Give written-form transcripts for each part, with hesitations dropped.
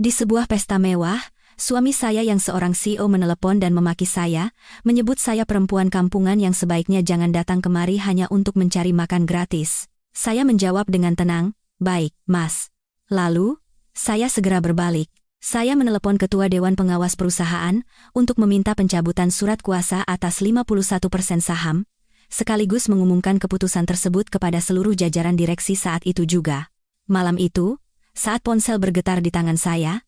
Di sebuah pesta mewah, suami saya yang seorang CEO menelepon dan memaki saya, menyebut saya perempuan kampungan yang sebaiknya jangan datang kemari hanya untuk mencari makan gratis. Saya menjawab dengan tenang, "Baik, Mas." Lalu, saya segera berbalik. Saya menelepon Ketua Dewan Pengawas Perusahaan untuk meminta pencabutan surat kuasa atas 51% saham, sekaligus mengumumkan keputusan tersebut kepada seluruh jajaran direksi saat itu juga. Malam itu, saat ponsel bergetar di tangan saya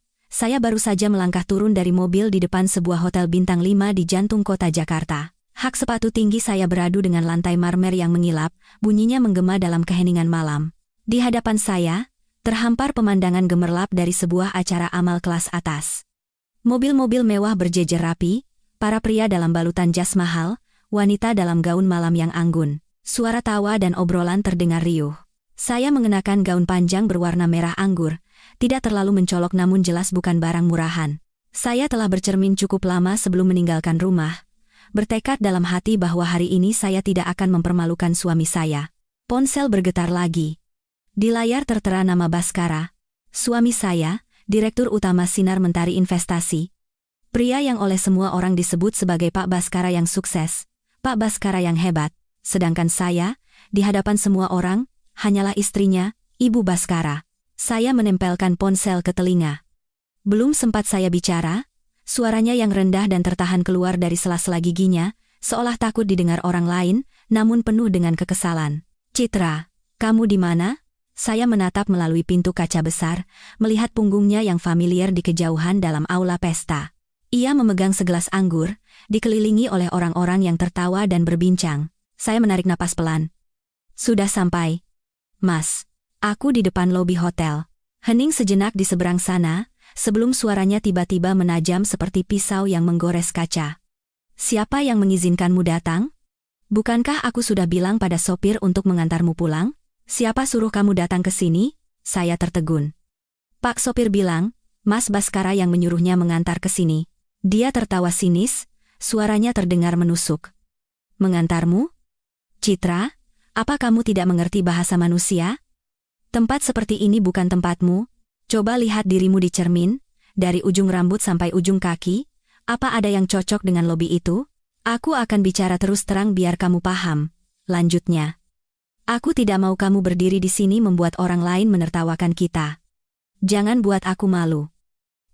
baru saja melangkah turun dari mobil di depan sebuah hotel bintang 5 di jantung kota Jakarta. Hak sepatu tinggi saya beradu dengan lantai marmer yang mengilap, bunyinya menggema dalam keheningan malam. Di hadapan saya, terhampar pemandangan gemerlap dari sebuah acara amal kelas atas. Mobil-mobil mewah berjejer rapi, para pria dalam balutan jas mahal, wanita dalam gaun malam yang anggun. Suara tawa dan obrolan terdengar riuh. Saya mengenakan gaun panjang berwarna merah anggur, tidak terlalu mencolok namun jelas bukan barang murahan. Saya telah bercermin cukup lama sebelum meninggalkan rumah, bertekad dalam hati bahwa hari ini saya tidak akan mempermalukan suami saya. Ponsel bergetar lagi. Di layar tertera nama Baskara, suami saya, Direktur Utama Sinar Mentari Investasi. Pria yang oleh semua orang disebut sebagai Pak Baskara yang sukses, Pak Baskara yang hebat, sedangkan saya, di hadapan semua orang, hanyalah istrinya, Ibu Baskara. Saya menempelkan ponsel ke telinga. Belum sempat saya bicara, suaranya yang rendah dan tertahan keluar dari sela-sela giginya, seolah takut didengar orang lain, namun penuh dengan kekesalan. "Citra, kamu di mana?" Saya menatap melalui pintu kaca besar, melihat punggungnya yang familiar di kejauhan dalam aula pesta. Ia memegang segelas anggur, dikelilingi oleh orang-orang yang tertawa dan berbincang. Saya menarik napas pelan. "Sudah sampai, Mas. Aku di depan lobi hotel." Hening sejenak di seberang sana, sebelum suaranya tiba-tiba menajam seperti pisau yang menggores kaca. "Siapa yang mengizinkanmu datang? Bukankah aku sudah bilang pada sopir untuk mengantarmu pulang? Siapa suruh kamu datang ke sini?" Saya tertegun. "Pak sopir bilang, Mas Baskara yang menyuruhnya mengantar ke sini." Dia tertawa sinis, suaranya terdengar menusuk. "Mengantarmu? Citra, apa kamu tidak mengerti bahasa manusia? Tempat seperti ini bukan tempatmu. Coba lihat dirimu di cermin, dari ujung rambut sampai ujung kaki, apa ada yang cocok dengan lobi itu? Aku akan bicara terus terang biar kamu paham," lanjutnya. "Aku tidak mau kamu berdiri di sini membuat orang lain menertawakan kita. Jangan buat aku malu.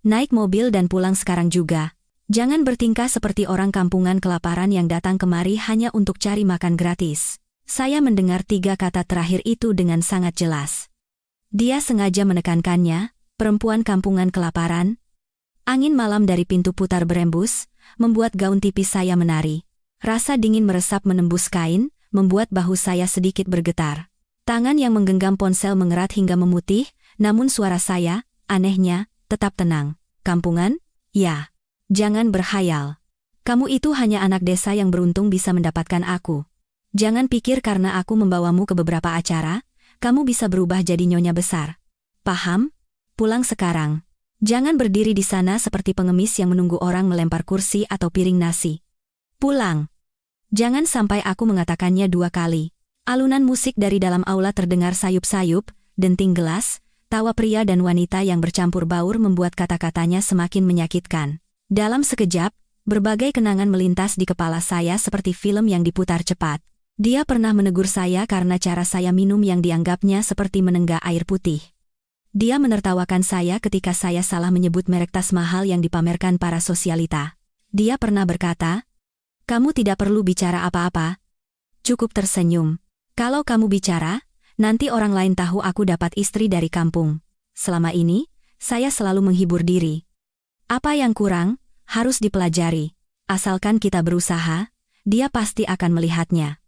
Naik mobil dan pulang sekarang juga. Jangan bertingkah seperti orang kampungan kelaparan yang datang kemari hanya untuk cari makan gratis." Saya mendengar 3 kata terakhir itu dengan sangat jelas. Dia sengaja menekankannya, perempuan kampungan kelaparan. Angin malam dari pintu putar berembus, membuat gaun tipis saya menari. Rasa dingin meresap menembus kain, membuat bahu saya sedikit bergetar. Tangan yang menggenggam ponsel mengerat hingga memutih, namun suara saya, anehnya, tetap tenang. "Kampungan? Ya. Jangan berhayal. Kamu itu hanya anak desa yang beruntung bisa mendapatkan aku. Jangan pikir karena aku membawamu ke beberapa acara, kamu bisa berubah jadi nyonya besar. Paham? Pulang sekarang. Jangan berdiri di sana seperti pengemis yang menunggu orang melempar kursi atau piring nasi. Pulang. Jangan sampai aku mengatakannya 2 kali." Alunan musik dari dalam aula terdengar sayup-sayup, denting gelas, tawa pria dan wanita yang bercampur baur membuat kata-katanya semakin menyakitkan. Dalam sekejap, berbagai kenangan melintas di kepala saya seperti film yang diputar cepat. Dia pernah menegur saya karena cara saya minum yang dianggapnya seperti menenggak air putih. Dia menertawakan saya ketika saya salah menyebut merek tas mahal yang dipamerkan para sosialita. Dia pernah berkata, "Kamu tidak perlu bicara apa-apa. Cukup tersenyum. Kalau kamu bicara, nanti orang lain tahu aku dapat istri dari kampung." Selama ini, saya selalu menghibur diri. Apa yang kurang, harus dipelajari. Asalkan kita berusaha, dia pasti akan melihatnya.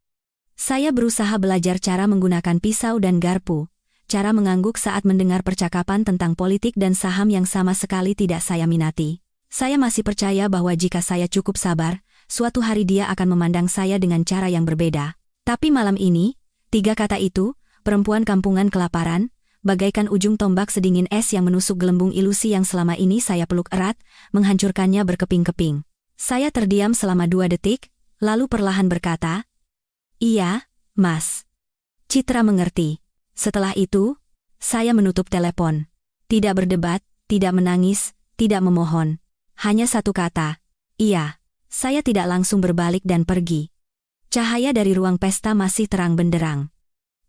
Saya berusaha belajar cara menggunakan pisau dan garpu, cara mengangguk saat mendengar percakapan tentang politik dan saham yang sama sekali tidak saya minati. Saya masih percaya bahwa jika saya cukup sabar, suatu hari dia akan memandang saya dengan cara yang berbeda. Tapi malam ini, 3 kata itu, perempuan kampungan kelaparan, bagaikan ujung tombak sedingin es yang menusuk gelembung ilusi yang selama ini saya peluk erat, menghancurkannya berkeping-keping. Saya terdiam selama 2 detik, lalu perlahan berkata, "Iya, Mas." Citra mengerti. Setelah itu, saya menutup telepon. Tidak berdebat, tidak menangis, tidak memohon. Hanya satu kata, iya. Saya tidak langsung berbalik dan pergi. Cahaya dari ruang pesta masih terang benderang.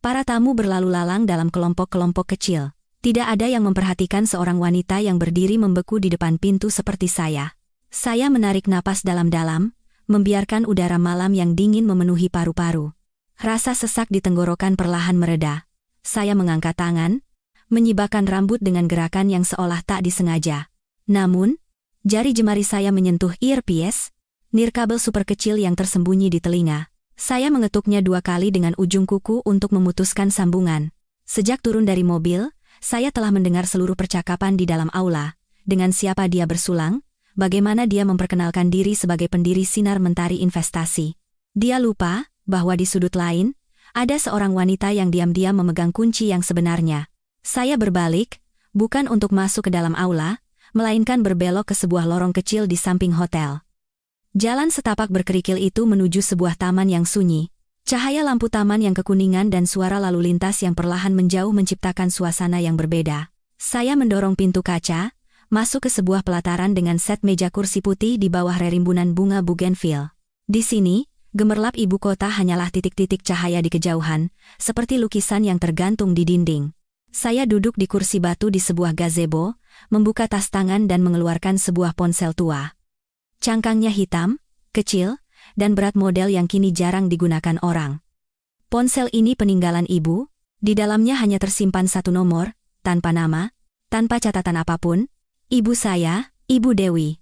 Para tamu berlalu lalang dalam kelompok-kelompok kecil. Tidak ada yang memperhatikan seorang wanita yang berdiri membeku di depan pintu seperti saya. Saya menarik napas dalam-dalam, membiarkan udara malam yang dingin memenuhi paru-paru. Rasa sesak di tenggorokan perlahan mereda. Saya mengangkat tangan, menyibakkan rambut dengan gerakan yang seolah tak disengaja. Namun, jari jemari saya menyentuh earpiece, nirkabel super kecil yang tersembunyi di telinga. Saya mengetuknya 2 kali dengan ujung kuku untuk memutuskan sambungan. Sejak turun dari mobil, saya telah mendengar seluruh percakapan di dalam aula, dengan siapa dia bersulang, bagaimana dia memperkenalkan diri sebagai pendiri Sinar Mentari Investasi. Dia lupa bahwa di sudut lain, ada seorang wanita yang diam-diam memegang kunci yang sebenarnya. Saya berbalik, bukan untuk masuk ke dalam aula, melainkan berbelok ke sebuah lorong kecil di samping hotel. Jalan setapak berkerikil itu menuju sebuah taman yang sunyi. Cahaya lampu taman yang kekuningan dan suara lalu lintas yang perlahan menjauh menciptakan suasana yang berbeda. Saya mendorong pintu kaca, masuk ke sebuah pelataran dengan set meja kursi putih di bawah rerimbunan bunga bougainville. Di sini, gemerlap ibu kota hanyalah titik-titik cahaya di kejauhan, seperti lukisan yang tergantung di dinding. Saya duduk di kursi batu di sebuah gazebo, membuka tas tangan dan mengeluarkan sebuah ponsel tua. Cangkangnya hitam, kecil, dan berat model yang kini jarang digunakan orang. Ponsel ini peninggalan ibu, di dalamnya hanya tersimpan satu nomor, tanpa nama, tanpa catatan apapun. Ibu saya, Ibu Dewi.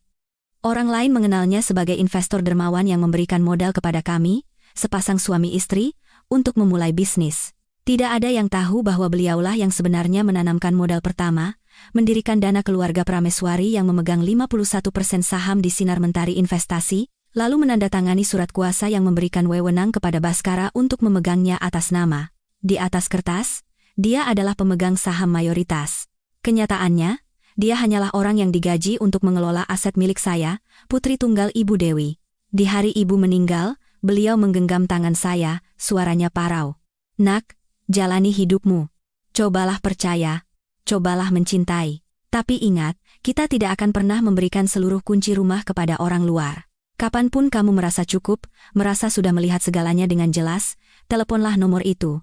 Orang lain mengenalnya sebagai investor dermawan yang memberikan modal kepada kami, sepasang suami istri, untuk memulai bisnis. Tidak ada yang tahu bahwa beliaulah yang sebenarnya menanamkan modal pertama, mendirikan dana keluarga Prameswari yang memegang 51% saham di Sinar Mentari Investasi, lalu menandatangani surat kuasa yang memberikan wewenang kepada Baskara untuk memegangnya atas nama. Di atas kertas, dia adalah pemegang saham mayoritas. Kenyataannya, dia hanyalah orang yang digaji untuk mengelola aset milik saya, putri tunggal Ibu Dewi. Di hari ibu meninggal, beliau menggenggam tangan saya, suaranya parau. Nak, jalani hidupmu. Cobalah percaya, cobalah mencintai. Tapi ingat, kita tidak akan pernah memberikan seluruh kunci rumah kepada orang luar. Kapanpun kamu merasa cukup, merasa sudah melihat segalanya dengan jelas, teleponlah nomor itu.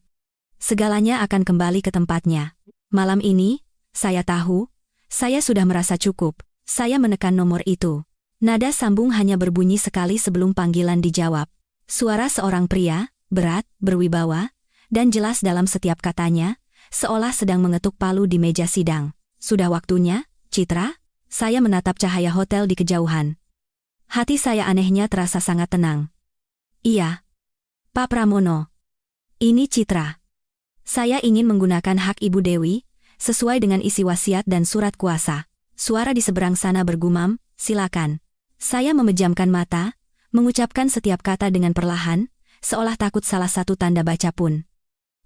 Segalanya akan kembali ke tempatnya. Malam ini, saya tahu, saya sudah merasa cukup. Saya menekan nomor itu. Nada sambung hanya berbunyi sekali sebelum panggilan dijawab. Suara seorang pria, berat, berwibawa, dan jelas dalam setiap katanya, seolah sedang mengetuk palu di meja sidang. Sudah waktunya, Citra? Saya menatap cahaya hotel di kejauhan. Hati saya anehnya terasa sangat tenang. Iya. Pak Pramono. Ini Citra. Saya ingin menggunakan hak Ibu Dewi, sesuai dengan isi wasiat dan surat kuasa. Suara di seberang sana bergumam, silakan. Saya memejamkan mata, mengucapkan setiap kata dengan perlahan, seolah takut salah satu tanda baca pun.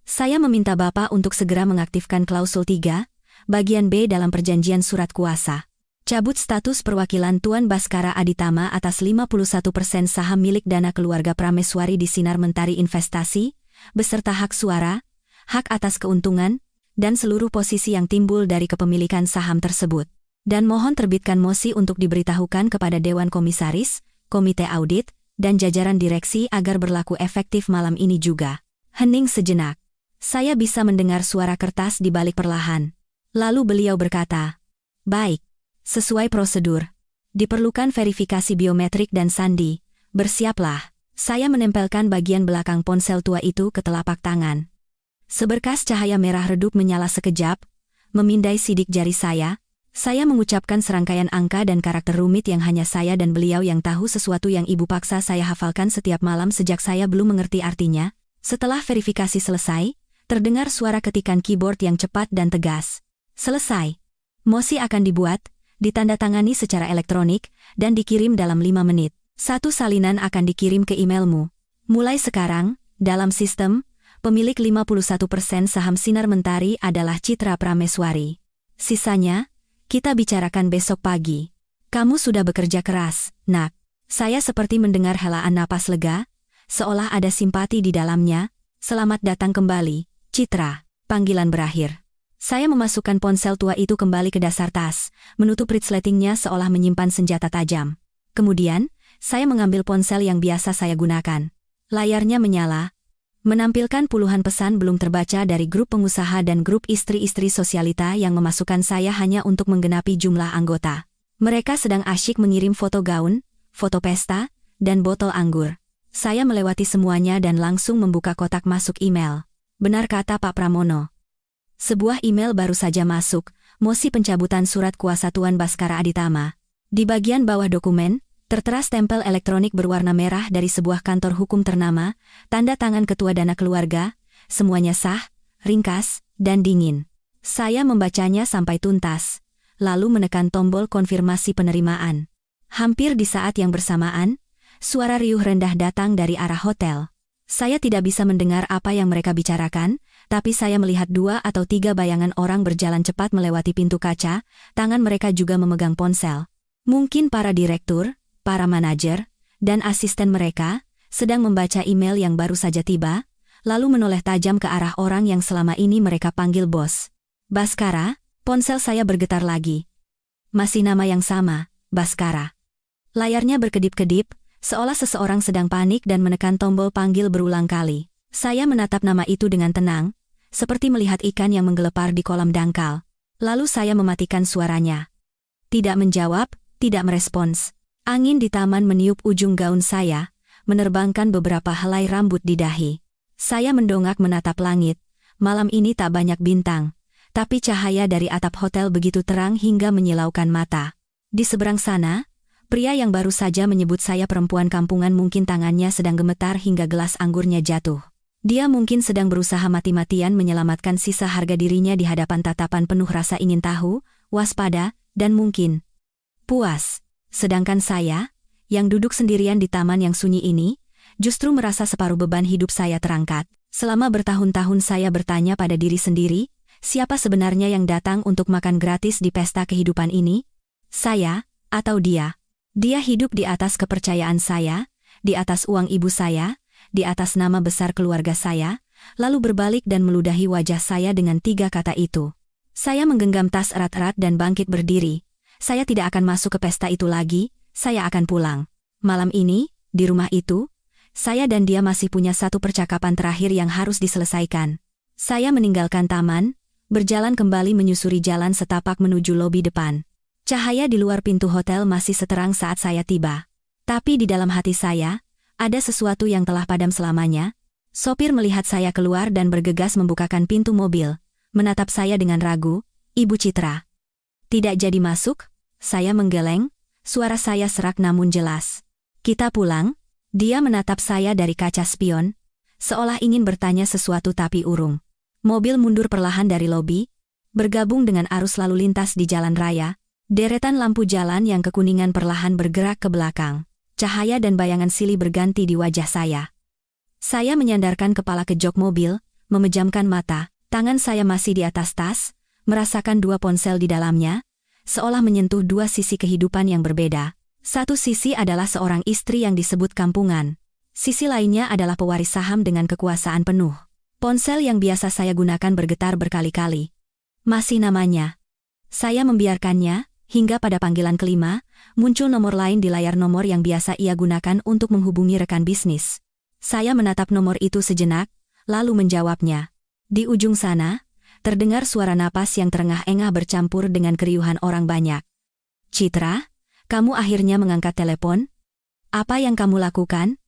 Saya meminta Bapak untuk segera mengaktifkan klausul 3, bagian B dalam perjanjian surat kuasa. Cabut status perwakilan Tuan Baskara Aditama atas 51% saham milik dana keluarga Prameswari di Sinar Mentari Investasi, beserta hak suara, hak atas keuntungan, dan seluruh posisi yang timbul dari kepemilikan saham tersebut. Dan mohon terbitkan mosi untuk diberitahukan kepada Dewan Komisaris, Komite Audit, dan jajaran direksi agar berlaku efektif malam ini juga. Hening sejenak. Saya bisa mendengar suara kertas di balik perlahan. Lalu beliau berkata, baik. Sesuai prosedur, diperlukan verifikasi biometrik dan sandi. Bersiaplah. Saya menempelkan bagian belakang ponsel tua itu ke telapak tangan. Seberkas cahaya merah redup menyala sekejap, memindai sidik jari saya. Saya mengucapkan serangkaian angka dan karakter rumit yang hanya saya dan beliau yang tahu, sesuatu yang ibu paksa saya hafalkan setiap malam sejak saya belum mengerti artinya. Setelah verifikasi selesai, terdengar suara ketikan keyboard yang cepat dan tegas. Selesai. Mosi akan dibuat, ditandatangani secara elektronik, dan dikirim dalam 5 menit. Satu salinan akan dikirim ke emailmu. Mulai sekarang, dalam sistem, pemilik 51% saham Sinar Mentari adalah Citra Prameswari. Sisanya, kita bicarakan besok pagi. Kamu sudah bekerja keras, Nak. Saya seperti mendengar helaan napas lega, seolah ada simpati di dalamnya. Selamat datang kembali, Citra. Panggilan berakhir. Saya memasukkan ponsel tua itu kembali ke dasar tas, menutup resletingnya seolah menyimpan senjata tajam. Kemudian, saya mengambil ponsel yang biasa saya gunakan. Layarnya menyala, menampilkan puluhan pesan belum terbaca dari grup pengusaha dan grup istri-istri sosialita yang memasukkan saya hanya untuk menggenapi jumlah anggota. Mereka sedang asyik mengirim foto gaun, foto pesta, dan botol anggur. Saya melewati semuanya dan langsung membuka kotak masuk email. Benar kata Pak Pramono. Sebuah email baru saja masuk, mosi pencabutan surat kuasa Tuan Baskara Aditama. Di bagian bawah dokumen, tertera stempel elektronik berwarna merah dari sebuah kantor hukum ternama, tanda tangan Ketua Dana Keluarga, semuanya sah, ringkas, dan dingin. Saya membacanya sampai tuntas, lalu menekan tombol konfirmasi penerimaan. Hampir di saat yang bersamaan, suara riuh rendah datang dari arah hotel. Saya tidak bisa mendengar apa yang mereka bicarakan, tapi saya melihat 2 atau 3 bayangan orang berjalan cepat melewati pintu kaca, tangan mereka juga memegang ponsel. Mungkin para direktur, para manajer, dan asisten mereka sedang membaca email yang baru saja tiba, lalu menoleh tajam ke arah orang yang selama ini mereka panggil bos. Baskara, ponsel saya bergetar lagi. Masih nama yang sama, Baskara. Layarnya berkedip-kedip, seolah seseorang sedang panik dan menekan tombol panggil berulang kali. Saya menatap nama itu dengan tenang, seperti melihat ikan yang menggelepar di kolam dangkal. Lalu saya mematikan suaranya. Tidak menjawab, tidak merespons. Angin di taman meniup ujung gaun saya, menerbangkan beberapa helai rambut di dahi. Saya mendongak menatap langit. Malam ini tak banyak bintang, tapi cahaya dari atap hotel begitu terang hingga menyilaukan mata. Di seberang sana, pria yang baru saja menyebut saya perempuan kampungan mungkin tangannya sedang gemetar hingga gelas anggurnya jatuh. Dia mungkin sedang berusaha mati-matian menyelamatkan sisa harga dirinya di hadapan tatapan penuh rasa ingin tahu, waspada, dan mungkin puas. Sedangkan saya, yang duduk sendirian di taman yang sunyi ini, justru merasa separuh beban hidup saya terangkat. Selama bertahun-tahun saya bertanya pada diri sendiri, siapa sebenarnya yang datang untuk makan gratis di pesta kehidupan ini? Saya, atau dia? Dia hidup di atas kepercayaan saya, di atas uang ibu saya, di atas nama besar keluarga saya, lalu berbalik dan meludahi wajah saya dengan 3 kata itu. Saya menggenggam tas erat-erat dan bangkit berdiri. Saya tidak akan masuk ke pesta itu lagi, saya akan pulang. Malam ini, di rumah itu, saya dan dia masih punya satu percakapan terakhir yang harus diselesaikan. Saya meninggalkan taman, berjalan kembali menyusuri jalan setapak menuju lobi depan. Cahaya di luar pintu hotel masih seterang saat saya tiba. Tapi di dalam hati saya, ada sesuatu yang telah padam selamanya. Sopir melihat saya keluar dan bergegas membukakan pintu mobil, menatap saya dengan ragu. Ibu Citra. Tidak jadi masuk? Saya menggeleng, suara saya serak namun jelas. Kita pulang? Dia menatap saya dari kaca spion, seolah ingin bertanya sesuatu tapi urung. Mobil mundur perlahan dari lobi, bergabung dengan arus lalu lintas di jalan raya. Deretan lampu jalan yang kekuningan perlahan bergerak ke belakang. Cahaya dan bayangan silih berganti di wajah saya. Saya menyandarkan kepala ke jok mobil, memejamkan mata, tangan saya masih di atas tas, merasakan 2 ponsel di dalamnya, seolah menyentuh 2 sisi kehidupan yang berbeda. Satu sisi adalah seorang istri yang disebut kampungan. Sisi lainnya adalah pewaris saham dengan kekuasaan penuh. Ponsel yang biasa saya gunakan bergetar berkali-kali. Masih namanya. Saya membiarkannya, hingga pada panggilan kelima, muncul nomor lain di layar nomor yang biasa ia gunakan untuk menghubungi rekan bisnis. Saya menatap nomor itu sejenak, lalu menjawabnya. Di ujung sana, terdengar suara napas yang terengah-engah bercampur dengan keriuhan orang banyak. Citra, kamu akhirnya mengangkat telepon? Apa yang kamu lakukan?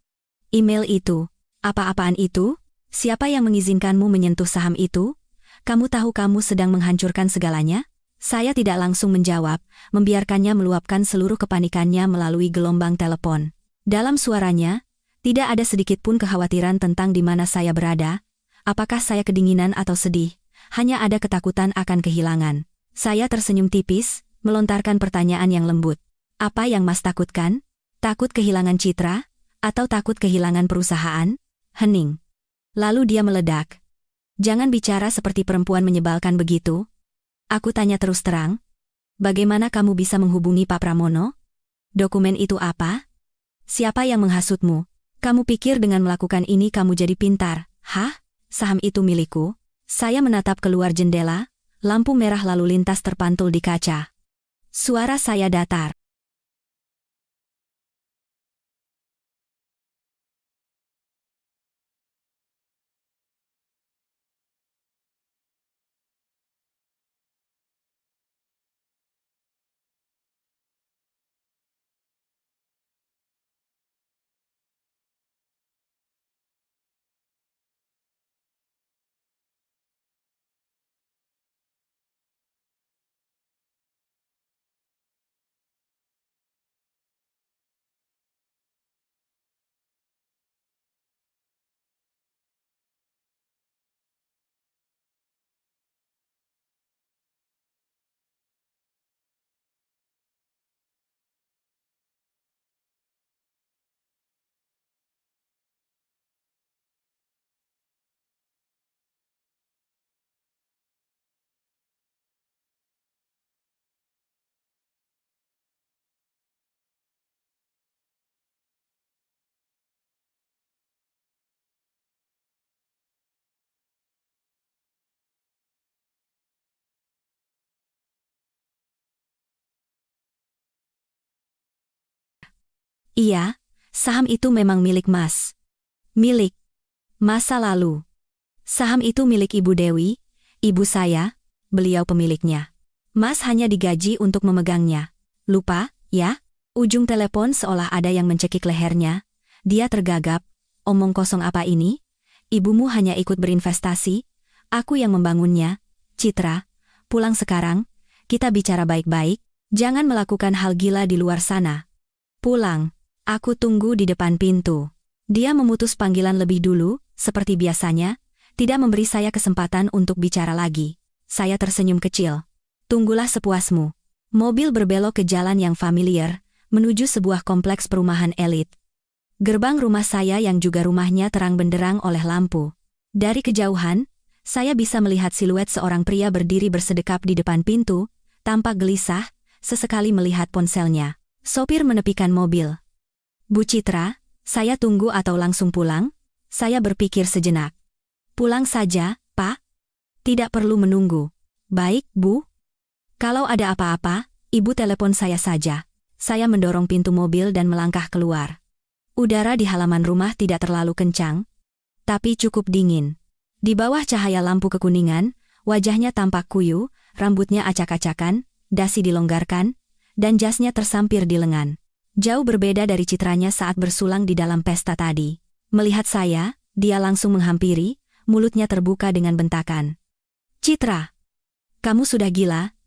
Email itu. Apa-apaan itu? Siapa yang mengizinkanmu menyentuh saham itu? Kamu tahu kamu sedang menghancurkan segalanya? Saya tidak langsung menjawab, membiarkannya meluapkan seluruh kepanikannya melalui gelombang telepon. Dalam suaranya, tidak ada sedikit pun kekhawatiran tentang di mana saya berada, apakah saya kedinginan atau sedih, hanya ada ketakutan akan kehilangan. Saya tersenyum tipis, melontarkan pertanyaan yang lembut. Apa yang Mas takutkan? Takut kehilangan Citra? Atau takut kehilangan perusahaan? Hening. Lalu dia meledak. Jangan bicara seperti perempuan menyebalkan begitu. Aku tanya terus terang. Bagaimana kamu bisa menghubungi Pak Pramono? Dokumen itu apa? Siapa yang menghasutmu? Kamu pikir dengan melakukan ini kamu jadi pintar? Hah? Saham itu milikku? Saya menatap keluar jendela, Lampu merah lalu lintas terpantul di kaca. Suara saya datar. Iya, saham itu memang milik Mas. Milik. Masa lalu. Saham itu milik Ibu Dewi, ibu saya, beliau pemiliknya. Mas hanya digaji untuk memegangnya. Lupa, ya? Ujung telepon seolah ada yang mencekik lehernya. Dia tergagap. Omong kosong apa ini? Ibumu hanya ikut berinvestasi. Aku yang membangunnya. Citra, pulang sekarang. Kita bicara baik-baik. Jangan melakukan hal gila di luar sana. Pulang. Aku tunggu di depan pintu. Dia memutus panggilan lebih dulu, seperti biasanya, tidak memberi saya kesempatan untuk bicara lagi. Saya tersenyum kecil. Tunggulah sepuasmu. Mobil berbelok ke jalan yang familiar, menuju sebuah kompleks perumahan elit. Gerbang rumah saya yang juga rumahnya terang benderang oleh lampu. Dari kejauhan, saya bisa melihat siluet seorang pria berdiri bersedekap di depan pintu, tampak gelisah, sesekali melihat ponselnya. Sopir menepikan mobil. Bu Citra, saya tunggu atau langsung pulang? Saya berpikir sejenak. Pulang saja, Pak. Tidak perlu menunggu. Baik, Bu. Kalau ada apa-apa, Ibu telepon saya saja. Saya mendorong pintu mobil dan melangkah keluar. Udara di halaman rumah tidak terlalu kencang, tapi cukup dingin. Di bawah cahaya lampu kekuningan, wajahnya tampak kuyu, rambutnya acak-acakan, dasi dilonggarkan, dan jasnya tersampir di lengan. Jauh berbeda dari citranya saat bersulang di dalam pesta tadi. Melihat saya, dia langsung menghampiri, mulutnya terbuka dengan bentakan. Citra, kamu sudah gila?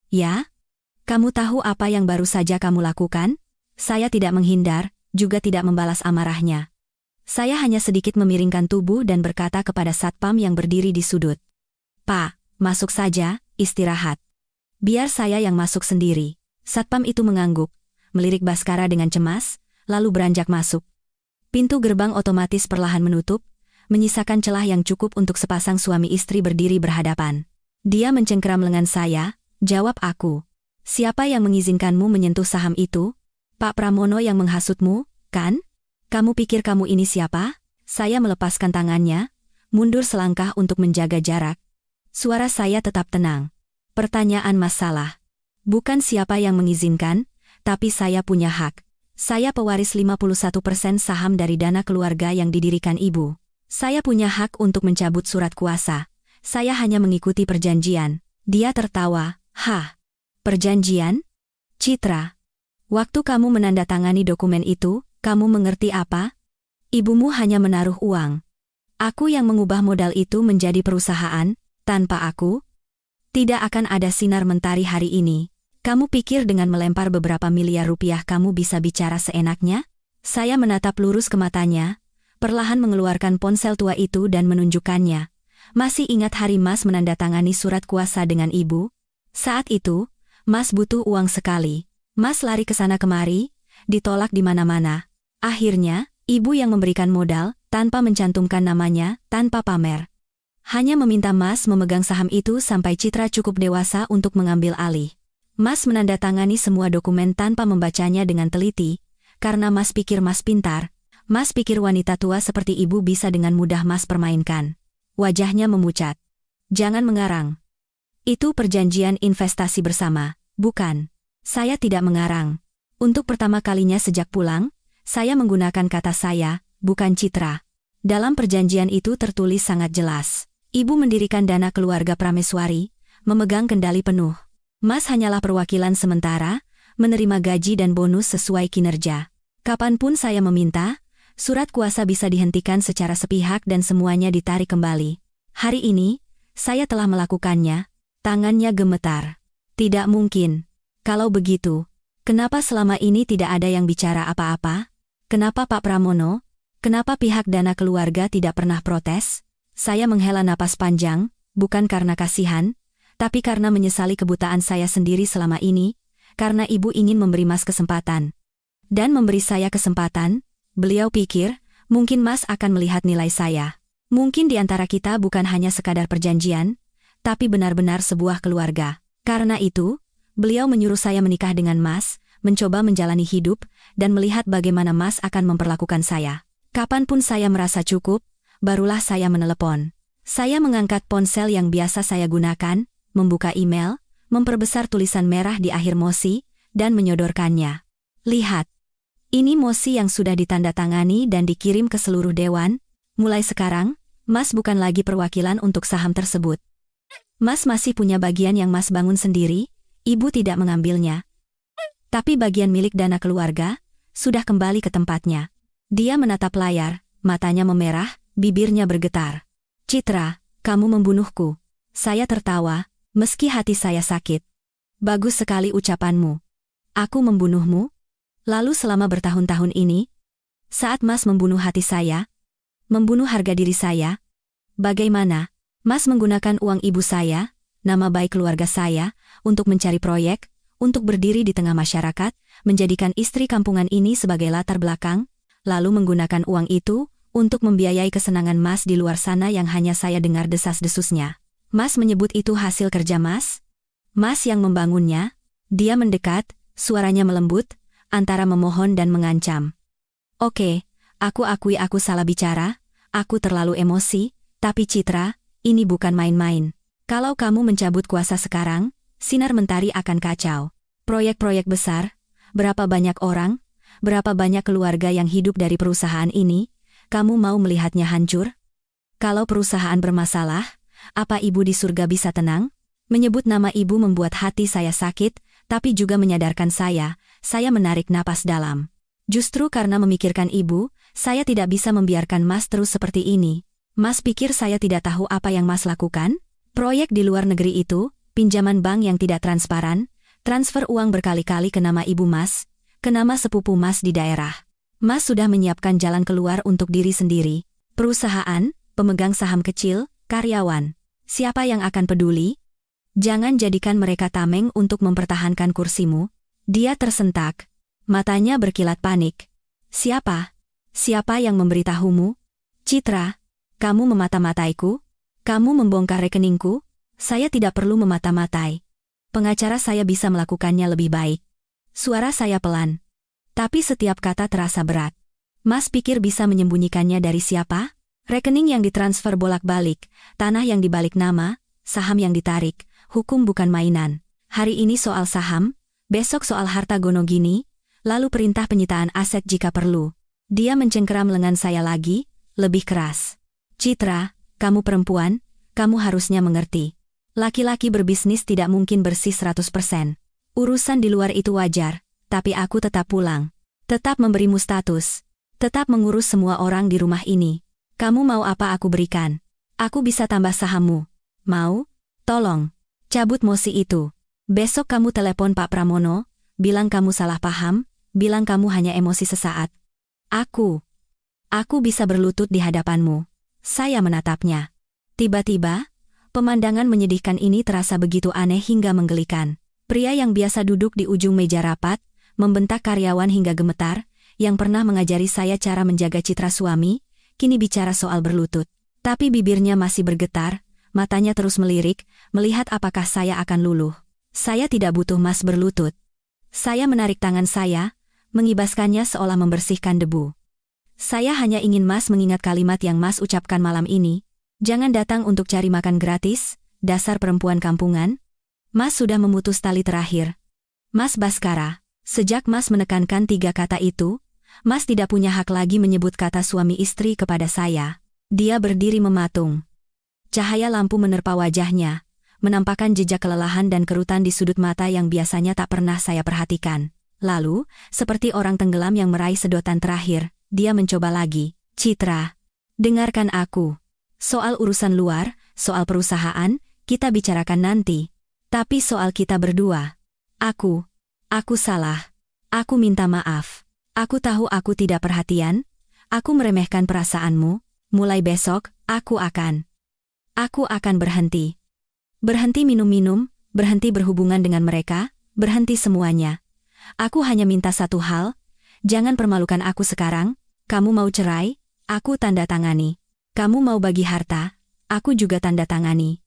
Ya? Kamu tahu apa yang baru saja kamu lakukan? Saya tidak menghindar, juga tidak membalas amarahnya. Saya hanya sedikit memiringkan tubuh dan berkata kepada satpam yang berdiri di sudut. Pak, masuk saja, istirahat. Biar saya yang masuk sendiri. Satpam itu mengangguk, melirik Baskara dengan cemas, lalu beranjak masuk. Pintu gerbang otomatis perlahan menutup, menyisakan celah yang cukup untuk sepasang suami istri berdiri berhadapan. Dia mencengkeram lengan saya, jawab aku. Siapa yang mengizinkanmu menyentuh saham itu? Pak Pramono yang menghasutmu, kan? Kamu pikir kamu ini siapa? Saya melepaskan tangannya, mundur selangkah untuk menjaga jarak. Suara saya tetap tenang. Pertanyaan masalah. Bukan siapa yang mengizinkan, tapi saya punya hak. Saya pewaris 51% saham dari dana keluarga yang didirikan ibu. Saya punya hak untuk mencabut surat kuasa. Saya hanya mengikuti perjanjian. Dia tertawa. Hah? Perjanjian? Citra, waktu kamu menandatangani dokumen itu, kamu mengerti apa? Ibumu hanya menaruh uang. Aku yang mengubah modal itu menjadi perusahaan, tanpa aku, tidak akan ada sinar mentari hari ini. Kamu pikir dengan melempar beberapa miliar rupiah kamu bisa bicara seenaknya? Saya menatap lurus ke matanya, perlahan mengeluarkan ponsel tua itu dan menunjukkannya. Masih ingat hari Mas menandatangani surat kuasa dengan ibu? Saat itu, Mas butuh uang sekali. Mas lari ke sana kemari, ditolak di mana-mana. Akhirnya, ibu yang memberikan modal, tanpa mencantumkan namanya, tanpa pamer. Hanya meminta Mas memegang saham itu sampai Citra cukup dewasa untuk mengambil alih. Mas menandatangani semua dokumen tanpa membacanya dengan teliti, karena Mas pikir Mas pintar. Mas pikir wanita tua seperti ibu bisa dengan mudah Mas permainkan. Wajahnya memucat. Jangan mengarang. Itu perjanjian investasi bersama, bukan? Saya tidak mengarang. Untuk pertama kalinya sejak pulang, saya menggunakan kata saya, bukan Citra. Dalam perjanjian itu tertulis sangat jelas. Ibu mendirikan dana keluarga Prameswari, memegang kendali penuh. Mas hanyalah perwakilan sementara, menerima gaji dan bonus sesuai kinerja. Kapanpun saya meminta, surat kuasa bisa dihentikan secara sepihak dan semuanya ditarik kembali. Hari ini, saya telah melakukannya. Tangannya gemetar. Tidak mungkin. Kalau begitu, kenapa selama ini tidak ada yang bicara apa-apa? Kenapa Pak Pramono? Kenapa pihak dana keluarga tidak pernah protes? Saya menghela napas panjang, bukan karena kasihan, tapi karena menyesali kebutaan saya sendiri selama ini, karena ibu ingin memberi Mas kesempatan. Dan memberi saya kesempatan, beliau pikir, mungkin Mas akan melihat nilai saya. Mungkin di antara kita bukan hanya sekadar perjanjian, tapi benar-benar sebuah keluarga. Karena itu, beliau menyuruh saya menikah dengan Mas, mencoba menjalani hidup, dan melihat bagaimana Mas akan memperlakukan saya. Kapanpun saya merasa cukup, barulah saya menelepon. Saya mengangkat ponsel yang biasa saya gunakan, membuka email, memperbesar tulisan merah di akhir mosi, dan menyodorkannya. Lihat. Ini mosi yang sudah ditandatangani dan dikirim ke seluruh dewan. Mulai sekarang, Mas bukan lagi perwakilan untuk saham tersebut. Mas masih punya bagian yang Mas bangun sendiri, ibu tidak mengambilnya. Tapi bagian milik dana keluarga, sudah kembali ke tempatnya. Dia menatap layar, matanya memerah, bibirnya bergetar. Citra, kamu membunuhku. Saya tertawa, meski hati saya sakit. Bagus sekali ucapanmu. Aku membunuhmu? Lalu selama bertahun-tahun ini, saat Mas membunuh hati saya, membunuh harga diri saya, bagaimana? Mas menggunakan uang ibu saya, nama baik keluarga saya, untuk mencari proyek, untuk berdiri di tengah masyarakat, menjadikan istri kampungan ini sebagai latar belakang, lalu menggunakan uang itu, untuk membiayai kesenangan Mas di luar sana yang hanya saya dengar desas-desusnya. Mas menyebut itu hasil kerja Mas? Mas yang membangunnya? Dia mendekat, suaranya melembut, antara memohon dan mengancam. Oke, aku akui aku salah bicara, aku terlalu emosi, tapi Citra, ini bukan main-main. Kalau kamu mencabut kuasa sekarang, sinar mentari akan kacau. Proyek-proyek besar, berapa banyak orang, berapa banyak keluarga yang hidup dari perusahaan ini, kamu mau melihatnya hancur? Kalau perusahaan bermasalah, apa ibu di surga bisa tenang? Menyebut nama ibu membuat hati saya sakit, tapi juga menyadarkan saya menarik napas dalam. Justru karena memikirkan ibu, saya tidak bisa membiarkan Mas terus seperti ini. Mas pikir saya tidak tahu apa yang Mas lakukan? Proyek di luar negeri itu, pinjaman bank yang tidak transparan, transfer uang berkali-kali ke nama ibu Mas, ke nama sepupu Mas di daerah. Mas sudah menyiapkan jalan keluar untuk diri sendiri. Perusahaan, pemegang saham kecil, karyawan. Siapa yang akan peduli? Jangan jadikan mereka tameng untuk mempertahankan kursimu. Dia tersentak. Matanya berkilat panik. Siapa? Siapa yang memberitahumu? Citra, kamu memata-mataiku? Kamu membongkar rekeningku? Saya tidak perlu memata-matai. Pengacara saya bisa melakukannya lebih baik. Suara saya pelan. Tapi setiap kata terasa berat. Mas pikir bisa menyembunyikannya dari siapa? Rekening yang ditransfer bolak-balik, tanah yang dibalik nama, saham yang ditarik, hukum bukan mainan. Hari ini soal saham, besok soal harta gonogini, lalu perintah penyitaan aset jika perlu. Dia mencengkeram lengan saya lagi, lebih keras. Citra, kamu perempuan, kamu harusnya mengerti. Laki-laki berbisnis tidak mungkin bersih 100%. Urusan di luar itu wajar. Tapi aku tetap pulang. Tetap memberimu status. Tetap mengurus semua orang di rumah ini. Kamu mau apa aku berikan? Aku bisa tambah sahammu. Mau? Tolong. Cabut mosi itu. Besok kamu telepon Pak Pramono, bilang kamu salah paham, bilang kamu hanya emosi sesaat. Aku bisa berlutut di hadapanmu. Saya menatapnya. Tiba-tiba, pemandangan menyedihkan ini terasa begitu aneh hingga menggelikan. Pria yang biasa duduk di ujung meja rapat, membentak karyawan hingga gemetar, yang pernah mengajari saya cara menjaga citra suami, kini bicara soal berlutut. Tapi bibirnya masih bergetar, matanya terus melirik, melihat apakah saya akan luluh. Saya tidak butuh Mas berlutut. Saya menarik tangan saya, mengibaskannya seolah membersihkan debu. Saya hanya ingin Mas mengingat kalimat yang Mas ucapkan malam ini. Jangan datang untuk cari makan gratis, dasar perempuan kampungan. Mas sudah memutus tali terakhir. Mas Baskara, sejak Mas menekankan 3 kata itu, Mas tidak punya hak lagi menyebut kata suami istri kepada saya. Dia berdiri mematung. Cahaya lampu menerpa wajahnya, menampakkan jejak kelelahan dan kerutan di sudut mata yang biasanya tak pernah saya perhatikan. Lalu, seperti orang tenggelam yang meraih sedotan terakhir, dia mencoba lagi. Citra, dengarkan aku. Soal urusan luar, soal perusahaan, kita bicarakan nanti. Tapi soal kita berdua, aku salah. Aku minta maaf. Aku tahu aku tidak perhatian. Aku meremehkan perasaanmu. Mulai besok, aku akan berhenti. Berhenti minum-minum, berhenti berhubungan dengan mereka, berhenti semuanya. Aku hanya minta satu hal, jangan permalukan aku sekarang. Kamu mau cerai? Aku tanda tangani. Kamu mau bagi harta? Aku juga tanda tangani.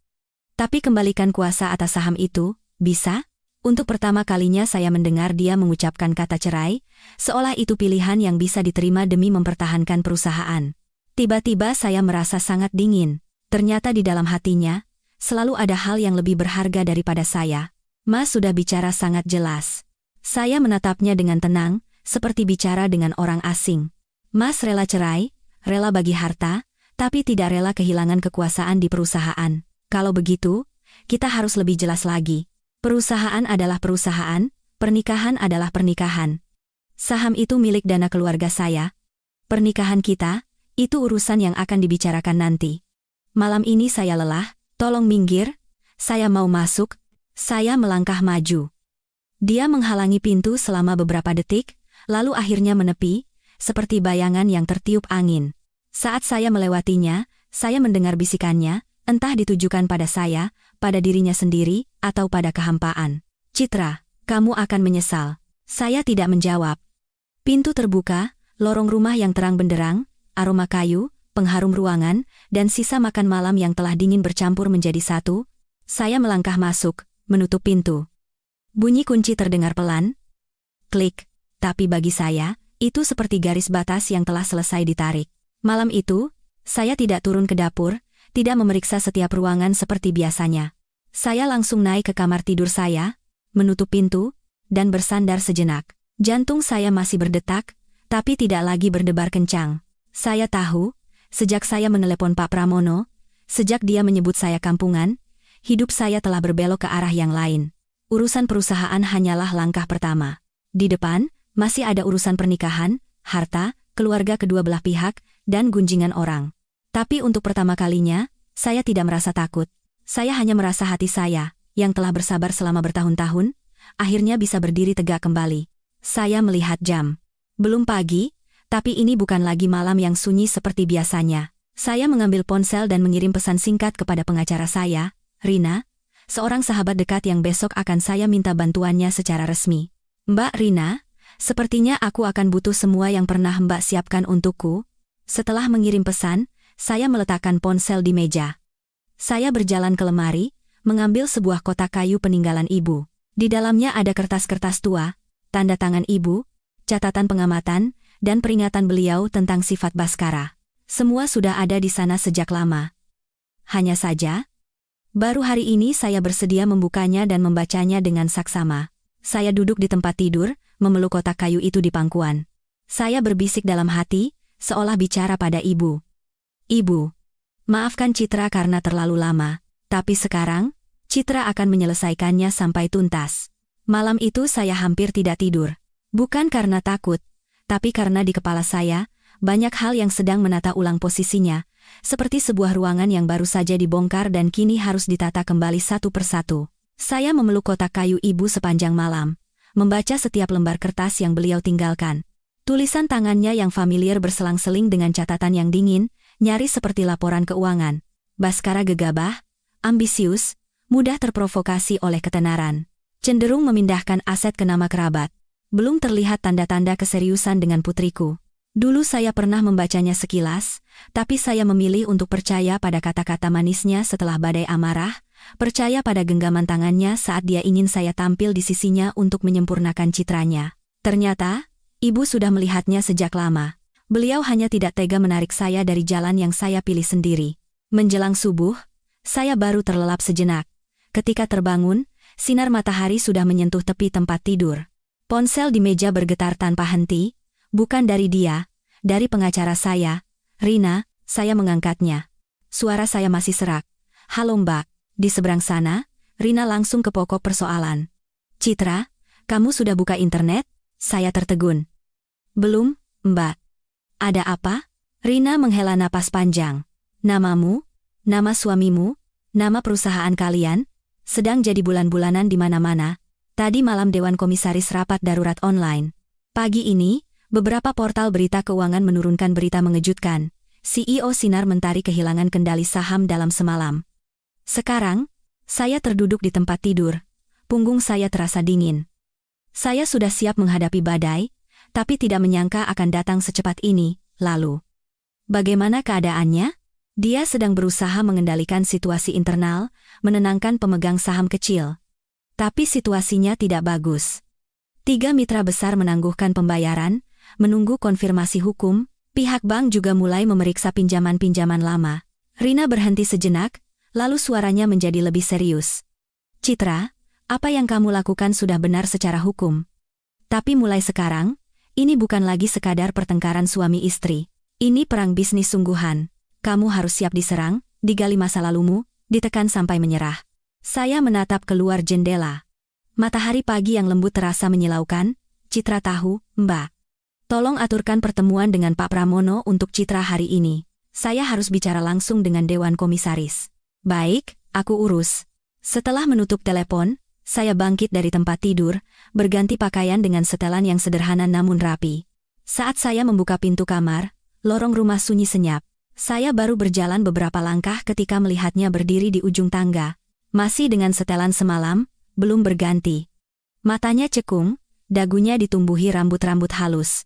Tapi kembalikan kuasa atas saham itu, bisa? Untuk pertama kalinya saya mendengar dia mengucapkan kata cerai, seolah itu pilihan yang bisa diterima demi mempertahankan perusahaan. Tiba-tiba saya merasa sangat dingin. Ternyata di dalam hatinya, selalu ada hal yang lebih berharga daripada saya. Mas sudah bicara sangat jelas. Saya menatapnya dengan tenang, seperti bicara dengan orang asing. Mas rela cerai, rela bagi harta, tapi tidak rela kehilangan kekuasaan di perusahaan. Kalau begitu, kita harus lebih jelas lagi. Perusahaan adalah perusahaan, pernikahan adalah pernikahan. Saham itu milik dana keluarga saya. Pernikahan kita, itu urusan yang akan dibicarakan nanti. Malam ini saya lelah, tolong minggir, saya mau masuk, saya melangkah maju. Dia menghalangi pintu selama beberapa detik, lalu akhirnya menepi, seperti bayangan yang tertiup angin. Saat saya melewatinya, saya mendengar bisikannya, entah ditujukan pada saya, pada dirinya sendiri, atau pada kehampaan. Citra, kamu akan menyesal. Saya tidak menjawab. Pintu terbuka, lorong rumah yang terang benderang, aroma kayu, pengharum ruangan, dan sisa makan malam yang telah dingin bercampur menjadi satu. Saya melangkah masuk, menutup pintu. Bunyi kunci terdengar pelan. Klik. Tapi bagi saya, itu seperti garis batas yang telah selesai ditarik. Malam itu, saya tidak turun ke dapur, tidak memeriksa setiap ruangan seperti biasanya. Saya langsung naik ke kamar tidur saya, menutup pintu, dan bersandar sejenak. Jantung saya masih berdetak, tapi tidak lagi berdebar kencang. Saya tahu, sejak saya menelepon Pak Pramono, sejak dia menyebut saya kampungan, hidup saya telah berbelok ke arah yang lain. Urusan perusahaan hanyalah langkah pertama. Di depan, masih ada urusan pernikahan, harta, keluarga kedua belah pihak, dan gunjingan orang. Tapi untuk pertama kalinya, saya tidak merasa takut. Saya hanya merasa hati saya, yang telah bersabar selama bertahun-tahun, akhirnya bisa berdiri tegak kembali. Saya melihat jam. Belum pagi, tapi ini bukan lagi malam yang sunyi seperti biasanya. Saya mengambil ponsel dan mengirim pesan singkat kepada pengacara saya, Rina, seorang sahabat dekat yang besok akan saya minta bantuannya secara resmi. Mbak Rina, sepertinya aku akan butuh semua yang pernah Mbak siapkan untukku. Setelah mengirim pesan, saya meletakkan ponsel di meja. Saya berjalan ke lemari, mengambil sebuah kotak kayu peninggalan ibu. Di dalamnya ada kertas-kertas tua, tanda tangan ibu, catatan pengamatan, dan peringatan beliau tentang sifat Baskara. Semua sudah ada di sana sejak lama. Hanya saja, baru hari ini saya bersedia membukanya dan membacanya dengan saksama. Saya duduk di tempat tidur, memeluk kotak kayu itu di pangkuan. Saya berbisik dalam hati, seolah bicara pada ibu. Ibu, maafkan Citra karena terlalu lama, tapi sekarang, Citra akan menyelesaikannya sampai tuntas. Malam itu saya hampir tidak tidur. Bukan karena takut, tapi karena di kepala saya, banyak hal yang sedang menata ulang posisinya, seperti sebuah ruangan yang baru saja dibongkar dan kini harus ditata kembali satu persatu. Saya memeluk kotak kayu ibu sepanjang malam, membaca setiap lembar kertas yang beliau tinggalkan. Tulisan tangannya yang familiar berselang-seling dengan catatan yang dingin, nyaris seperti laporan keuangan. Baskara gegabah, ambisius, mudah terprovokasi oleh ketenaran. Cenderung memindahkan aset ke nama kerabat. Belum terlihat tanda-tanda keseriusan dengan putriku. Dulu saya pernah membacanya sekilas, tapi saya memilih untuk percaya pada kata-kata manisnya setelah badai amarah, percaya pada genggaman tangannya saat dia ingin saya tampil di sisinya untuk menyempurnakan citranya. Ternyata, ibu sudah melihatnya sejak lama. Beliau hanya tidak tega menarik saya dari jalan yang saya pilih sendiri. Menjelang subuh, Saya baru terlelap sejenak. Ketika terbangun, sinar matahari sudah menyentuh tepi tempat tidur. Ponsel di meja bergetar tanpa henti, bukan dari dia, dari pengacara saya, Rina. Saya mengangkatnya. Suara saya masih serak. "Halo Mbak." Di seberang sana, Rina langsung ke pokok persoalan. "Citra, kamu sudah buka internet?" Saya tertegun. "Belum, Mbak." "Ada apa?" Rina menghela napas panjang. "Namamu, nama suamimu, nama perusahaan kalian, sedang jadi bulan-bulanan di mana-mana. Tadi malam Dewan Komisaris rapat darurat online. Pagi ini, beberapa portal berita keuangan menurunkan berita mengejutkan. CEO Sinar Mentari kehilangan kendali saham dalam semalam. Sekarang, saya terduduk di tempat tidur. Punggung saya terasa dingin. Saya sudah siap menghadapi badai, tapi tidak menyangka akan datang secepat ini. Lalu, bagaimana keadaannya? Dia sedang berusaha mengendalikan situasi internal, menenangkan pemegang saham kecil. Tapi situasinya tidak bagus. 3 mitra besar menangguhkan pembayaran, menunggu konfirmasi hukum. Pihak bank juga mulai memeriksa pinjaman-pinjaman lama. Rina berhenti sejenak, lalu suaranya menjadi lebih serius. "Citra, apa yang kamu lakukan sudah benar secara hukum. Tapi mulai sekarang, ini bukan lagi sekadar pertengkaran suami istri. Ini perang bisnis sungguhan. Kamu harus siap diserang, digali masa lalumu, ditekan sampai menyerah." Saya menatap keluar jendela. Matahari pagi yang lembut terasa menyilaukan. "Citra tahu, Mbak. Tolong aturkan pertemuan dengan Pak Pramono untuk Citra hari ini. Saya harus bicara langsung dengan Dewan Komisaris." "Baik, aku urus." Setelah menutup telepon, saya bangkit dari tempat tidur, berganti pakaian dengan setelan yang sederhana namun rapi. Saat saya membuka pintu kamar, lorong rumah sunyi senyap. Saya baru berjalan beberapa langkah ketika melihatnya berdiri di ujung tangga. Masih dengan setelan semalam, belum berganti. Matanya cekung, dagunya ditumbuhi rambut-rambut halus.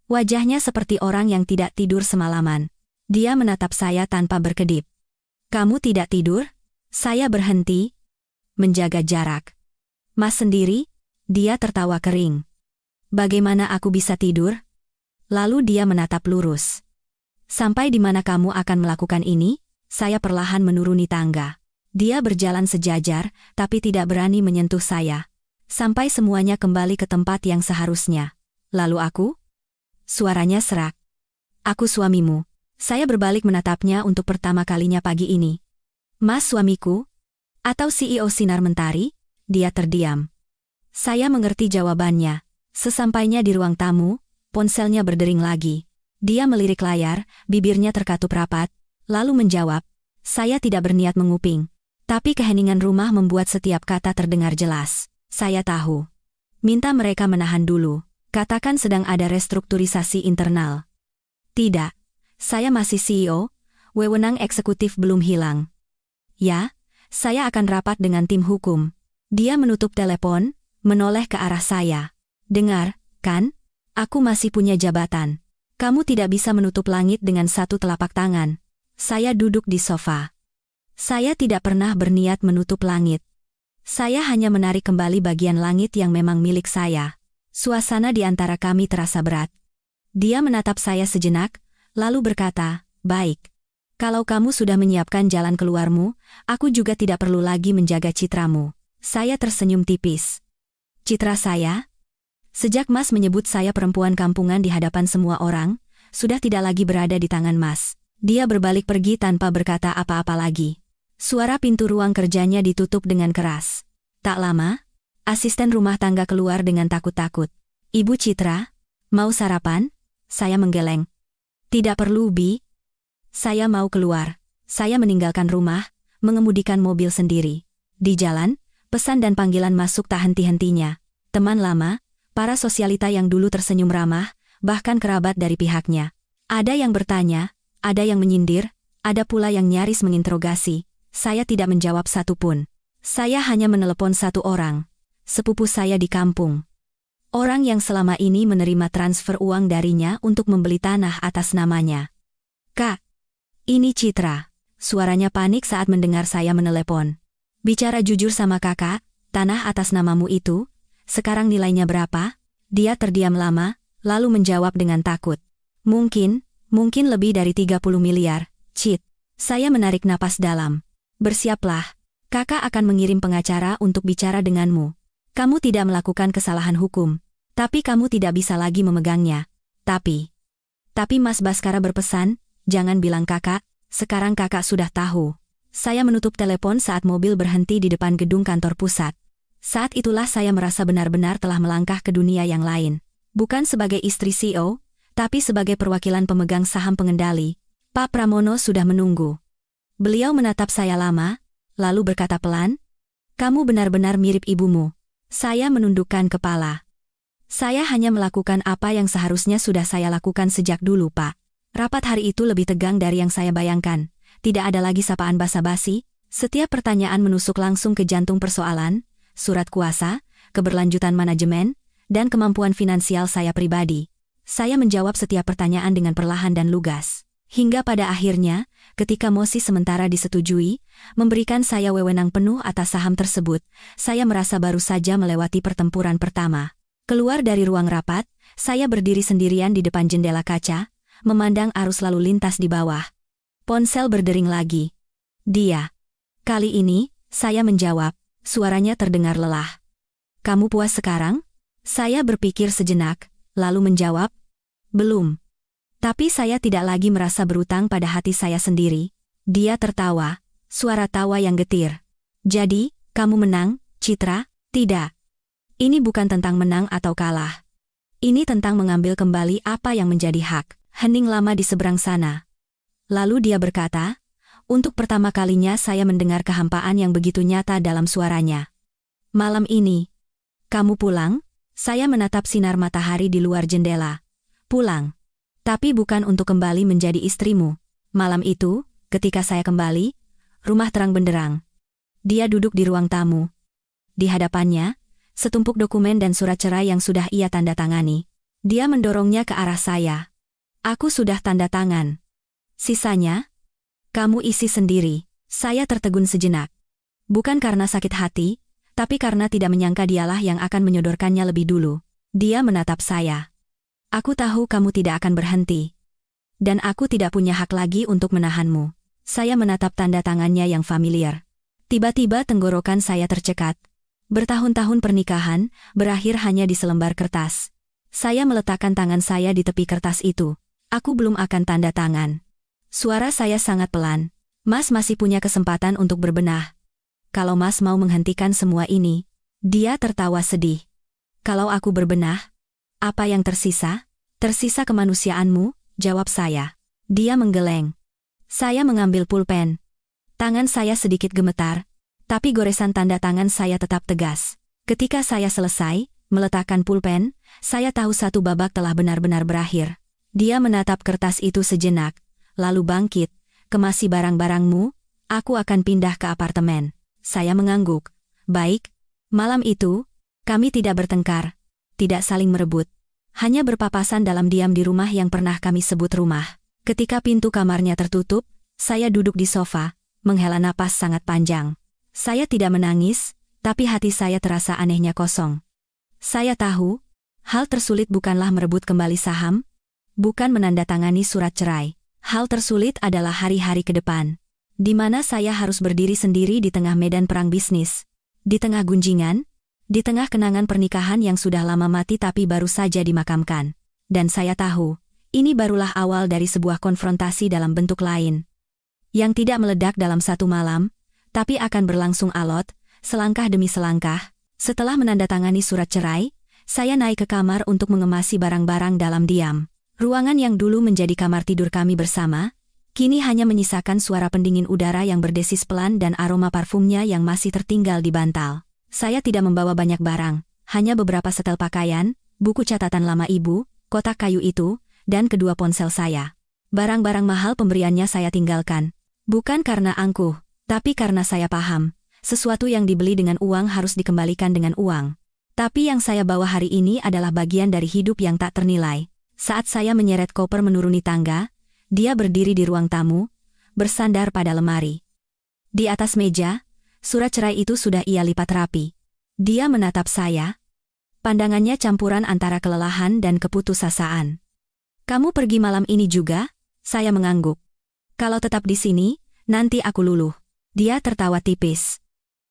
Wajahnya seperti orang yang tidak tidur semalaman. Dia menatap saya tanpa berkedip. "Kamu tidak tidur?" Saya berhenti, menjaga jarak. "Mas sendiri?" Dia tertawa kering. "Bagaimana aku bisa tidur?" Lalu dia menatap lurus. "Sampai di mana kamu akan melakukan ini?" Saya perlahan menuruni tangga. Dia berjalan sejajar, tapi tidak berani menyentuh saya. Sampai semuanya kembali ke tempat yang seharusnya. "Lalu aku?" Suaranya serak. "Aku suamimu." Saya berbalik menatapnya untuk pertama kalinya pagi ini. "Mas suamiku? Atau CEO Sinar Mentari?" Dia terdiam. Saya mengerti jawabannya. Sesampainya di ruang tamu, ponselnya berdering lagi. Dia melirik layar, bibirnya terkatup rapat, lalu menjawab. Saya tidak berniat menguping. Tapi keheningan rumah membuat setiap kata terdengar jelas. "Saya tahu. Minta mereka menahan dulu. Katakan sedang ada restrukturisasi internal." "Tidak. Saya masih CEO, wewenang eksekutif belum hilang." "Ya, saya akan rapat dengan tim hukum." Dia menutup telepon, menoleh ke arah saya. "Dengar, kan? Aku masih punya jabatan. Kamu tidak bisa menutup langit dengan satu telapak tangan." Saya duduk di sofa. Saya tidak pernah berniat menutup langit. Saya hanya menarik kembali bagian langit yang memang milik saya. Suasana di antara kami terasa berat. Dia menatap saya sejenak, lalu berkata, "Baik. Kalau kamu sudah menyiapkan jalan keluarmu, aku juga tidak perlu lagi menjaga citramu." Saya tersenyum tipis. "Citra saya?" Sejak Mas menyebut saya perempuan kampungan di hadapan semua orang, sudah tidak lagi berada di tangan Mas. Dia berbalik pergi tanpa berkata apa-apa lagi. Suara pintu ruang kerjanya ditutup dengan keras. Tak lama, asisten rumah tangga keluar dengan takut-takut. "Ibu Citra, mau sarapan?" Saya menggeleng. "Tidak perlu, Bi. Saya mau keluar." Saya meninggalkan rumah, mengemudikan mobil sendiri. Di jalan, pesan dan panggilan masuk tak henti-hentinya. Teman lama, para sosialita yang dulu tersenyum ramah, bahkan kerabat dari pihaknya. Ada yang bertanya, ada yang menyindir, ada pula yang nyaris menginterogasi. Saya tidak menjawab satupun. Saya hanya menelepon satu orang, sepupu saya di kampung. Orang yang selama ini menerima transfer uang darinya untuk membeli tanah atas namanya. "Kak, ini Citra." Suaranya panik saat mendengar saya menelepon. "Bicara jujur sama kakak, tanah atas namamu itu, sekarang nilainya berapa?" Dia terdiam lama, lalu menjawab dengan takut. Mungkin lebih dari 30 miliar, Cit." Saya menarik napas dalam. Bersiaplah. Kakak akan mengirim pengacara untuk bicara denganmu. Kamu tidak melakukan kesalahan hukum, tapi kamu tidak bisa lagi memegangnya. Tapi Mas Baskara berpesan, jangan bilang kakak, sekarang kakak sudah tahu. Saya menutup telepon saat mobil berhenti di depan gedung kantor pusat. Saat itulah saya merasa benar-benar telah melangkah ke dunia yang lain. Bukan sebagai istri CEO, tapi sebagai perwakilan pemegang saham pengendali. Pak Pramono sudah menunggu. Beliau menatap saya lama, lalu berkata pelan, "Kamu benar-benar mirip ibumu." Saya menundukkan kepala. "Saya hanya melakukan apa yang seharusnya sudah saya lakukan sejak dulu, Pak." Rapat hari itu lebih tegang dari yang saya bayangkan. Tidak ada lagi sapaan basa-basi, setiap pertanyaan menusuk langsung ke jantung persoalan, surat kuasa, keberlanjutan manajemen, dan kemampuan finansial saya pribadi. Saya menjawab setiap pertanyaan dengan perlahan dan lugas. Hingga pada akhirnya, ketika mosi sementara disetujui, memberikan saya wewenang penuh atas saham tersebut, saya merasa baru saja melewati pertempuran pertama. Keluar dari ruang rapat, saya berdiri sendirian di depan jendela kaca, memandang arus lalu lintas di bawah. Ponsel berdering lagi. Dia. Kali ini, saya menjawab, suaranya terdengar lelah. "Kamu puas sekarang?" Saya berpikir sejenak, lalu menjawab, "Belum." Tapi saya tidak lagi merasa berutang pada hati saya sendiri. Dia tertawa, suara tawa yang getir. "Jadi, kamu menang, Citra?" "Tidak. Ini bukan tentang menang atau kalah. Ini tentang mengambil kembali apa yang menjadi hak." Hening lama di seberang sana. Lalu dia berkata, untuk pertama kalinya saya mendengar kehampaan yang begitu nyata dalam suaranya. "Malam ini, kamu pulang?" Saya menatap sinar matahari di luar jendela. "Pulang. Tapi bukan untuk kembali menjadi istrimu." Malam itu, ketika saya kembali, rumah terang benderang. Dia duduk di ruang tamu. Di hadapannya, setumpuk dokumen dan surat cerai yang sudah ia tanda tangani. Dia mendorongnya ke arah saya. "Aku sudah tanda tangan. Sisanya, kamu isi sendiri." Saya tertegun sejenak. Bukan karena sakit hati, tapi karena tidak menyangka dialah yang akan menyodorkannya lebih dulu. Dia menatap saya. "Aku tahu kamu tidak akan berhenti. Dan aku tidak punya hak lagi untuk menahanmu." Saya menatap tanda tangannya yang familiar. Tiba-tiba tenggorokan saya tercekat. Bertahun-tahun pernikahan, berakhir hanya di selembar kertas. Saya meletakkan tangan saya di tepi kertas itu. "Aku belum akan tanda tangan." Suara saya sangat pelan. "Mas masih punya kesempatan untuk berbenah. Kalau Mas mau menghentikan semua ini." Dia tertawa sedih. "Kalau aku berbenah, apa yang tersisa?" "Tersisa kemanusiaanmu," jawab saya. Dia menggeleng. Saya mengambil pulpen. Tangan saya sedikit gemetar, tapi goresan tanda tangan saya tetap tegas. Ketika saya selesai meletakkan pulpen, saya tahu satu babak telah benar-benar berakhir. Dia menatap kertas itu sejenak, lalu bangkit. "Kemasi barang-barangmu, aku akan pindah ke apartemen." Saya mengangguk. "Baik." Malam itu, kami tidak bertengkar, tidak saling merebut. Hanya berpapasan dalam diam di rumah yang pernah kami sebut rumah. Ketika pintu kamarnya tertutup, saya duduk di sofa, menghela napas sangat panjang. Saya tidak menangis, tapi hati saya terasa anehnya kosong. Saya tahu, hal tersulit bukanlah merebut kembali saham, bukan menandatangani surat cerai. Hal tersulit adalah hari-hari ke depan, di mana saya harus berdiri sendiri di tengah medan perang bisnis, di tengah gunjingan, di tengah kenangan pernikahan yang sudah lama mati tapi baru saja dimakamkan. Dan saya tahu, ini barulah awal dari sebuah konfrontasi dalam bentuk lain, yang tidak meledak dalam satu malam, tapi akan berlangsung alot, selangkah demi selangkah. Setelah menandatangani surat cerai, saya naik ke kamar untuk mengemasi barang-barang dalam diam. Ruangan yang dulu menjadi kamar tidur kami bersama, kini hanya menyisakan suara pendingin udara yang berdesis pelan dan aroma parfumnya yang masih tertinggal di bantal. Saya tidak membawa banyak barang, hanya beberapa setel pakaian, buku catatan lama ibu, kotak kayu itu, dan kedua ponsel saya. Barang-barang mahal pemberiannya saya tinggalkan. Bukan karena angkuh, tapi karena saya paham, sesuatu yang dibeli dengan uang harus dikembalikan dengan uang. Tapi yang saya bawa hari ini adalah bagian dari hidup yang tak ternilai. Saat saya menyeret koper menuruni tangga, dia berdiri di ruang tamu, bersandar pada lemari. Di atas meja, surat cerai itu sudah ia lipat rapi. Dia menatap saya. Pandangannya campuran antara kelelahan dan keputusasaan. "Kamu pergi malam ini juga?" Saya mengangguk. "Kalau tetap di sini, nanti aku luluh." Dia tertawa tipis.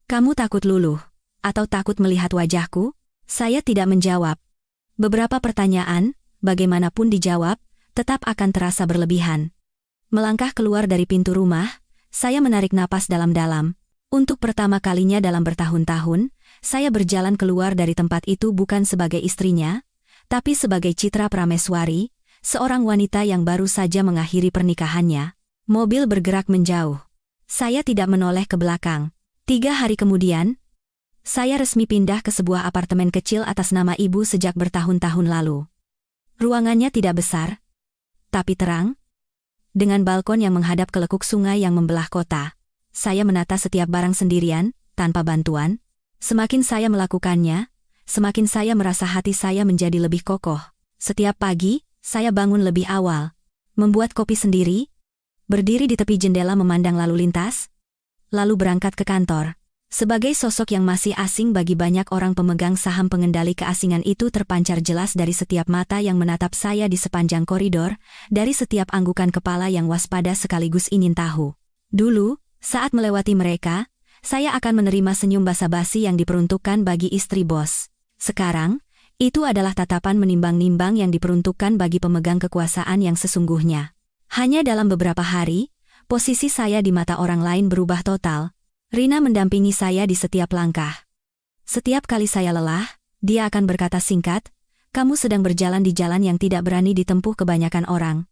Kamu takut luluh? Atau takut melihat wajahku? Saya tidak menjawab. Beberapa pertanyaan, bagaimanapun dijawab, tetap akan terasa berlebihan. Melangkah keluar dari pintu rumah, saya menarik napas dalam-dalam. Untuk pertama kalinya dalam bertahun-tahun, saya berjalan keluar dari tempat itu bukan sebagai istrinya, tapi sebagai Citra Prameswari, seorang wanita yang baru saja mengakhiri pernikahannya. Mobil bergerak menjauh. Saya tidak menoleh ke belakang. 3 hari kemudian, saya resmi pindah ke sebuah apartemen kecil atas nama ibu sejak bertahun-tahun lalu. Ruangannya tidak besar, tapi terang, dengan balkon yang menghadap ke lekuk sungai yang membelah kota. Saya menata setiap barang sendirian, tanpa bantuan. Semakin saya melakukannya, semakin saya merasa hati saya menjadi lebih kokoh. Setiap pagi, saya bangun lebih awal, membuat kopi sendiri, berdiri di tepi jendela memandang lalu lintas, lalu berangkat ke kantor. Sebagai sosok yang masih asing bagi banyak orang, pemegang saham pengendali keasingan itu terpancar jelas dari setiap mata yang menatap saya di sepanjang koridor, dari setiap anggukan kepala yang waspada sekaligus ingin tahu. Dulu, saat melewati mereka, saya akan menerima senyum basa-basi yang diperuntukkan bagi istri bos. Sekarang, itu adalah tatapan menimbang-nimbang yang diperuntukkan bagi pemegang kekuasaan yang sesungguhnya. Hanya dalam beberapa hari, posisi saya di mata orang lain berubah total. Rina mendampingi saya di setiap langkah. Setiap kali saya lelah, dia akan berkata singkat, "Kamu sedang berjalan di jalan yang tidak berani ditempuh kebanyakan orang.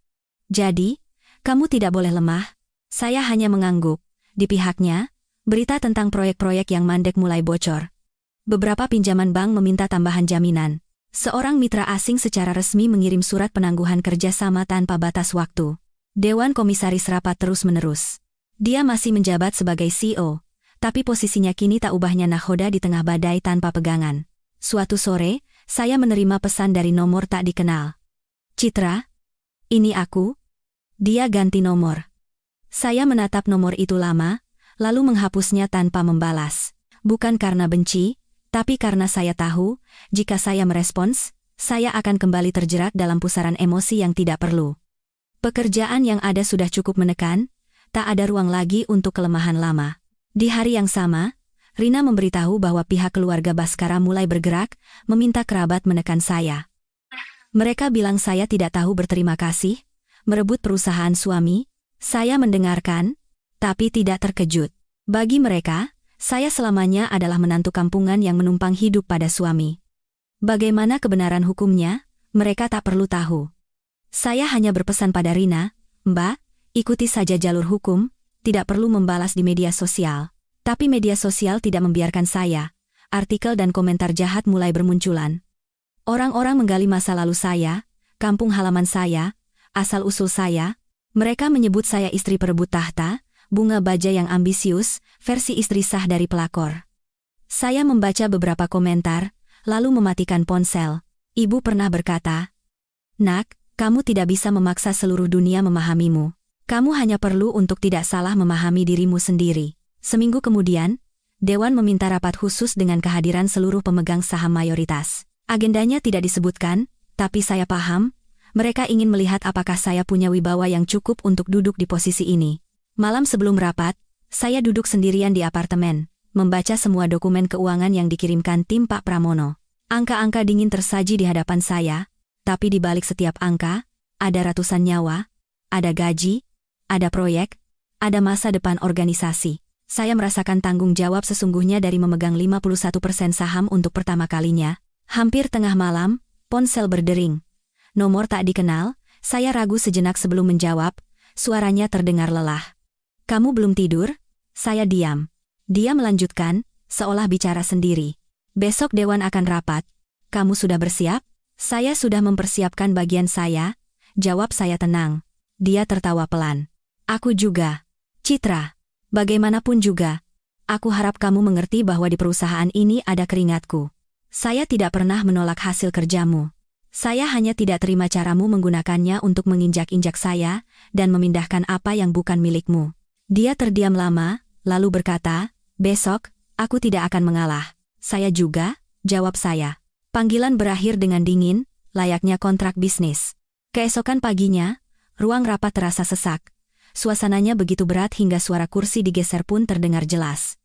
Jadi, kamu tidak boleh lemah." Saya hanya mengangguk. Di pihaknya, berita tentang proyek-proyek yang mandek mulai bocor. Beberapa pinjaman bank meminta tambahan jaminan. Seorang mitra asing secara resmi mengirim surat penangguhan kerjasama tanpa batas waktu. Dewan komisaris rapat terus-menerus. Dia masih menjabat sebagai CEO, tapi posisinya kini tak ubahnya nakhoda di tengah badai tanpa pegangan. Suatu sore, saya menerima pesan dari nomor tak dikenal. "Citra, ini aku." Dia ganti nomor. Saya menatap nomor itu lama, lalu menghapusnya tanpa membalas. Bukan karena benci, tapi karena saya tahu, jika saya merespons, saya akan kembali terjerat dalam pusaran emosi yang tidak perlu. Pekerjaan yang ada sudah cukup menekan, tak ada ruang lagi untuk kelemahan lama. Di hari yang sama, Rina memberitahu bahwa pihak keluarga Baskara mulai bergerak, meminta kerabat menekan saya. Mereka bilang saya tidak tahu berterima kasih, merebut perusahaan suami. Saya mendengarkan, tapi tidak terkejut. Bagi mereka, saya selamanya adalah menantu kampungan yang menumpang hidup pada suami. Bagaimana kebenaran hukumnya, mereka tak perlu tahu. Saya hanya berpesan pada Rina, "Mbak, ikuti saja jalur hukum, tidak perlu membalas di media sosial." Tapi media sosial tidak membiarkan saya. Artikel dan komentar jahat mulai bermunculan. Orang-orang menggali masa lalu saya, kampung halaman saya, asal-usul saya. Mereka menyebut saya istri perebut tahta, bunga baja yang ambisius, versi istri sah dari pelakor. Saya membaca beberapa komentar, lalu mematikan ponsel. Ibu pernah berkata, "Nak, kamu tidak bisa memaksa seluruh dunia memahamimu. Kamu hanya perlu untuk tidak salah memahami dirimu sendiri." Seminggu kemudian, Dewan meminta rapat khusus dengan kehadiran seluruh pemegang saham mayoritas. Agendanya tidak disebutkan, tapi saya paham, mereka ingin melihat apakah saya punya wibawa yang cukup untuk duduk di posisi ini. Malam sebelum rapat, saya duduk sendirian di apartemen, membaca semua dokumen keuangan yang dikirimkan tim Pak Pramono. Angka-angka dingin tersaji di hadapan saya, tapi di balik setiap angka, ada ratusan nyawa, ada gaji, ada proyek, ada masa depan organisasi. Saya merasakan tanggung jawab sesungguhnya dari memegang 51% saham untuk pertama kalinya. Hampir tengah malam, ponsel berdering. Nomor tak dikenal, saya ragu sejenak sebelum menjawab, suaranya terdengar lelah. "Kamu belum tidur?" Saya diam. Dia melanjutkan, seolah bicara sendiri. "Besok Dewan akan rapat. Kamu sudah bersiap?" "Saya sudah mempersiapkan bagian saya," jawab saya tenang. Dia tertawa pelan. "Aku juga. Citra, bagaimanapun juga, aku harap kamu mengerti bahwa di perusahaan ini ada keringatku. Saya tidak pernah menolak hasil kerjamu. Saya hanya tidak terima caramu menggunakannya untuk menginjak-injak saya dan memindahkan apa yang bukan milikmu." Dia terdiam lama, lalu berkata, "Besok, aku tidak akan mengalah." "Saya juga," jawab saya. Panggilan berakhir dengan dingin, layaknya kontrak bisnis. Keesokan paginya, ruang rapat terasa sesak. Suasananya begitu berat hingga suara kursi digeser pun terdengar jelas.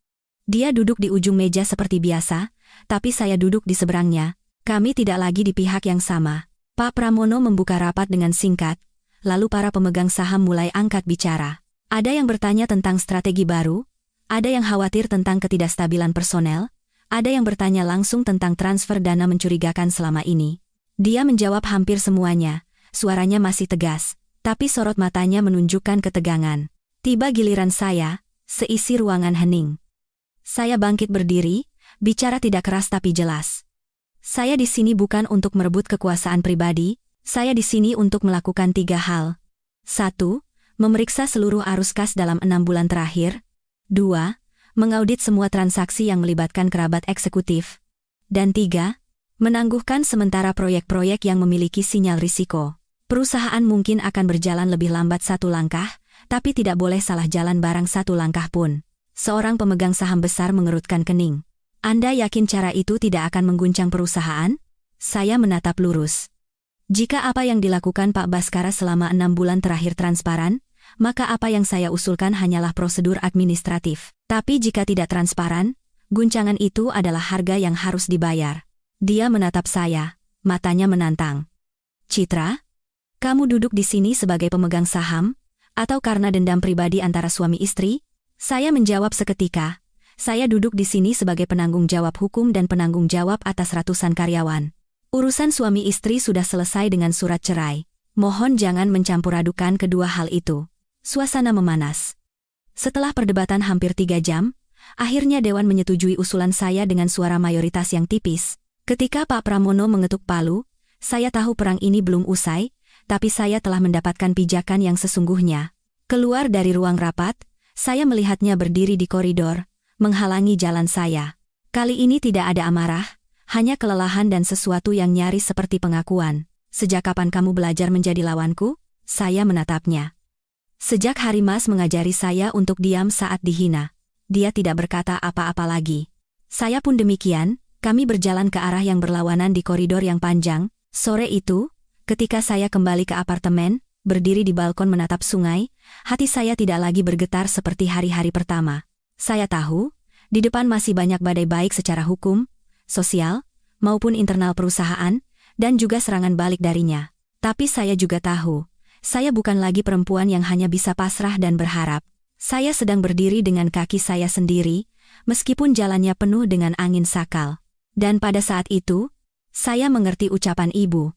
Dia duduk di ujung meja seperti biasa, tapi saya duduk di seberangnya. Kami tidak lagi di pihak yang sama. Pak Pramono membuka rapat dengan singkat, lalu para pemegang saham mulai angkat bicara. Ada yang bertanya tentang strategi baru, ada yang khawatir tentang ketidakstabilan personel, ada yang bertanya langsung tentang transfer dana mencurigakan selama ini. Dia menjawab hampir semuanya, suaranya masih tegas, tapi sorot matanya menunjukkan ketegangan. Tiba giliran saya, seisi ruangan hening. Saya bangkit berdiri, bicara tidak keras tapi jelas. Saya di sini bukan untuk merebut kekuasaan pribadi, saya di sini untuk melakukan 3 hal. 1. Memeriksa seluruh arus kas dalam 6 bulan terakhir. 2. Mengaudit semua transaksi yang melibatkan kerabat eksekutif. Dan 3. Menangguhkan sementara proyek-proyek yang memiliki sinyal risiko. Perusahaan mungkin akan berjalan lebih lambat 1 langkah, tapi tidak boleh salah jalan barang 1 langkah pun. Seorang pemegang saham besar mengerutkan kening. Anda yakin cara itu tidak akan mengguncang perusahaan? Saya menatap lurus. Jika apa yang dilakukan Pak Baskara selama 6 bulan terakhir transparan, maka apa yang saya usulkan hanyalah prosedur administratif. Tapi jika tidak transparan, guncangan itu adalah harga yang harus dibayar. Dia menatap saya, matanya menantang. Citra, kamu duduk di sini sebagai pemegang saham, atau karena dendam pribadi antara suami istri? Saya menjawab seketika. Saya duduk di sini sebagai penanggung jawab hukum dan penanggung jawab atas ratusan karyawan. Urusan suami istri sudah selesai dengan surat cerai. Mohon jangan mencampur adukan kedua hal itu. Suasana memanas. Setelah perdebatan hampir 3 jam, akhirnya Dewan menyetujui usulan saya dengan suara mayoritas yang tipis. Ketika Pak Pramono mengetuk palu, saya tahu perang ini belum usai, tapi saya telah mendapatkan pijakan yang sesungguhnya. Keluar dari ruang rapat, saya melihatnya berdiri di koridor, menghalangi jalan saya. Kali ini tidak ada amarah, hanya kelelahan dan sesuatu yang nyaris seperti pengakuan. Sejak kapan kamu belajar menjadi lawanku? Saya menatapnya. Sejak Hari Mas mengajari saya untuk diam saat dihina. Dia tidak berkata apa-apa lagi. Saya pun demikian, kami berjalan ke arah yang berlawanan di koridor yang panjang. Sore itu, ketika saya kembali ke apartemen, berdiri di balkon menatap sungai, hati saya tidak lagi bergetar seperti hari-hari pertama. Saya tahu, di depan masih banyak badai baik secara hukum, sosial, maupun internal perusahaan, dan juga serangan balik darinya. Tapi saya juga tahu, saya bukan lagi perempuan yang hanya bisa pasrah dan berharap. Saya sedang berdiri dengan kaki saya sendiri, meskipun jalannya penuh dengan angin sakal. Dan pada saat itu, saya mengerti ucapan ibu.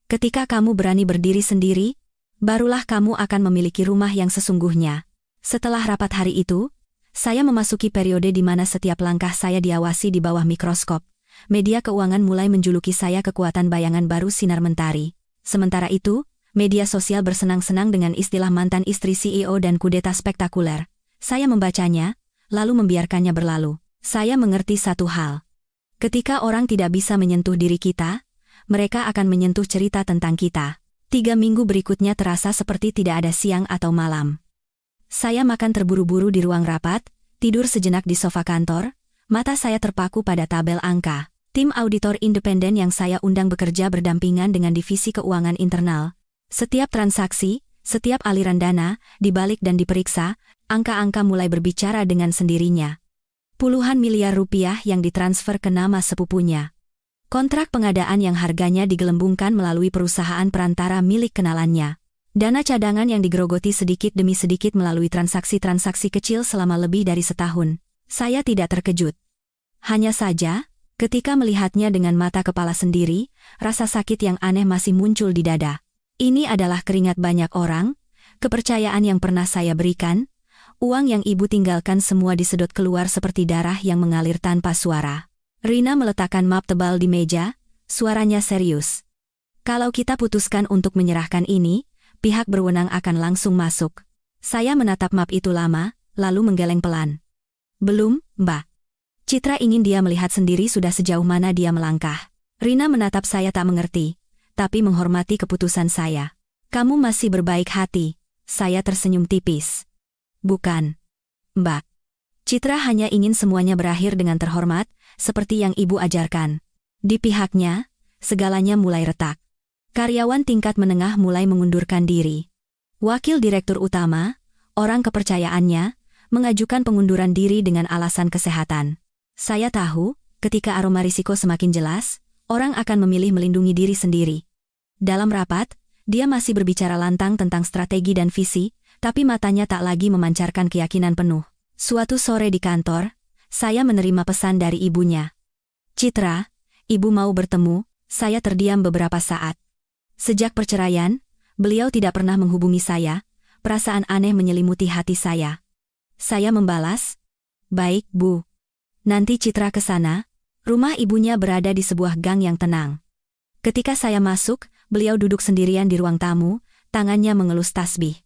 Ketika kamu berani berdiri sendiri, barulah kamu akan memiliki rumah yang sesungguhnya. Setelah rapat hari itu, saya memasuki periode di mana setiap langkah saya diawasi di bawah mikroskop. Media keuangan mulai menjuluki saya kekuatan bayangan baru sinar mentari. Sementara itu, media sosial bersenang-senang dengan istilah mantan istri CEO dan kudeta spektakuler. Saya membacanya, lalu membiarkannya berlalu. Saya mengerti satu hal. Ketika orang tidak bisa menyentuh diri kita, mereka akan menyentuh cerita tentang kita. 3 minggu berikutnya terasa seperti tidak ada siang atau malam. Saya makan terburu-buru di ruang rapat, tidur sejenak di sofa kantor, mata saya terpaku pada tabel angka. Tim auditor independen yang saya undang bekerja berdampingan dengan divisi keuangan internal. Setiap transaksi, setiap aliran dana, dibalik dan diperiksa, angka-angka mulai berbicara dengan sendirinya. Puluhan miliar rupiah yang ditransfer ke nama sepupunya. Kontrak pengadaan yang harganya digelembungkan melalui perusahaan perantara milik kenalannya. Dana cadangan yang digerogoti sedikit demi sedikit melalui transaksi-transaksi kecil selama lebih dari setahun. Saya tidak terkejut. Hanya saja, ketika melihatnya dengan mata kepala sendiri, rasa sakit yang aneh masih muncul di dada. Ini adalah keringat banyak orang, kepercayaan yang pernah saya berikan, uang yang ibu tinggalkan semua disedot keluar seperti darah yang mengalir tanpa suara. Rina meletakkan map tebal di meja, suaranya serius. Kalau kita putuskan untuk menyerahkan ini, pihak berwenang akan langsung masuk. Saya menatap map itu lama, lalu menggeleng pelan. Belum, Mbak. Citra ingin dia melihat sendiri sudah sejauh mana dia melangkah. Rina menatap saya tak mengerti, tapi menghormati keputusan saya. Kamu masih berbaik hati. Saya tersenyum tipis. Bukan, Mbak. Citra hanya ingin semuanya berakhir dengan terhormat, seperti yang ibu ajarkan. Di pihaknya, segalanya mulai retak. Karyawan tingkat menengah mulai mengundurkan diri. Wakil direktur utama, orang kepercayaannya, mengajukan pengunduran diri dengan alasan kesehatan. Saya tahu, ketika aroma risiko semakin jelas, orang akan memilih melindungi diri sendiri. Dalam rapat, dia masih berbicara lantang tentang strategi dan visi, tapi matanya tak lagi memancarkan keyakinan penuh. Suatu sore di kantor, saya menerima pesan dari ibunya. "Citra, ibu mau bertemu." Saya terdiam beberapa saat. Sejak perceraian, beliau tidak pernah menghubungi saya, perasaan aneh menyelimuti hati saya. Saya membalas, "Baik, Bu. Nanti Citra ke sana." Rumah ibunya berada di sebuah gang yang tenang. Ketika saya masuk, beliau duduk sendirian di ruang tamu, tangannya mengelus tasbih.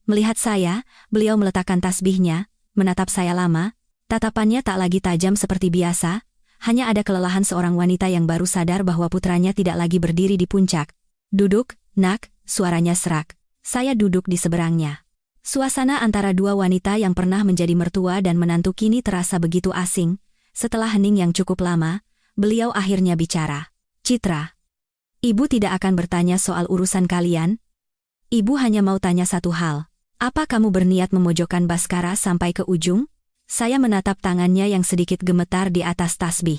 Melihat saya, beliau meletakkan tasbihnya, menatap saya lama, tatapannya tak lagi tajam seperti biasa, hanya ada kelelahan seorang wanita yang baru sadar bahwa putranya tidak lagi berdiri di puncak. "Duduk, Nak," suaranya serak. Saya duduk di seberangnya. Suasana antara dua wanita yang pernah menjadi mertua dan menantu kini terasa begitu asing. Setelah hening yang cukup lama, beliau akhirnya bicara. "Citra, ibu tidak akan bertanya soal urusan kalian. Ibu hanya mau tanya satu hal. Apa kamu berniat memojokkan Baskara sampai ke ujung?" Saya menatap tangannya yang sedikit gemetar di atas tasbih.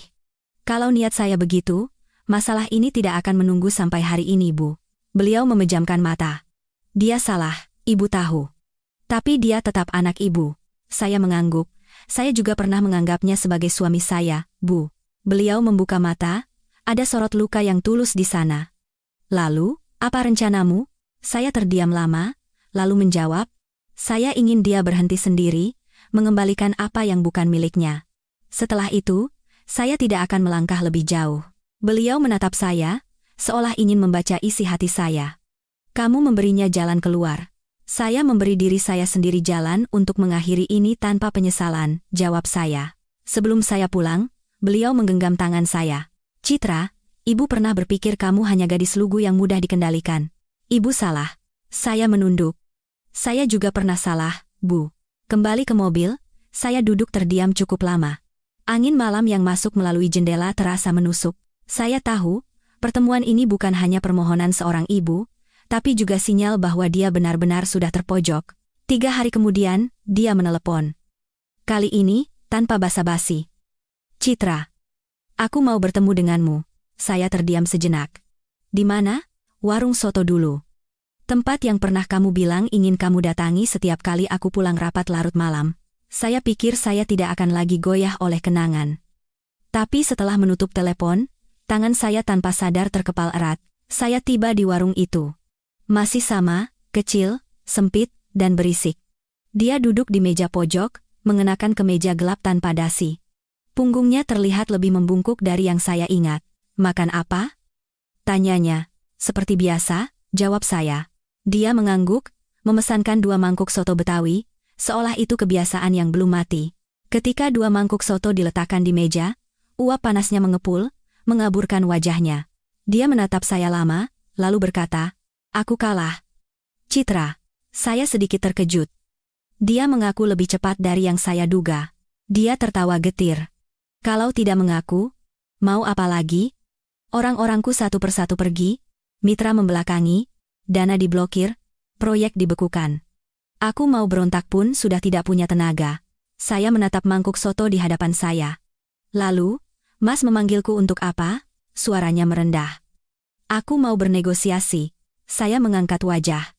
"Kalau niat saya begitu, masalah ini tidak akan menunggu sampai hari ini, Bu." Beliau memejamkan mata. "Dia salah, ibu tahu. Tapi dia tetap anak ibu." Saya mengangguk. "Saya juga pernah menganggapnya sebagai suami saya, Bu." Beliau membuka mata, ada sorot luka yang tulus di sana. "Lalu, apa rencanamu?" Saya terdiam lama, lalu menjawab, "Saya ingin dia berhenti sendiri, mengembalikan apa yang bukan miliknya. Setelah itu, saya tidak akan melangkah lebih jauh." Beliau menatap saya, seolah ingin membaca isi hati saya. "Kamu memberinya jalan keluar. Saya memberi diri saya sendiri jalan untuk mengakhiri ini tanpa penyesalan," jawab saya. Sebelum saya pulang, beliau menggenggam tangan saya. "Citra, ibu pernah berpikir kamu hanya gadis lugu yang mudah dikendalikan. Ibu salah." Saya menunduk. "Saya juga pernah salah, Bu." Kembali ke mobil, saya duduk terdiam cukup lama. Angin malam yang masuk melalui jendela terasa menusuk. Saya tahu, pertemuan ini bukan hanya permohonan seorang ibu, tapi juga sinyal bahwa dia benar-benar sudah terpojok. 3 hari kemudian, dia menelepon. Kali ini, tanpa basa-basi. "Citra, aku mau bertemu denganmu." Saya terdiam sejenak. "Di mana?" "Warung soto dulu. Tempat yang pernah kamu bilang ingin kamu datangi setiap kali aku pulang rapat larut malam." Saya pikir saya tidak akan lagi goyah oleh kenangan. Tapi setelah menutup telepon, tangan saya tanpa sadar terkepal erat. Saya tiba di warung itu. Masih sama, kecil, sempit, dan berisik. Dia duduk di meja pojok, mengenakan kemeja gelap tanpa dasi. Punggungnya terlihat lebih membungkuk dari yang saya ingat. "Makan apa?" tanyanya. "Seperti biasa," jawab saya. Dia mengangguk, memesankan 2 mangkuk soto Betawi, seolah itu kebiasaan yang belum mati. Ketika 2 mangkuk soto diletakkan di meja, uap panasnya mengepul, mengaburkan wajahnya. Dia menatap saya lama, lalu berkata, "Aku kalah." "Citra." Saya sedikit terkejut. Dia mengaku lebih cepat dari yang saya duga. Dia tertawa getir. "Kalau tidak mengaku, mau apa lagi? Orang-orangku satu persatu pergi, mitra membelakangi, dana diblokir, proyek dibekukan. Aku mau berontak pun sudah tidak punya tenaga." Saya menatap mangkuk soto di hadapan saya. "Lalu, Mas memanggilku untuk apa?" Suaranya merendah. "Aku mau bernegosiasi." Saya mengangkat wajah.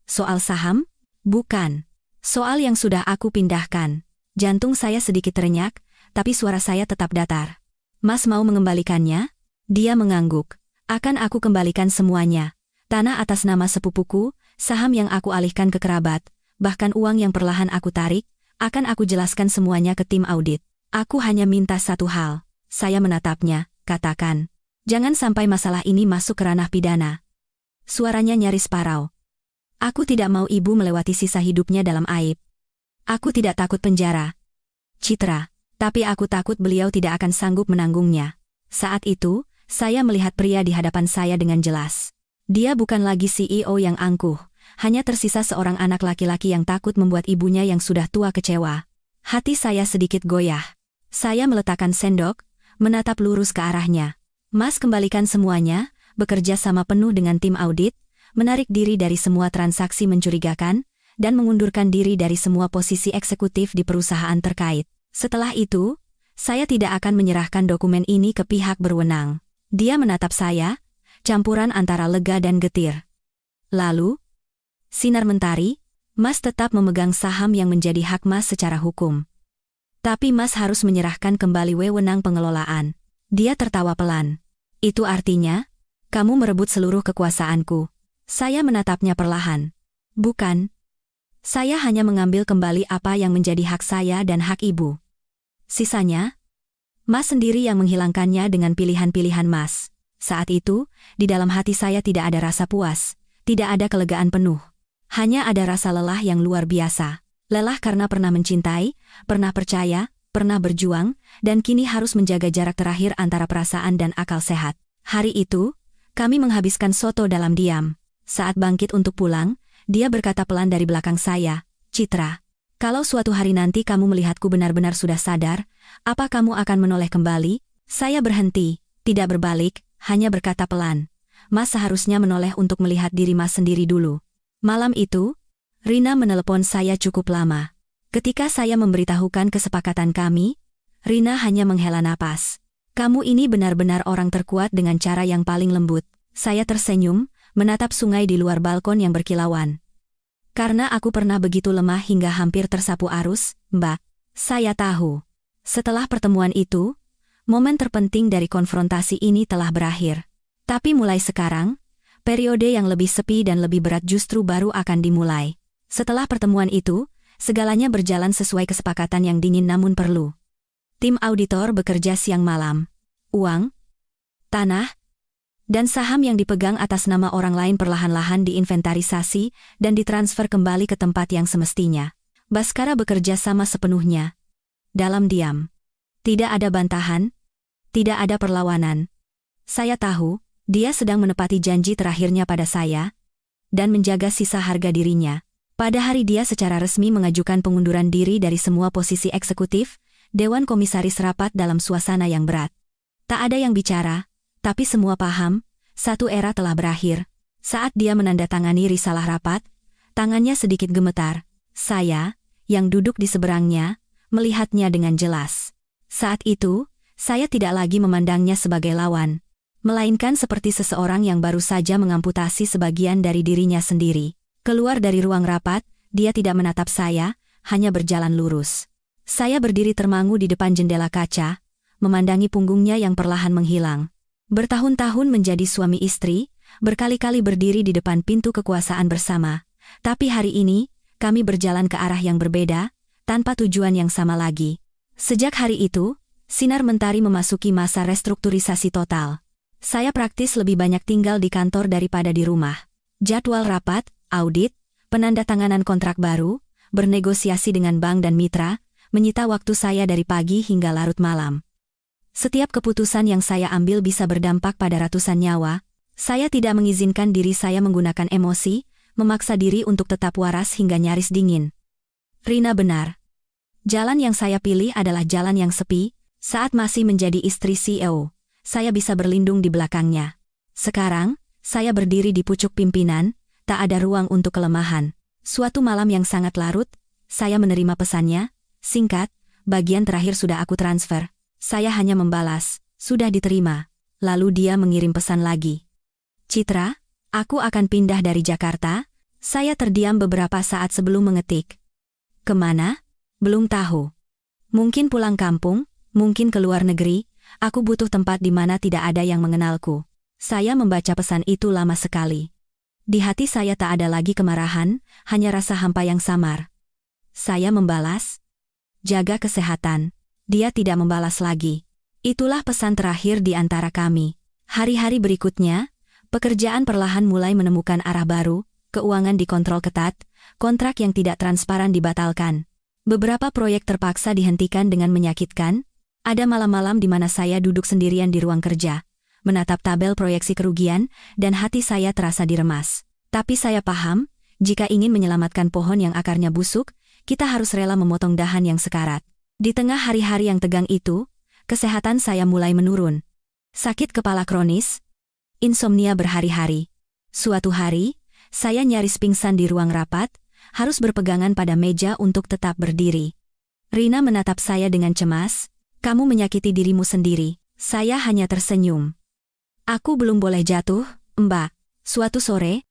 "Soal saham?" "Bukan. Soal yang sudah aku pindahkan." Jantung saya sedikit terenyak, tapi suara saya tetap datar. "Mas mau mengembalikannya?" Dia mengangguk. "Akan aku kembalikan semuanya. Tanah atas nama sepupuku, saham yang aku alihkan ke kerabat, bahkan uang yang perlahan aku tarik, akan aku jelaskan semuanya ke tim audit. Aku hanya minta satu hal." Saya menatapnya, "Katakan. Jangan sampai masalah ini masuk ke ranah pidana." Suaranya nyaris parau. "Aku tidak mau ibu melewati sisa hidupnya dalam aib. Aku tidak takut penjara, Citra, tapi aku takut beliau tidak akan sanggup menanggungnya." Saat itu, saya melihat pria di hadapan saya dengan jelas. Dia bukan lagi CEO yang angkuh, hanya tersisa seorang anak laki-laki yang takut membuat ibunya yang sudah tua kecewa. Hati saya sedikit goyah. Saya meletakkan sendok, menatap lurus ke arahnya. "Mas kembalikan semuanya, bekerja sama penuh dengan tim audit, menarik diri dari semua transaksi mencurigakan, dan mengundurkan diri dari semua posisi eksekutif di perusahaan terkait. Setelah itu, saya tidak akan menyerahkan dokumen ini ke pihak berwenang. Dia menatap saya, campuran antara lega dan getir. Lalu, sinar mentari, Mas tetap memegang saham yang menjadi hak Mas secara hukum. Tapi Mas harus menyerahkan kembali wewenang pengelolaan. Dia tertawa pelan. Itu artinya, kamu merebut seluruh kekuasaanku. Saya menatapnya perlahan. Bukan. Saya hanya mengambil kembali apa yang menjadi hak saya dan hak ibu. Sisanya, Mas sendiri yang menghilangkannya dengan pilihan-pilihan Mas. Saat itu, di dalam hati saya tidak ada rasa puas, tidak ada kelegaan penuh. Hanya ada rasa lelah yang luar biasa. Lelah karena pernah mencintai, pernah percaya, pernah berjuang, dan kini harus menjaga jarak terakhir antara perasaan dan akal sehat. Hari itu, kami menghabiskan soto dalam diam. Saat bangkit untuk pulang, dia berkata pelan dari belakang saya, "Citra, kalau suatu hari nanti kamu melihatku benar-benar sudah sadar, apa kamu akan menoleh kembali?" Saya berhenti, tidak berbalik, hanya berkata pelan, "Mas seharusnya menoleh untuk melihat diri Mas sendiri dulu." Malam itu, Rina menelepon saya cukup lama. Ketika saya memberitahukan kesepakatan kami, Rina hanya menghela napas. "Kamu ini benar-benar orang terkuat dengan cara yang paling lembut." Saya tersenyum, menatap sungai di luar balkon yang berkilauan. "Karena aku pernah begitu lemah hingga hampir tersapu arus, Mbak." Saya tahu. Setelah pertemuan itu, momen terpenting dari konfrontasi ini telah berakhir. Tapi mulai sekarang, periode yang lebih sepi dan lebih berat justru baru akan dimulai. Setelah pertemuan itu, segalanya berjalan sesuai kesepakatan yang dingin namun perlu. Tim auditor bekerja siang malam. Uang, tanah, dan saham yang dipegang atas nama orang lain perlahan-lahan diinventarisasi dan ditransfer kembali ke tempat yang semestinya. Baskara bekerja sama sepenuhnya. Dalam diam. Tidak ada bantahan, tidak ada perlawanan. Saya tahu, dia sedang menepati janji terakhirnya pada saya dan menjaga sisa harga dirinya. Pada hari dia secara resmi mengajukan pengunduran diri dari semua posisi eksekutif, Dewan Komisaris rapat dalam suasana yang berat. Tak ada yang bicara, tapi semua paham, satu era telah berakhir. Saat dia menandatangani risalah rapat, tangannya sedikit gemetar. Saya, yang duduk di seberangnya, melihatnya dengan jelas. Saat itu, saya tidak lagi memandangnya sebagai lawan, melainkan seperti seseorang yang baru saja mengamputasi sebagian dari dirinya sendiri. Keluar dari ruang rapat, dia tidak menatap saya, hanya berjalan lurus. Saya berdiri termangu di depan jendela kaca, memandangi punggungnya yang perlahan menghilang. Bertahun-tahun menjadi suami istri, berkali-kali berdiri di depan pintu kekuasaan bersama. Tapi hari ini, kami berjalan ke arah yang berbeda, tanpa tujuan yang sama lagi. Sejak hari itu, Sinar Mentari memasuki masa restrukturisasi total. Saya praktis lebih banyak tinggal di kantor daripada di rumah. Jadwal rapat, audit, penandatanganan kontrak baru, bernegosiasi dengan bank dan mitra, menyita waktu saya dari pagi hingga larut malam. Setiap keputusan yang saya ambil bisa berdampak pada ratusan nyawa. Saya tidak mengizinkan diri saya menggunakan emosi, memaksa diri untuk tetap waras hingga nyaris dingin. Rina benar. Jalan yang saya pilih adalah jalan yang sepi. Saat masih menjadi istri CEO, saya bisa berlindung di belakangnya. Sekarang, saya berdiri di pucuk pimpinan, tak ada ruang untuk kelemahan. Suatu malam yang sangat larut, saya menerima pesannya, singkat, bagian terakhir sudah aku transfer. Saya hanya membalas, sudah diterima. Lalu dia mengirim pesan lagi. "Citra, aku akan pindah dari Jakarta." Saya terdiam beberapa saat sebelum mengetik. "Kemana? Belum tahu. Mungkin pulang kampung, mungkin ke luar negeri, aku butuh tempat di mana tidak ada yang mengenalku." Saya membaca pesan itu lama sekali. Di hati saya tak ada lagi kemarahan, hanya rasa hampa yang samar. Saya membalas, "Jaga kesehatan." Dia tidak membalas lagi. Itulah pesan terakhir di antara kami. Hari-hari berikutnya, pekerjaan perlahan mulai menemukan arah baru, keuangan dikontrol ketat, kontrak yang tidak transparan dibatalkan. Beberapa proyek terpaksa dihentikan dengan menyakitkan. Ada malam-malam di mana saya duduk sendirian di ruang kerja, menatap tabel proyeksi kerugian, dan hati saya terasa diremas. Tapi saya paham, jika ingin menyelamatkan pohon yang akarnya busuk, kita harus rela memotong dahan yang sekarat. Di tengah hari-hari yang tegang itu, kesehatan saya mulai menurun. Sakit kepala kronis, insomnia berhari-hari. Suatu hari, saya nyaris pingsan di ruang rapat, harus berpegangan pada meja untuk tetap berdiri. Rina menatap saya dengan cemas. Kamu menyakiti dirimu sendiri. Saya hanya tersenyum. Aku belum boleh jatuh, Mbak. Suatu sore,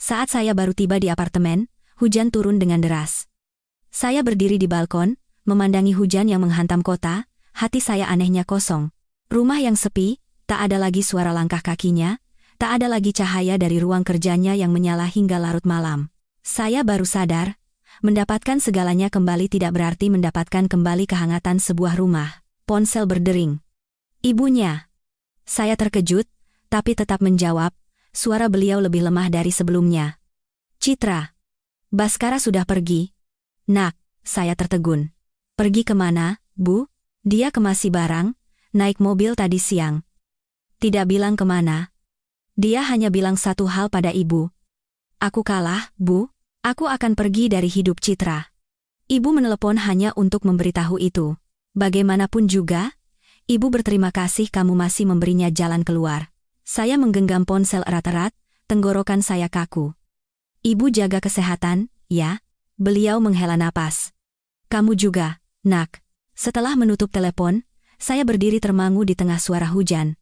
saat saya baru tiba di apartemen, hujan turun dengan deras. Saya berdiri di balkon, memandangi hujan yang menghantam kota, hati saya anehnya kosong. Rumah yang sepi, tak ada lagi suara langkah kakinya, tak ada lagi cahaya dari ruang kerjanya yang menyala hingga larut malam. Saya baru sadar, mendapatkan segalanya kembali tidak berarti mendapatkan kembali kehangatan sebuah rumah. Ponsel berdering. Ibunya. Saya terkejut, tapi tetap menjawab. Suara beliau lebih lemah dari sebelumnya. Citra. Baskara sudah pergi. Nak, saya tertegun. Pergi kemana, Bu? Dia kemasi barang, naik mobil tadi siang. Tidak bilang kemana. Dia hanya bilang satu hal pada ibu. Aku kalah, Bu. Aku akan pergi dari hidup Citra. Ibu menelepon hanya untuk memberitahu itu. Bagaimanapun juga, ibu berterima kasih kamu masih memberinya jalan keluar. Saya menggenggam ponsel erat-erat, tenggorokan saya kaku. Ibu jaga kesehatan, ya? Beliau menghela napas. Kamu juga, nak. Setelah menutup telepon, saya berdiri termangu di tengah suara hujan.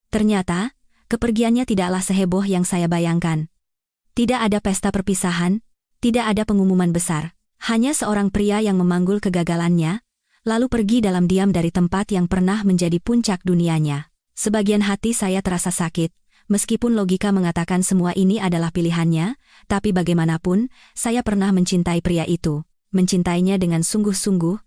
Ternyata, kepergiannya tidaklah seheboh yang saya bayangkan. Tidak ada pesta perpisahan, tidak ada pengumuman besar. Hanya seorang pria yang memanggul kegagalannya, lalu pergi dalam diam dari tempat yang pernah menjadi puncak dunianya. Sebagian hati saya terasa sakit, meskipun logika mengatakan semua ini adalah pilihannya, tapi bagaimanapun, saya pernah mencintai pria itu. Mencintainya dengan sungguh-sungguh,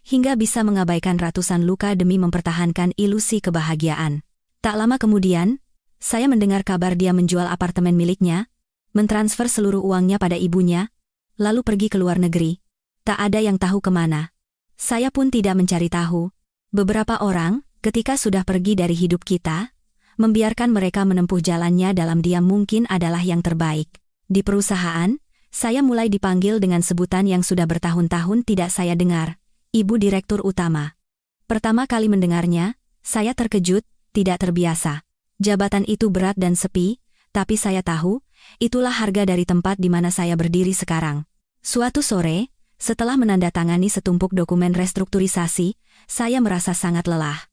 hingga bisa mengabaikan ratusan luka demi mempertahankan ilusi kebahagiaan. Tak lama kemudian, saya mendengar kabar dia menjual apartemen miliknya, mentransfer seluruh uangnya pada ibunya, lalu pergi ke luar negeri. Tak ada yang tahu kemana. Saya pun tidak mencari tahu. Beberapa orang, ketika sudah pergi dari hidup kita, membiarkan mereka menempuh jalannya dalam diam mungkin adalah yang terbaik. Di perusahaan, saya mulai dipanggil dengan sebutan yang sudah bertahun-tahun tidak saya dengar, Ibu Direktur Utama. Pertama kali mendengarnya, saya terkejut, tidak terbiasa. Jabatan itu berat dan sepi, tapi saya tahu, itulah harga dari tempat di mana saya berdiri sekarang. Suatu sore, setelah menandatangani setumpuk dokumen restrukturisasi, saya merasa sangat lelah.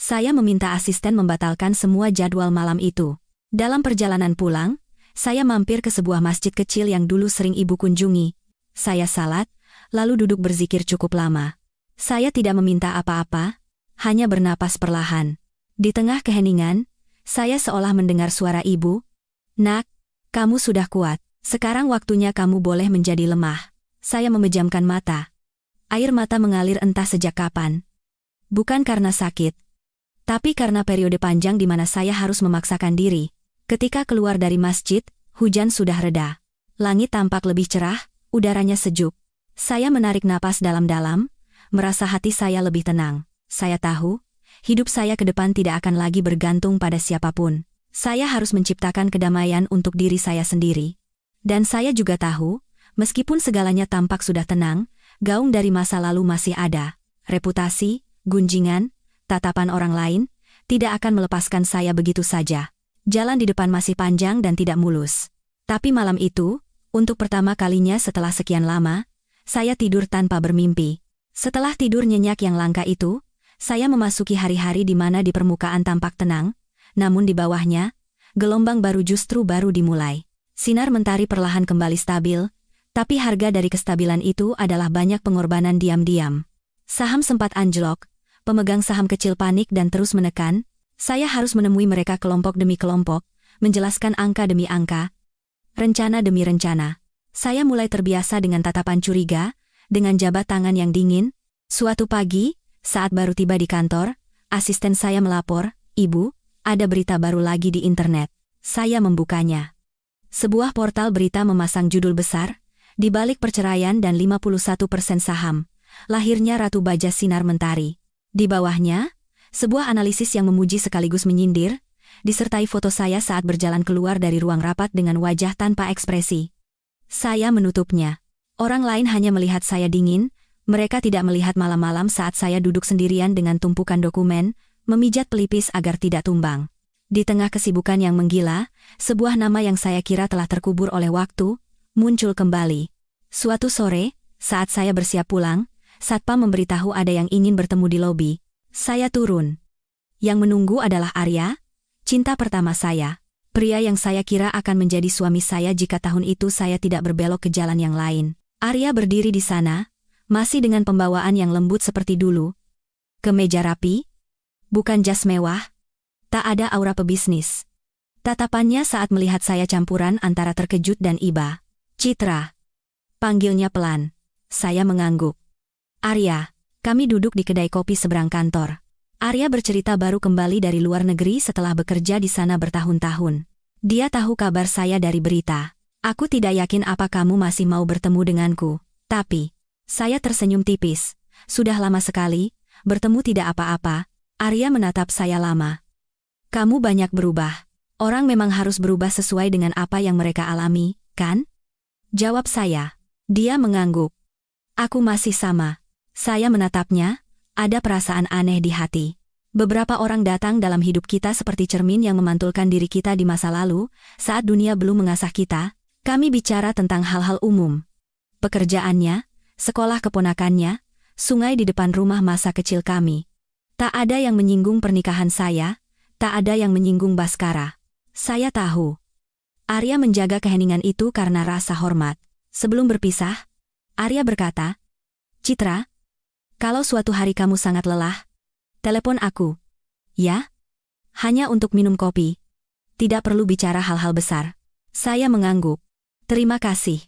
Saya meminta asisten membatalkan semua jadwal malam itu. Dalam perjalanan pulang, saya mampir ke sebuah masjid kecil yang dulu sering ibu kunjungi. Saya salat, lalu duduk berzikir cukup lama. Saya tidak meminta apa-apa, hanya bernapas perlahan. Di tengah keheningan, saya seolah mendengar suara ibu. Nak, kamu sudah kuat. Sekarang waktunya kamu boleh menjadi lemah. Saya memejamkan mata. Air mata mengalir entah sejak kapan. Bukan karena sakit, tapi karena periode panjang di mana saya harus memaksakan diri. Ketika keluar dari masjid, hujan sudah reda. Langit tampak lebih cerah, udaranya sejuk. Saya menarik napas dalam-dalam, merasa hati saya lebih tenang. Saya tahu, hidup saya ke depan tidak akan lagi bergantung pada siapapun. Saya harus menciptakan kedamaian untuk diri saya sendiri. Dan saya juga tahu, meskipun segalanya tampak sudah tenang, gaung dari masa lalu masih ada. Reputasi, gunjingan, tatapan orang lain, tidak akan melepaskan saya begitu saja. Jalan di depan masih panjang dan tidak mulus. Tapi malam itu, untuk pertama kalinya setelah sekian lama, saya tidur tanpa bermimpi. Setelah tidur nyenyak yang langka itu, saya memasuki hari-hari di mana di permukaan tampak tenang, namun di bawahnya, gelombang baru justru baru dimulai. Sinar mentari perlahan kembali stabil, tapi harga dari kestabilan itu adalah banyak pengorbanan diam-diam. Saham sempat anjlok, pemegang saham kecil panik dan terus menekan. Saya harus menemui mereka kelompok demi kelompok, menjelaskan angka demi angka, rencana demi rencana. Saya mulai terbiasa dengan tatapan curiga, dengan jabat tangan yang dingin. Suatu pagi, saat baru tiba di kantor, asisten saya melapor, "Ibu, ada berita baru lagi di internet." Saya membukanya. Sebuah portal berita memasang judul besar, "Di balik perceraian dan 51% saham, lahirnya Ratu Baja Sinar Mentari." Di bawahnya, sebuah analisis yang memuji sekaligus menyindir, disertai foto saya saat berjalan keluar dari ruang rapat dengan wajah tanpa ekspresi. Saya menutupnya. Orang lain hanya melihat saya dingin, mereka tidak melihat malam-malam saat saya duduk sendirian dengan tumpukan dokumen, memijat pelipis agar tidak tumbang. Di tengah kesibukan yang menggila, sebuah nama yang saya kira telah terkubur oleh waktu, muncul kembali. Suatu sore, saat saya bersiap pulang, Satpam memberitahu ada yang ingin bertemu di lobi. Saya turun. Yang menunggu adalah Arya, cinta pertama saya. Pria yang saya kira akan menjadi suami saya jika tahun itu saya tidak berbelok ke jalan yang lain. Arya berdiri di sana, masih dengan pembawaan yang lembut seperti dulu. Kemeja rapi, bukan jas mewah, tak ada aura pebisnis. Tatapannya saat melihat saya campuran antara terkejut dan iba. "Citra," panggilnya pelan. Saya mengangguk. "Arya." Kami duduk di kedai kopi seberang kantor. Arya bercerita baru kembali dari luar negeri setelah bekerja di sana bertahun-tahun. Dia tahu kabar saya dari berita. "Aku tidak yakin apa kamu masih mau bertemu denganku, tapi..." Saya tersenyum tipis. "Sudah lama sekali, bertemu tidak apa-apa." Arya menatap saya lama. "Kamu banyak berubah. Orang memang harus berubah sesuai dengan apa yang mereka alami, kan?" Jawab saya. Dia mengangguk. "Aku masih sama." Saya menatapnya, ada perasaan aneh di hati. Beberapa orang datang dalam hidup kita seperti cermin yang memantulkan diri kita di masa lalu, saat dunia belum mengasah kita. Kami bicara tentang hal-hal umum. Pekerjaannya, sekolah keponakannya, sungai di depan rumah masa kecil kami. Tak ada yang menyinggung pernikahan saya, tak ada yang menyinggung Baskara. Saya tahu. Arya menjaga keheningan itu karena rasa hormat. Sebelum berpisah, Arya berkata, "Citra, kalau suatu hari kamu sangat lelah, telepon aku. Ya? Hanya untuk minum kopi. Tidak perlu bicara hal-hal besar." Saya mengangguk. "Terima kasih."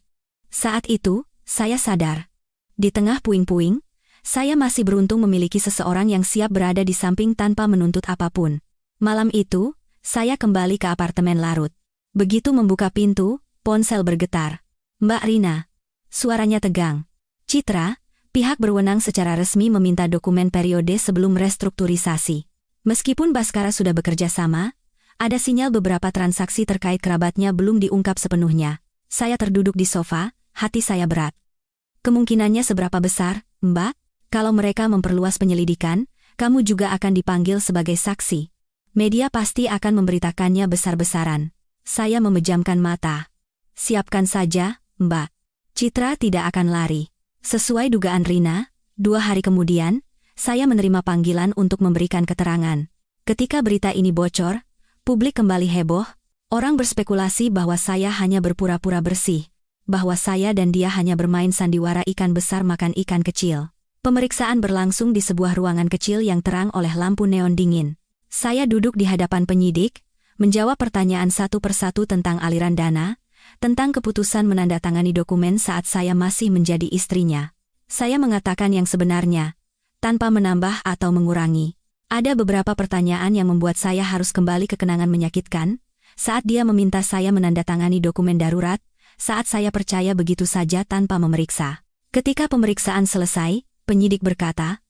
Saat itu, saya sadar. Di tengah puing-puing, saya masih beruntung memiliki seseorang yang siap berada di samping tanpa menuntut apapun. Malam itu, saya kembali ke apartemen larut. Begitu membuka pintu, ponsel bergetar. "Mbak Rina." Suaranya tegang. "Citra, pihak berwenang secara resmi meminta dokumen periode sebelum restrukturisasi. Meskipun Baskara sudah bekerja sama, ada sinyal beberapa transaksi terkait kerabatnya belum diungkap sepenuhnya." Saya terduduk di sofa, hati saya berat. "Kemungkinannya seberapa besar, Mbak? Kalau mereka memperluas penyelidikan, kamu juga akan dipanggil sebagai saksi. Media pasti akan memberitakannya besar-besaran." Saya memejamkan mata. "Siapkan saja, Mbak." Citra tidak akan lari. Sesuai dugaan Rina, 2 hari kemudian, saya menerima panggilan untuk memberikan keterangan. Ketika berita ini bocor, publik kembali heboh. Orang berspekulasi bahwa saya hanya berpura-pura bersih, bahwa saya dan dia hanya bermain sandiwara ikan besar makan ikan kecil. Pemeriksaan berlangsung di sebuah ruangan kecil yang terang oleh lampu neon dingin. Saya duduk di hadapan penyidik, menjawab pertanyaan satu persatu tentang aliran dana, tentang keputusan menandatangani dokumen saat saya masih menjadi istrinya. Saya mengatakan yang sebenarnya, tanpa menambah atau mengurangi. Ada beberapa pertanyaan yang membuat saya harus kembali ke kenangan menyakitkan, saat dia meminta saya menandatangani dokumen darurat, saat saya percaya begitu saja tanpa memeriksa. Ketika pemeriksaan selesai, penyidik berkata,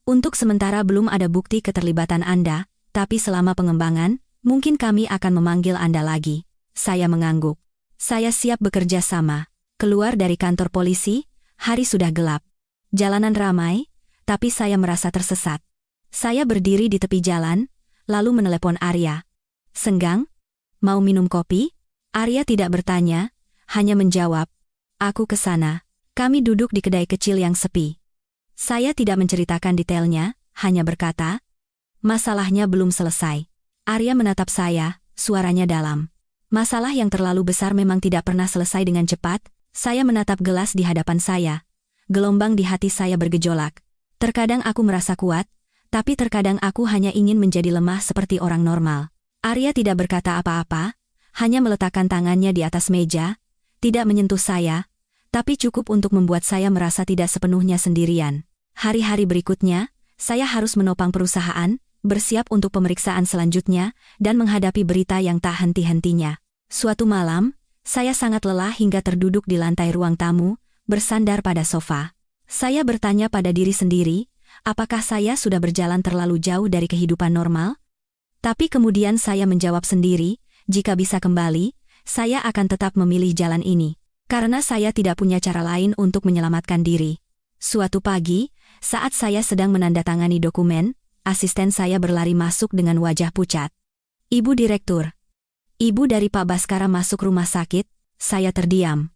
"Untuk sementara belum ada bukti keterlibatan Anda, tapi selama pengembangan, mungkin kami akan memanggil Anda lagi." Saya mengangguk. Saya siap bekerja sama. Keluar dari kantor polisi, hari sudah gelap. Jalanan ramai, tapi saya merasa tersesat. Saya berdiri di tepi jalan, lalu menelepon Arya. "Senggang? Mau minum kopi?" Arya tidak bertanya, hanya menjawab, "Aku ke sana." Kami duduk di kedai kecil yang sepi. Saya tidak menceritakan detailnya, hanya berkata, "Masalahnya belum selesai." Arya menatap saya, suaranya dalam. "Masalah yang terlalu besar memang tidak pernah selesai dengan cepat." Saya menatap gelas di hadapan saya. Gelombang di hati saya bergejolak. Terkadang aku merasa kuat, tapi terkadang aku hanya ingin menjadi lemah seperti orang normal. Arya tidak berkata apa-apa, hanya meletakkan tangannya di atas meja, tidak menyentuh saya, tapi cukup untuk membuat saya merasa tidak sepenuhnya sendirian. Hari-hari berikutnya, saya harus menopang perusahaan, bersiap untuk pemeriksaan selanjutnya, dan menghadapi berita yang tak henti-hentinya. Suatu malam, saya sangat lelah hingga terduduk di lantai ruang tamu, bersandar pada sofa. Saya bertanya pada diri sendiri, apakah saya sudah berjalan terlalu jauh dari kehidupan normal? Tapi kemudian saya menjawab sendiri, jika bisa kembali, saya akan tetap memilih jalan ini. Karena saya tidak punya cara lain untuk menyelamatkan diri. Suatu pagi, saat saya sedang menandatangani dokumen, asisten saya berlari masuk dengan wajah pucat. "Ibu Direktur." "Ibu dari Pak Baskara masuk rumah sakit." Saya terdiam.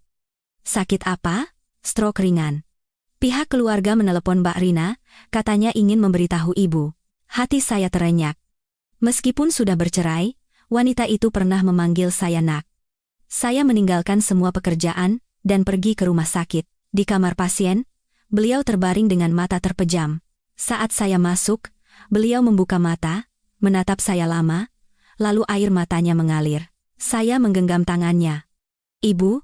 "Sakit apa?" "Stroke ringan." Pihak keluarga menelepon Mbak Rina, katanya ingin memberitahu ibu. Hati saya terenyak. Meskipun sudah bercerai, wanita itu pernah memanggil saya Nak. Saya meninggalkan semua pekerjaan, dan pergi ke rumah sakit. Di kamar pasien, beliau terbaring dengan mata terpejam. Saat saya masuk, beliau membuka mata, menatap saya lama, lalu air matanya mengalir. Saya menggenggam tangannya. "Ibu,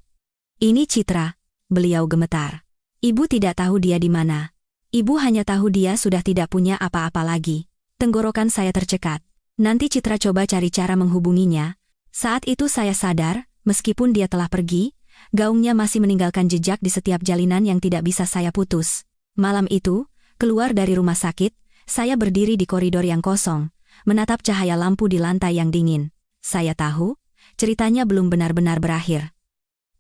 ini Citra." Beliau gemetar. Ibu tidak tahu dia di mana. Ibu hanya tahu dia sudah tidak punya apa-apa lagi. Tenggorokan saya tercekat. Nanti Citra coba cari cara menghubunginya. Saat itu saya sadar, meskipun dia telah pergi, gaungnya masih meninggalkan jejak di setiap jalinan yang tidak bisa saya putus. Malam itu, keluar dari rumah sakit, saya berdiri di koridor yang kosong, menatap cahaya lampu di lantai yang dingin. Saya tahu, ceritanya belum benar-benar berakhir.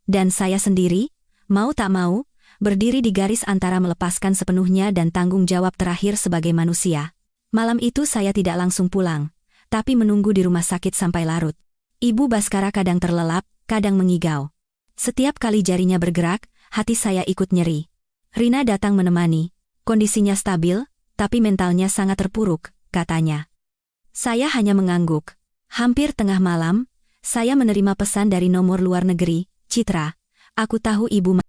Dan saya sendiri, mau tak mau, berdiri di garis antara melepaskan sepenuhnya dan tanggung jawab terakhir sebagai manusia. Malam itu saya tidak langsung pulang, tapi menunggu di rumah sakit sampai larut. Ibu Baskara kadang terlelap, kadang mengigau. Setiap kali jarinya bergerak, hati saya ikut nyeri. Rina datang menemani. Kondisinya stabil, tapi mentalnya sangat terpuruk, katanya. Saya hanya mengangguk. Hampir tengah malam, saya menerima pesan dari nomor luar negeri. Citra, aku tahu ibu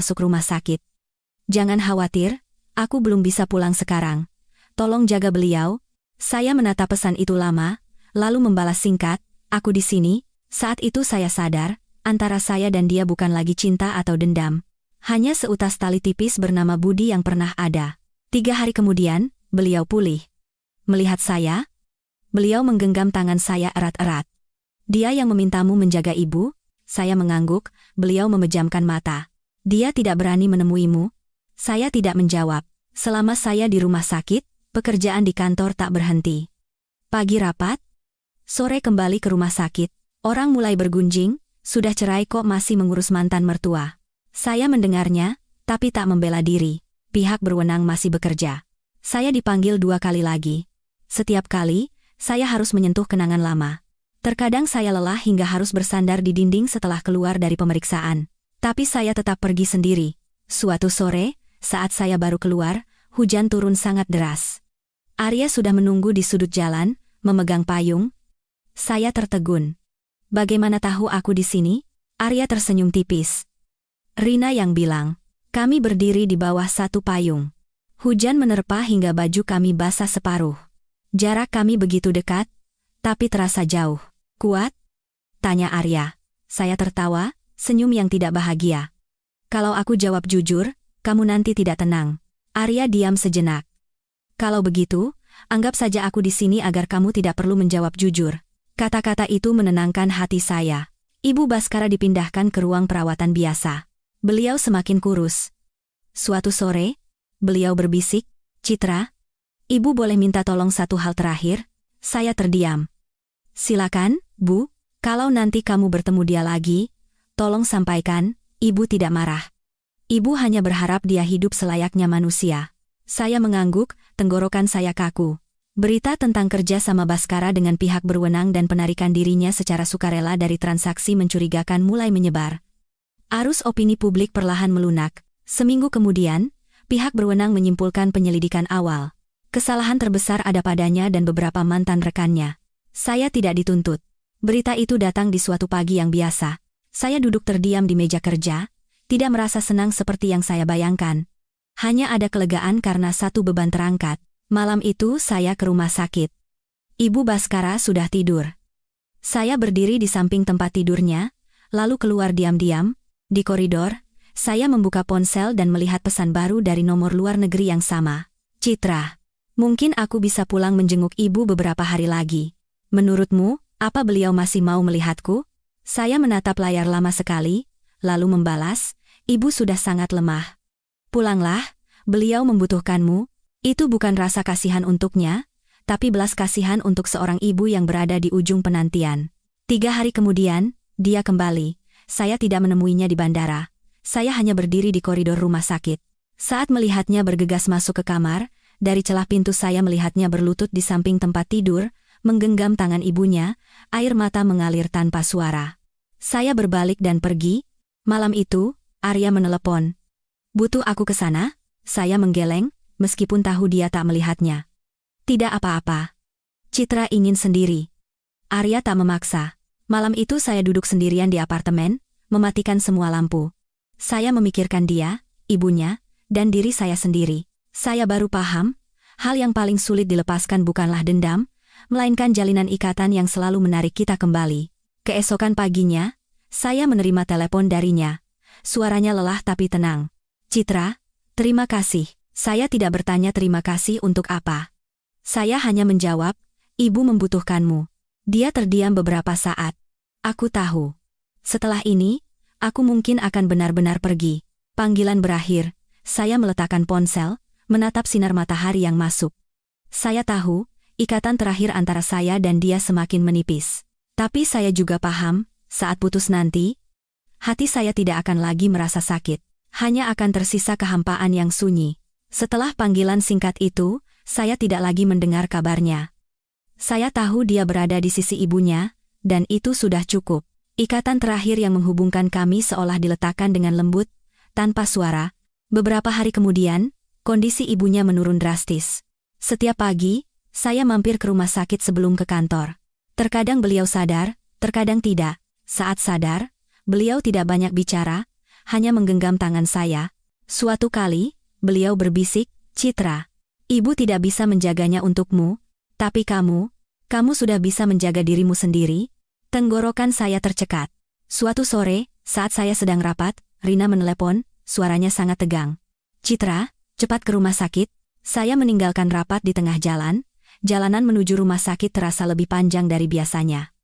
masuk rumah sakit. Jangan khawatir, aku belum bisa pulang sekarang. Tolong jaga beliau. Saya menatap pesan itu lama, lalu membalas singkat, aku di sini. Saat itu saya sadar, antara saya dan dia bukan lagi cinta atau dendam. Hanya seutas tali tipis bernama Budi yang pernah ada. 3 hari kemudian, beliau pulih. Melihat saya, beliau menggenggam tangan saya erat-erat. Dia yang memintamu menjaga ibu? Saya mengangguk, beliau memejamkan mata. Dia tidak berani menemuimu? Saya tidak menjawab. Selama saya di rumah sakit, pekerjaan di kantor tak berhenti. Pagi rapat, sore kembali ke rumah sakit. Orang mulai bergunjing, sudah cerai kok masih mengurus mantan mertua. Saya mendengarnya, tapi tak membela diri. Pihak berwenang masih bekerja. Saya dipanggil 2 kali lagi. Setiap kali, saya harus menyentuh kenangan lama. Terkadang saya lelah hingga harus bersandar di dinding setelah keluar dari pemeriksaan. Tapi saya tetap pergi sendiri. Suatu sore, saat saya baru keluar, hujan turun sangat deras. Arya sudah menunggu di sudut jalan, memegang payung. Saya tertegun. Bagaimana tahu aku di sini? Arya tersenyum tipis. Rina yang bilang, kami berdiri di bawah satu payung. Hujan menerpa hingga baju kami basah separuh. Jarak kami begitu dekat, tapi terasa jauh. Kuat? Tanya Arya. Saya tertawa, senyum yang tidak bahagia. Kalau aku jawab jujur, kamu nanti tidak tenang. Arya diam sejenak. Kalau begitu, anggap saja aku di sini agar kamu tidak perlu menjawab jujur. Kata-kata itu menenangkan hati saya. Ibu Baskara dipindahkan ke ruang perawatan biasa. Beliau semakin kurus. Suatu sore, beliau berbisik, Citra, ibu boleh minta tolong satu hal terakhir? Saya terdiam. Silakan, Bu, kalau nanti kamu bertemu dia lagi, tolong sampaikan, ibu tidak marah. Ibu hanya berharap dia hidup selayaknya manusia. Saya mengangguk, tenggorokan saya kaku. Berita tentang kerja sama Baskara dengan pihak berwenang dan penarikan dirinya secara sukarela dari transaksi mencurigakan mulai menyebar. Arus opini publik perlahan melunak. Seminggu kemudian, pihak berwenang menyimpulkan penyelidikan awal. Kesalahan terbesar ada padanya dan beberapa mantan rekannya. Saya tidak dituntut. Berita itu datang di suatu pagi yang biasa. Saya duduk terdiam di meja kerja, tidak merasa senang seperti yang saya bayangkan. Hanya ada kelegaan karena satu beban terangkat. Malam itu saya ke rumah sakit. Ibu Baskara sudah tidur. Saya berdiri di samping tempat tidurnya, lalu keluar diam-diam. Di koridor, saya membuka ponsel dan melihat pesan baru dari nomor luar negeri yang sama. Citra, mungkin aku bisa pulang menjenguk ibu beberapa hari lagi. Menurutmu, apa beliau masih mau melihatku? Saya menatap layar lama sekali, lalu membalas, ibu sudah sangat lemah. Pulanglah, beliau membutuhkanmu. Itu bukan rasa kasihan untuknya, tapi belas kasihan untuk seorang ibu yang berada di ujung penantian. 3 hari kemudian, dia kembali. Saya tidak menemuinya di bandara. Saya hanya berdiri di koridor rumah sakit. Saat melihatnya bergegas masuk ke kamar, dari celah pintu saya melihatnya berlutut di samping tempat tidur, menggenggam tangan ibunya, air mata mengalir tanpa suara. Saya berbalik dan pergi. Malam itu, Arya menelepon. Butuh aku ke sana? Saya menggeleng, meskipun tahu dia tak melihatnya. Tidak apa-apa. Citra ingin sendiri. Arya tak memaksa. Malam itu saya duduk sendirian di apartemen, mematikan semua lampu. Saya memikirkan dia, ibunya, dan diri saya sendiri. Saya baru paham, Hal yang paling sulit dilepaskan bukanlah dendam, melainkan jalinan ikatan yang selalu menarik kita kembali. Keesokan paginya, saya menerima telepon darinya. Suaranya lelah tapi tenang. "Citra, terima kasih." Saya tidak bertanya terima kasih untuk apa. Saya hanya menjawab, "Ibu membutuhkanmu." Dia terdiam beberapa saat. Aku tahu. Setelah ini, aku mungkin akan benar-benar pergi. Panggilan berakhir, saya meletakkan ponsel, menatap sinar matahari yang masuk. Saya tahu, ikatan terakhir antara saya dan dia semakin menipis. Tapi saya juga paham, saat putus nanti, hati saya tidak akan lagi merasa sakit. Hanya akan tersisa kehampaan yang sunyi. Setelah panggilan singkat itu, saya tidak lagi mendengar kabarnya. Saya tahu dia berada di sisi ibunya, dan itu sudah cukup. Ikatan terakhir yang menghubungkan kami seolah diletakkan dengan lembut, tanpa suara. Beberapa hari kemudian, kondisi ibunya menurun drastis. Setiap pagi, saya mampir ke rumah sakit sebelum ke kantor. Terkadang beliau sadar, terkadang tidak. Saat sadar, beliau tidak banyak bicara, hanya menggenggam tangan saya. Suatu kali, beliau berbisik, "Citra, ibu tidak bisa menjaganya untukmu, tapi kamu sudah bisa menjaga dirimu sendiri." Tenggorokan saya tercekat. Suatu sore, saat saya sedang rapat, Rina menelepon, suaranya sangat tegang. "Citra, cepat ke rumah sakit." Saya meninggalkan rapat di tengah jalan. Jalanan menuju rumah sakit terasa lebih panjang dari biasanya.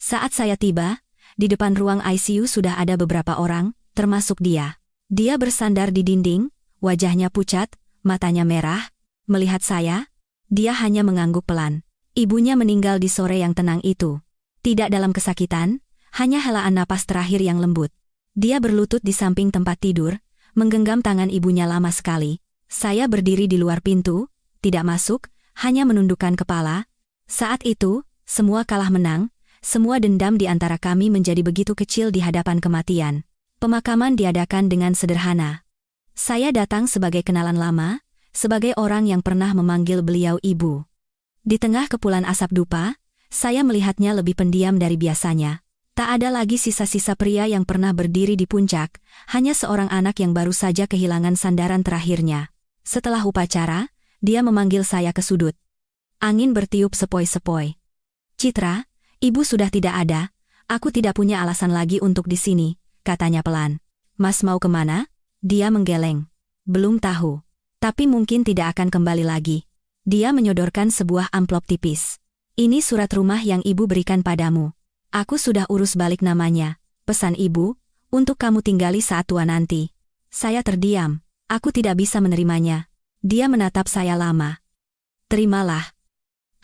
Saat saya tiba, di depan ruang ICU sudah ada beberapa orang, termasuk dia. Dia bersandar di dinding, wajahnya pucat, matanya merah. Melihat saya, dia hanya mengangguk pelan. Ibunya meninggal di sore yang tenang itu. Tidak dalam kesakitan, hanya helaan napas terakhir yang lembut. Dia berlutut di samping tempat tidur, menggenggam tangan ibunya lama sekali. Saya berdiri di luar pintu, tidak masuk, hanya menundukkan kepala. Saat itu, semua kalah menang, semua dendam di antara kami menjadi begitu kecil di hadapan kematian. Pemakaman diadakan dengan sederhana. Saya datang sebagai kenalan lama, sebagai orang yang pernah memanggil beliau ibu. Di tengah kepulan asap dupa, saya melihatnya lebih pendiam dari biasanya. Tak ada lagi sisa-sisa pria yang pernah berdiri di puncak, hanya seorang anak yang baru saja kehilangan sandaran terakhirnya. Setelah upacara, dia memanggil saya ke sudut. Angin bertiup sepoi-sepoi. "Citra, ibu sudah tidak ada, aku tidak punya alasan lagi untuk di sini," katanya pelan. "Mas mau kemana?" Dia menggeleng. "Belum tahu. Tapi mungkin tidak akan kembali lagi." Dia menyodorkan sebuah amplop tipis. "Ini surat rumah yang ibu berikan padamu. Aku sudah urus balik namanya. Pesan ibu, untuk kamu tinggali saat tua nanti." Saya terdiam. Aku tidak bisa menerimanya. Dia menatap saya lama. "Terimalah.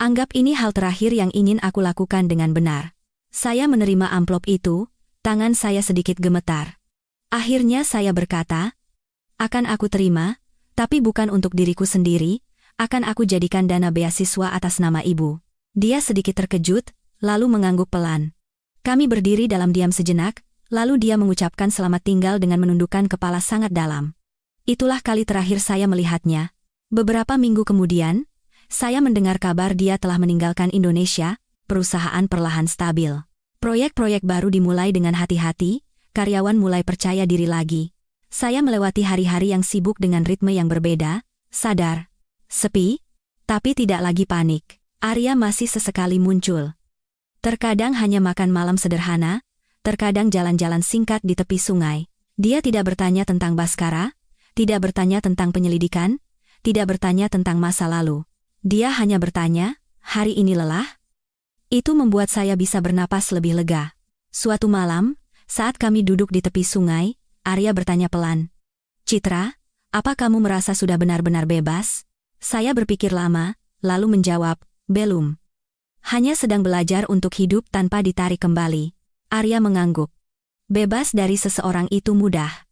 Anggap ini hal terakhir yang ingin aku lakukan dengan benar." Saya menerima amplop itu, tangan saya sedikit gemetar. Akhirnya saya berkata, "Akan aku terima, tapi bukan untuk diriku sendiri, akan aku jadikan dana beasiswa atas nama ibu." Dia sedikit terkejut, lalu mengangguk pelan. Kami berdiri dalam diam sejenak, lalu dia mengucapkan selamat tinggal dengan menundukkan kepala sangat dalam. Itulah kali terakhir saya melihatnya. Beberapa minggu kemudian, saya mendengar kabar dia telah meninggalkan Indonesia. Perusahaan perlahan stabil. Proyek-proyek baru dimulai dengan hati-hati, karyawan mulai percaya diri lagi. Saya melewati hari-hari yang sibuk dengan ritme yang berbeda, sadar, sepi, tapi tidak lagi panik. Arya masih sesekali muncul. Terkadang hanya makan malam sederhana, terkadang jalan-jalan singkat di tepi sungai. Dia tidak bertanya tentang Baskara, tidak bertanya tentang penyelidikan, tidak bertanya tentang masa lalu. Dia hanya bertanya, "Hari ini lelah?" Itu membuat saya bisa bernapas lebih lega. Suatu malam, saat kami duduk di tepi sungai, Arya bertanya pelan, "Citra, apa kamu merasa sudah benar-benar bebas?" Saya berpikir lama, lalu menjawab, "Belum. Hanya sedang belajar untuk hidup tanpa ditarik kembali." Arya mengangguk. Bebas dari seseorang itu mudah.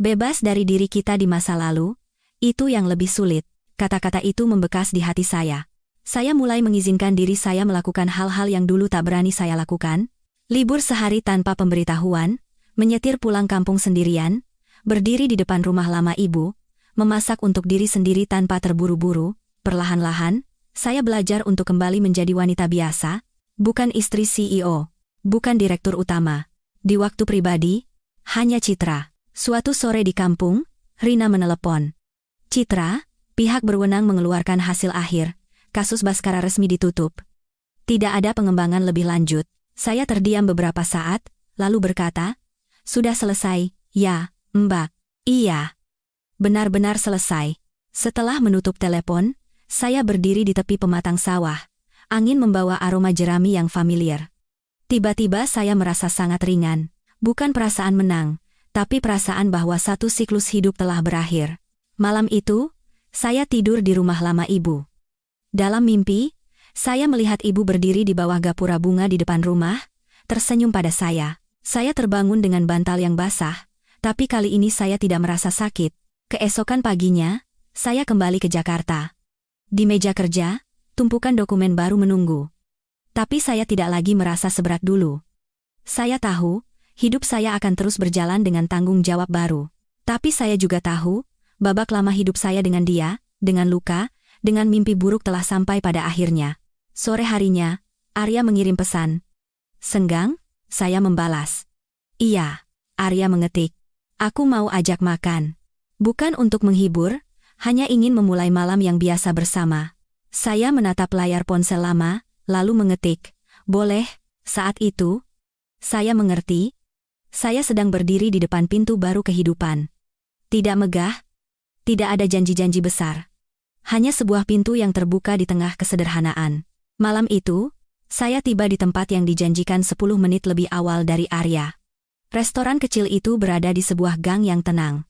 Bebas dari diri kita di masa lalu, itu yang lebih sulit. Kata-kata itu membekas di hati saya. Saya mulai mengizinkan diri saya melakukan hal-hal yang dulu tak berani saya lakukan. Libur sehari tanpa pemberitahuan, menyetir pulang kampung sendirian, berdiri di depan rumah lama ibu, memasak untuk diri sendiri tanpa terburu-buru. Perlahan-lahan, saya belajar untuk kembali menjadi wanita biasa, bukan istri CEO, bukan direktur utama. Di waktu pribadi, hanya Citra. Suatu sore di kampung, Rina menelepon. "Citra, Pihak berwenang mengeluarkan hasil akhir. Kasus Baskara resmi ditutup. Tidak ada pengembangan lebih lanjut. Saya terdiam beberapa saat, lalu berkata, "Sudah selesai, ya, Mbak." "Iya. Benar-benar selesai." Setelah menutup telepon, saya berdiri di tepi pematang sawah. Angin membawa aroma jerami yang familiar. Tiba-tiba saya merasa sangat ringan. Bukan perasaan menang, tapi perasaan bahwa satu siklus hidup telah berakhir. Malam itu, saya tidur di rumah lama ibu. Dalam mimpi, saya melihat ibu berdiri di bawah gapura bunga di depan rumah, tersenyum pada saya. Saya terbangun dengan bantal yang basah, tapi kali ini saya tidak merasa sakit. Keesokan paginya, saya kembali ke Jakarta. Di meja kerja, tumpukan dokumen baru menunggu. Tapi saya tidak lagi merasa seberat dulu. Saya tahu, hidup saya akan terus berjalan dengan tanggung jawab baru. Tapi saya juga tahu, babak lama hidup saya dengan dia, dengan luka, dengan mimpi buruk telah sampai pada akhirnya. Sore harinya, Arya mengirim pesan. "Senggang?" Saya membalas. "Iya." Arya mengetik. "Aku mau ajak makan. Bukan untuk menghibur, hanya ingin memulai malam yang biasa bersama." Saya menatap layar ponsel lama, lalu mengetik, "Boleh." Saat itu, saya mengerti. Saya sedang berdiri di depan pintu baru kehidupan. Tidak megah, tidak ada janji-janji besar. Hanya sebuah pintu yang terbuka di tengah kesederhanaan. Malam itu, saya tiba di tempat yang dijanjikan 10 menit lebih awal dari Arya. Restoran kecil itu berada di sebuah gang yang tenang.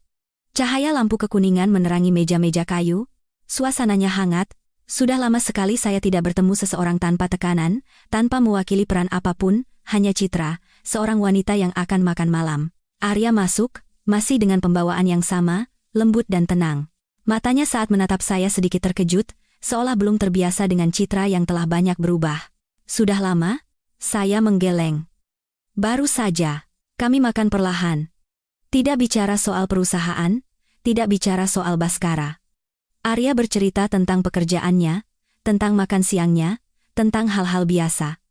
Cahaya lampu kekuningan menerangi meja-meja kayu, suasananya hangat. Sudah lama sekali saya tidak bertemu seseorang tanpa tekanan, tanpa mewakili peran apapun, hanya Citra, seorang wanita yang akan makan malam. Arya masuk, masih dengan pembawaan yang sama, lembut dan tenang. Matanya saat menatap saya sedikit terkejut, seolah belum terbiasa dengan Citra yang telah banyak berubah. "Sudah lama?" Saya menggeleng. "Baru saja. Kami makan perlahan. Tidak bicara soal perusahaan, tidak bicara soal Baskara." Arya bercerita tentang pekerjaannya, tentang makan siangnya, tentang hal-hal biasa.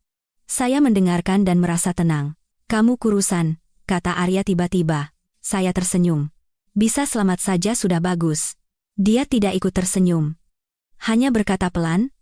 Saya mendengarkan dan merasa tenang. "Kamu kurusan," kata Arya tiba-tiba. Saya tersenyum. "Bisa selamat saja sudah bagus." Dia tidak ikut tersenyum. Hanya berkata pelan,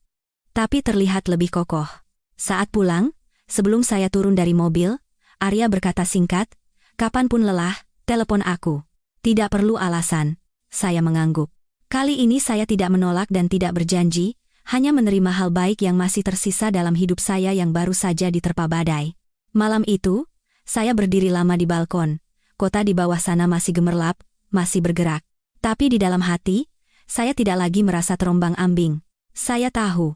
tapi terlihat lebih kokoh. Saat pulang, sebelum saya turun dari mobil, Arya berkata singkat, "Kapanpun lelah, telepon aku. Tidak perlu alasan." Saya mengangguk. Kali ini saya tidak menolak dan tidak berjanji, hanya menerima hal baik yang masih tersisa dalam hidup saya yang baru saja diterpa badai. Malam itu, saya berdiri lama di balkon. Kota di bawah sana masih gemerlap, masih bergerak. Tapi di dalam hati, saya tidak lagi merasa terombang-ambing. Saya tahu,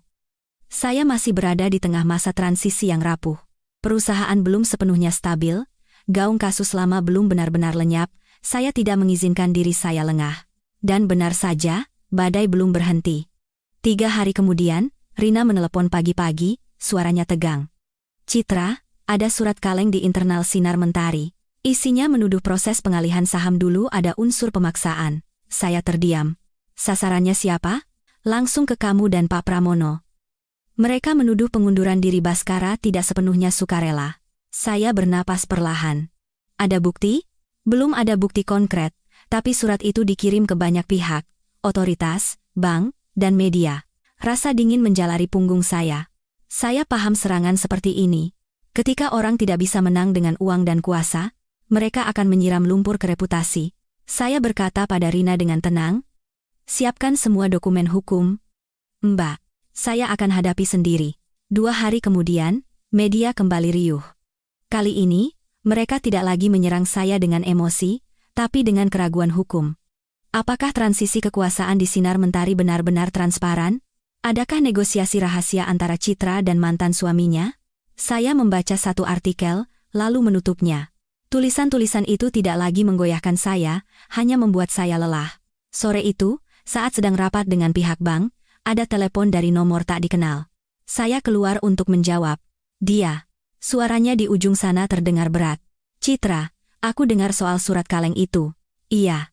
saya masih berada di tengah masa transisi yang rapuh. Perusahaan belum sepenuhnya stabil, gaung kasus lama belum benar-benar lenyap, saya tidak mengizinkan diri saya lengah. Dan benar saja, badai belum berhenti. 3 hari kemudian, Rina menelepon pagi-pagi, suaranya tegang. "Citra, ada surat kaleng di internal Sinar Mentari. Isinya menuduh proses pengalihan saham dulu ada unsur pemaksaan." Saya terdiam. "Sasarannya siapa?" "Langsung ke kamu dan Pak Pramono. Mereka menuduh pengunduran diri Baskara tidak sepenuhnya sukarela." Saya bernapas perlahan. "Ada bukti?" "Belum ada bukti konkret. Tapi surat itu dikirim ke banyak pihak, otoritas, bank, dan media." Rasa dingin menjalari punggung saya. Saya paham serangan seperti ini. Ketika orang tidak bisa menang dengan uang dan kuasa, mereka akan menyiram lumpur ke reputasi. Saya berkata pada Rina dengan tenang, "Siapkan semua dokumen hukum, Mbak. Saya akan hadapi sendiri." 2 hari kemudian, media kembali riuh. Kali ini, mereka tidak lagi menyerang saya dengan emosi, tapi dengan keraguan hukum. Apakah transisi kekuasaan di Sinar Mentari benar-benar transparan? Adakah negosiasi rahasia antara Citra dan mantan suaminya? Saya membaca satu artikel, lalu menutupnya. Tulisan-tulisan itu tidak lagi menggoyahkan saya, hanya membuat saya lelah. Sore itu, saat sedang rapat dengan pihak bank, ada telepon dari nomor tak dikenal. Saya keluar untuk menjawab. "Dia." Suaranya di ujung sana terdengar berat. "Citra, aku dengar soal surat kaleng itu." "Iya,"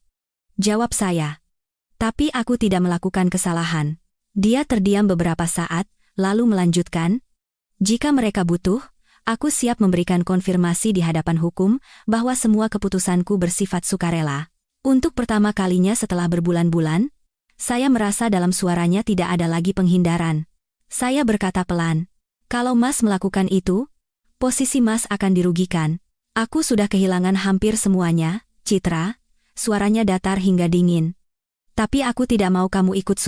jawab saya. "Tapi aku tidak melakukan kesalahan." Dia terdiam beberapa saat, lalu melanjutkan, "Jika mereka butuh, aku siap memberikan konfirmasi di hadapan hukum bahwa semua keputusanku bersifat sukarela." Untuk pertama kalinya setelah berbulan-bulan, Saya merasa dalam suaranya tidak ada lagi penghindaran. Saya berkata pelan, "Kalau Mas melakukan itu, posisi Mas akan dirugikan. Aku sudah kehilangan hampir semuanya, Citra." Suaranya datar hingga dingin. "Tapi aku tidak mau kamu ikut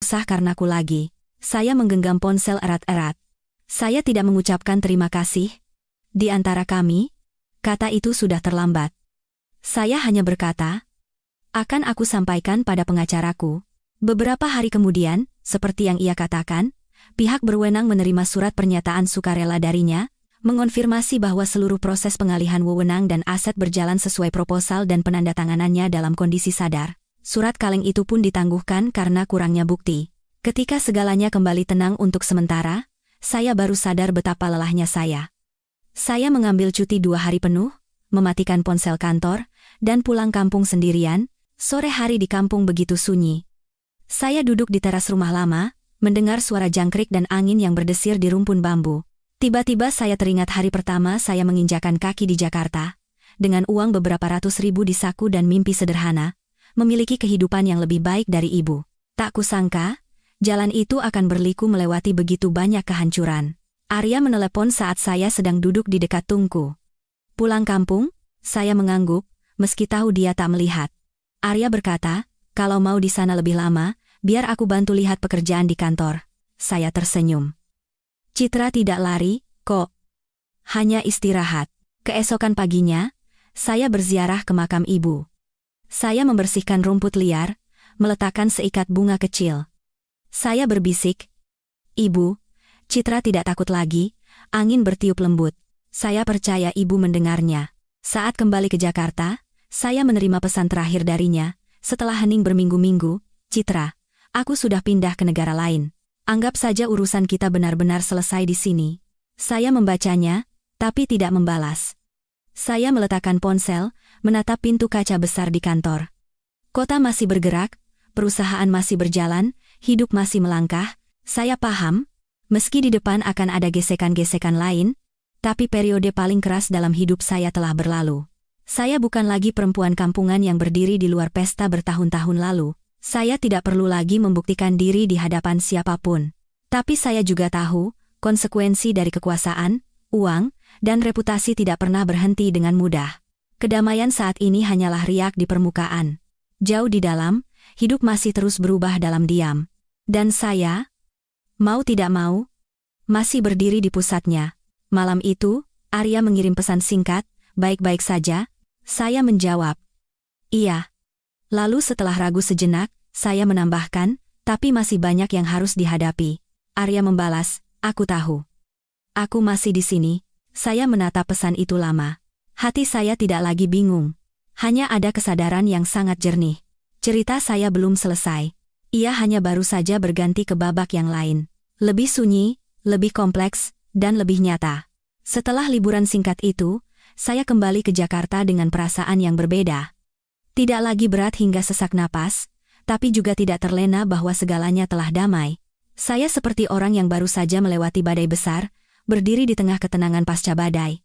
susah karenaku lagi?" Saya menggenggam ponsel erat-erat. Saya tidak mengucapkan terima kasih. Di antara kami, kata itu sudah terlambat. Saya hanya berkata, "Akan aku sampaikan pada pengacaraku." Beberapa hari kemudian, seperti yang ia katakan, pihak berwenang menerima surat pernyataan sukarela darinya, mengonfirmasi bahwa seluruh proses pengalihan wewenang dan aset berjalan sesuai proposal dan penandatanganannya dalam kondisi sadar. Surat kaleng itu pun ditangguhkan karena kurangnya bukti. Ketika segalanya kembali tenang untuk sementara, saya baru sadar betapa lelahnya saya. Saya mengambil cuti 2 hari penuh, mematikan ponsel kantor, dan pulang kampung sendirian. Sore hari di kampung begitu sunyi. Saya duduk di teras rumah lama, mendengar suara jangkrik dan angin yang berdesir di rumpun bambu. Tiba-tiba saya teringat hari pertama saya menginjakan kaki di Jakarta. Dengan uang beberapa ratus ribu di saku dan mimpi sederhana, memiliki kehidupan yang lebih baik dari ibu. Tak kusangka, jalan itu akan berliku melewati begitu banyak kehancuran. Arya menelepon saat saya sedang duduk di dekat tungku. "Pulang kampung?" Saya mengangguk, meski tahu dia tak melihat. Arya berkata, "Kalau mau di sana lebih lama, biar aku bantu lihat pekerjaan di kantor." Saya tersenyum. "Citra tidak lari, kok. Hanya istirahat." Keesokan paginya, saya berziarah ke makam ibu. Saya membersihkan rumput liar, meletakkan seikat bunga kecil. Saya berbisik, "Ibu, Citra tidak takut lagi." Angin bertiup lembut. Saya percaya ibu mendengarnya. Saat kembali ke Jakarta, saya menerima pesan terakhir darinya. "Setelah hening berminggu-minggu, Citra, aku sudah pindah ke negara lain. Anggap saja urusan kita benar-benar selesai di sini." Saya membacanya, tapi tidak membalas. Saya meletakkan ponsel, menatap pintu kaca besar di kantor. Kota masih bergerak, perusahaan masih berjalan, hidup masih melangkah. Saya paham, meski di depan akan ada gesekan-gesekan lain, tapi periode paling keras dalam hidup saya telah berlalu. Saya bukan lagi perempuan kampungan yang berdiri di luar pesta bertahun-tahun lalu. Saya tidak perlu lagi membuktikan diri di hadapan siapapun. Tapi saya juga tahu, konsekuensi dari kekuasaan, uang, dan reputasi tidak pernah berhenti dengan mudah. Kedamaian saat ini hanyalah riak di permukaan. Jauh di dalam, hidup masih terus berubah dalam diam. Dan saya, mau tidak mau, masih berdiri di pusatnya. Malam itu, Arya mengirim pesan singkat, "Baik-baik saja?" Saya menjawab, "Iya." Lalu setelah ragu sejenak, saya menambahkan, "Tapi masih banyak yang harus dihadapi." Arya membalas, "Aku tahu. Aku masih di sini." Saya menatap pesan itu lama. Hati saya tidak lagi bingung. Hanya ada kesadaran yang sangat jernih. Cerita saya belum selesai. Ia hanya baru saja berganti ke babak yang lain. Lebih sunyi, lebih kompleks, dan lebih nyata. Setelah liburan singkat itu, saya kembali ke Jakarta dengan perasaan yang berbeda. Tidak lagi berat hingga sesak napas, tapi juga tidak terlena bahwa segalanya telah damai. Saya seperti orang yang baru saja melewati badai besar, berdiri di tengah ketenangan pasca badai.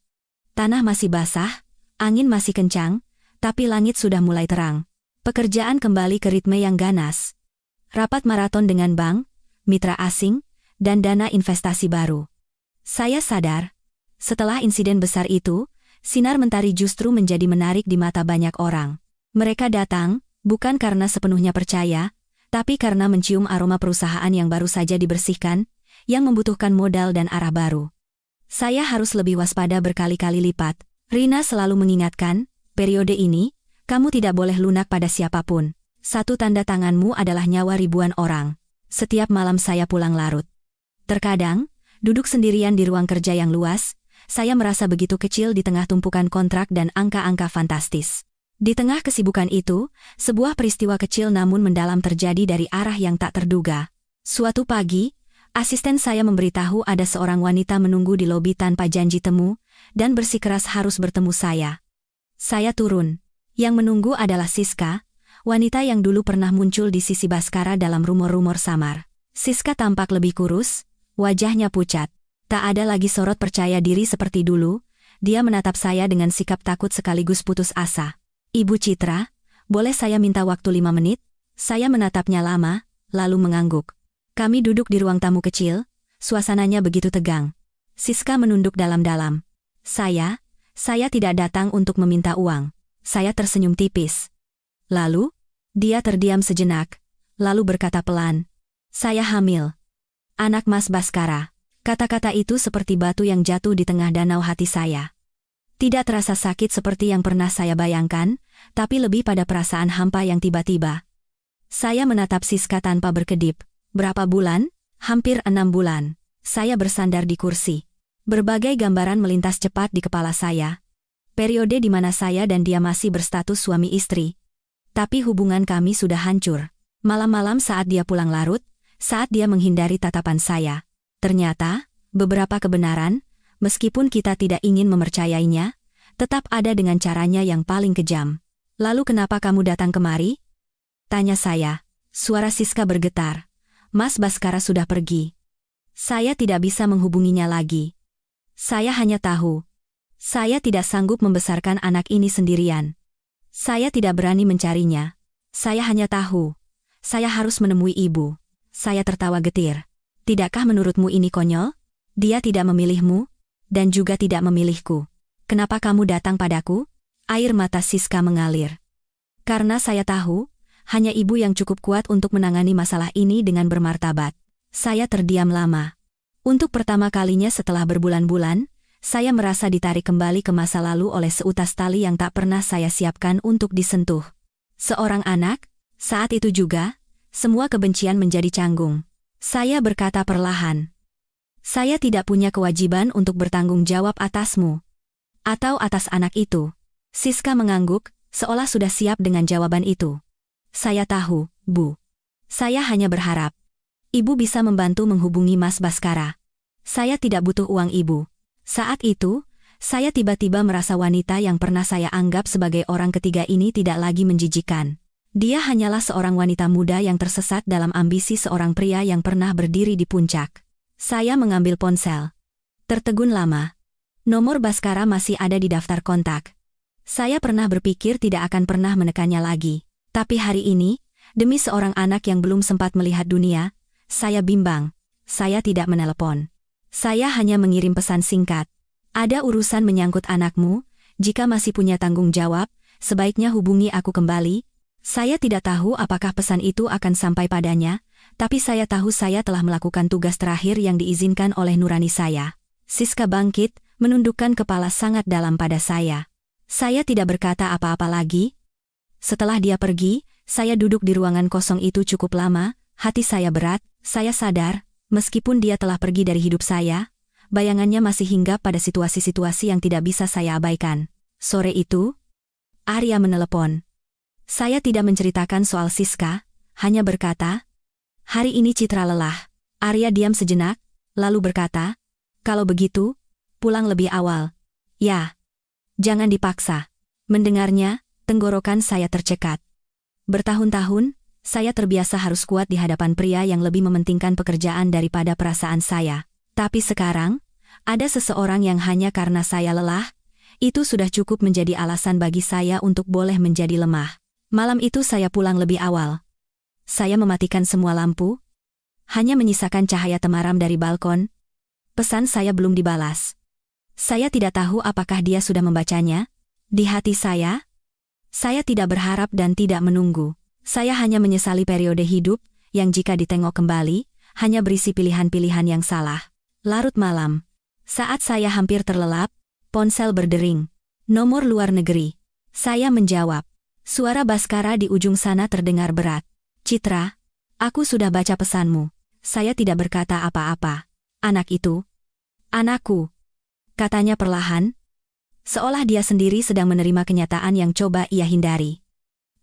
Tanah masih basah, angin masih kencang, tapi langit sudah mulai terang. Pekerjaan kembali ke ritme yang ganas. Rapat maraton dengan bank, mitra asing, dan dana investasi baru. Saya sadar, setelah insiden besar itu, sinar mentari justru menjadi menarik di mata banyak orang. Mereka datang, bukan karena sepenuhnya percaya, tapi karena mencium aroma perusahaan yang baru saja dibersihkan, yang membutuhkan modal dan arah baru. Saya harus lebih waspada berkali-kali lipat. Rina selalu mengingatkan, periode ini, kamu tidak boleh lunak pada siapapun. Satu tanda tanganmu adalah nyawa ribuan orang. Setiap malam saya pulang larut. Terkadang, duduk sendirian di ruang kerja yang luas, saya merasa begitu kecil di tengah tumpukan kontrak dan angka-angka fantastis. Di tengah kesibukan itu, sebuah peristiwa kecil namun mendalam terjadi dari arah yang tak terduga. Suatu pagi, asisten saya memberitahu ada seorang wanita menunggu di lobi tanpa janji temu, dan bersikeras harus bertemu saya. Saya turun. Yang menunggu adalah Siska, wanita yang dulu pernah muncul di sisi Baskara dalam rumor-rumor samar. Siska tampak lebih kurus, wajahnya pucat. Tak ada lagi sorot percaya diri seperti dulu, dia menatap saya dengan sikap takut sekaligus putus asa. Ibu Citra, boleh saya minta waktu 5 menit? Saya menatapnya lama, lalu mengangguk. Kami duduk di ruang tamu kecil, suasananya begitu tegang. Siska menunduk dalam-dalam. Saya tidak datang untuk meminta uang. Saya tersenyum tipis. Lalu, dia terdiam sejenak, lalu berkata pelan. Saya hamil. Anak Mas Baskara. Kata-kata itu seperti batu yang jatuh di tengah danau hati saya. Tidak terasa sakit seperti yang pernah saya bayangkan, tapi lebih pada perasaan hampa yang tiba-tiba. Saya menatap Siska tanpa berkedip. Berapa bulan? Hampir 6 bulan. Saya bersandar di kursi. Berbagai gambaran melintas cepat di kepala saya. Periode di mana saya dan dia masih berstatus suami istri. Tapi hubungan kami sudah hancur. Malam-malam saat dia pulang larut, saat dia menghindari tatapan saya. Ternyata, beberapa kebenaran, meskipun kita tidak ingin mempercayainya, tetap ada dengan caranya yang paling kejam. Lalu kenapa kamu datang kemari? Tanya saya. Suara Siska bergetar. Mas Baskara sudah pergi. Saya tidak bisa menghubunginya lagi. Saya hanya tahu. Saya tidak sanggup membesarkan anak ini sendirian. Saya tidak berani mencarinya. Saya hanya tahu. Saya harus menemui ibu. Saya tertawa getir. Tidakkah menurutmu ini konyol? Dia tidak memilihmu, dan juga tidak memilihku. Kenapa kamu datang padaku? Air mata Siska mengalir. Karena saya tahu, hanya ibu yang cukup kuat untuk menangani masalah ini dengan bermartabat. Saya terdiam lama. Untuk pertama kalinya setelah berbulan-bulan, saya merasa ditarik kembali ke masa lalu oleh seutas tali yang tak pernah saya siapkan untuk disentuh. Seorang anak, saat itu juga, semua kebencian menjadi canggung. Saya berkata perlahan. Saya tidak punya kewajiban untuk bertanggung jawab atasmu. Atau atas anak itu. Siska mengangguk, seolah sudah siap dengan jawaban itu. Saya tahu, Bu. Saya hanya berharap Ibu bisa membantu menghubungi Mas Baskara. Saya tidak butuh uang Ibu. Saat itu, saya tiba-tiba merasa wanita yang pernah saya anggap sebagai orang ketiga ini tidak lagi menjijikan. Dia hanyalah seorang wanita muda yang tersesat dalam ambisi seorang pria yang pernah berdiri di puncak. Saya mengambil ponsel. Tertegun lama. Nomor Baskara masih ada di daftar kontak. Saya pernah berpikir tidak akan pernah menekannya lagi. Tapi hari ini, demi seorang anak yang belum sempat melihat dunia, saya bimbang. Saya tidak menelepon. Saya hanya mengirim pesan singkat. Ada urusan menyangkut anakmu, jika masih punya tanggung jawab, sebaiknya hubungi aku kembali. Saya tidak tahu apakah pesan itu akan sampai padanya, tapi saya tahu saya telah melakukan tugas terakhir yang diizinkan oleh nurani saya. Siska bangkit, menundukkan kepala sangat dalam pada saya. Saya tidak berkata apa-apa lagi. Setelah dia pergi, saya duduk di ruangan kosong itu cukup lama, hati saya berat, saya sadar, meskipun dia telah pergi dari hidup saya, bayangannya masih hinggap pada situasi-situasi yang tidak bisa saya abaikan. Sore itu, Arya menelepon. Saya tidak menceritakan soal Siska, hanya berkata, "Hari ini Citra lelah." Arya diam sejenak, lalu berkata, "Kalau begitu, pulang lebih awal." "Ya, jangan dipaksa." Mendengarnya, tenggorokan saya tercekat. Bertahun-tahun, saya terbiasa harus kuat di hadapan pria yang lebih mementingkan pekerjaan daripada perasaan saya. Tapi sekarang, ada seseorang yang hanya karena saya lelah, itu sudah cukup menjadi alasan bagi saya untuk boleh menjadi lemah. Malam itu saya pulang lebih awal. Saya mematikan semua lampu. Hanya menyisakan cahaya temaram dari balkon. Pesan saya belum dibalas. Saya tidak tahu apakah dia sudah membacanya. Di hati saya tidak berharap dan tidak menunggu. Saya hanya menyesali periode hidup yang jika ditengok kembali, hanya berisi pilihan-pilihan yang salah. Larut malam. Saat saya hampir terlelap, ponsel berdering. Nomor luar negeri. Saya menjawab. Suara Baskara di ujung sana terdengar berat. Citra, aku sudah baca pesanmu. Saya tidak berkata apa-apa. Anak itu. Anakku. Katanya perlahan. Seolah dia sendiri sedang menerima kenyataan yang coba ia hindari.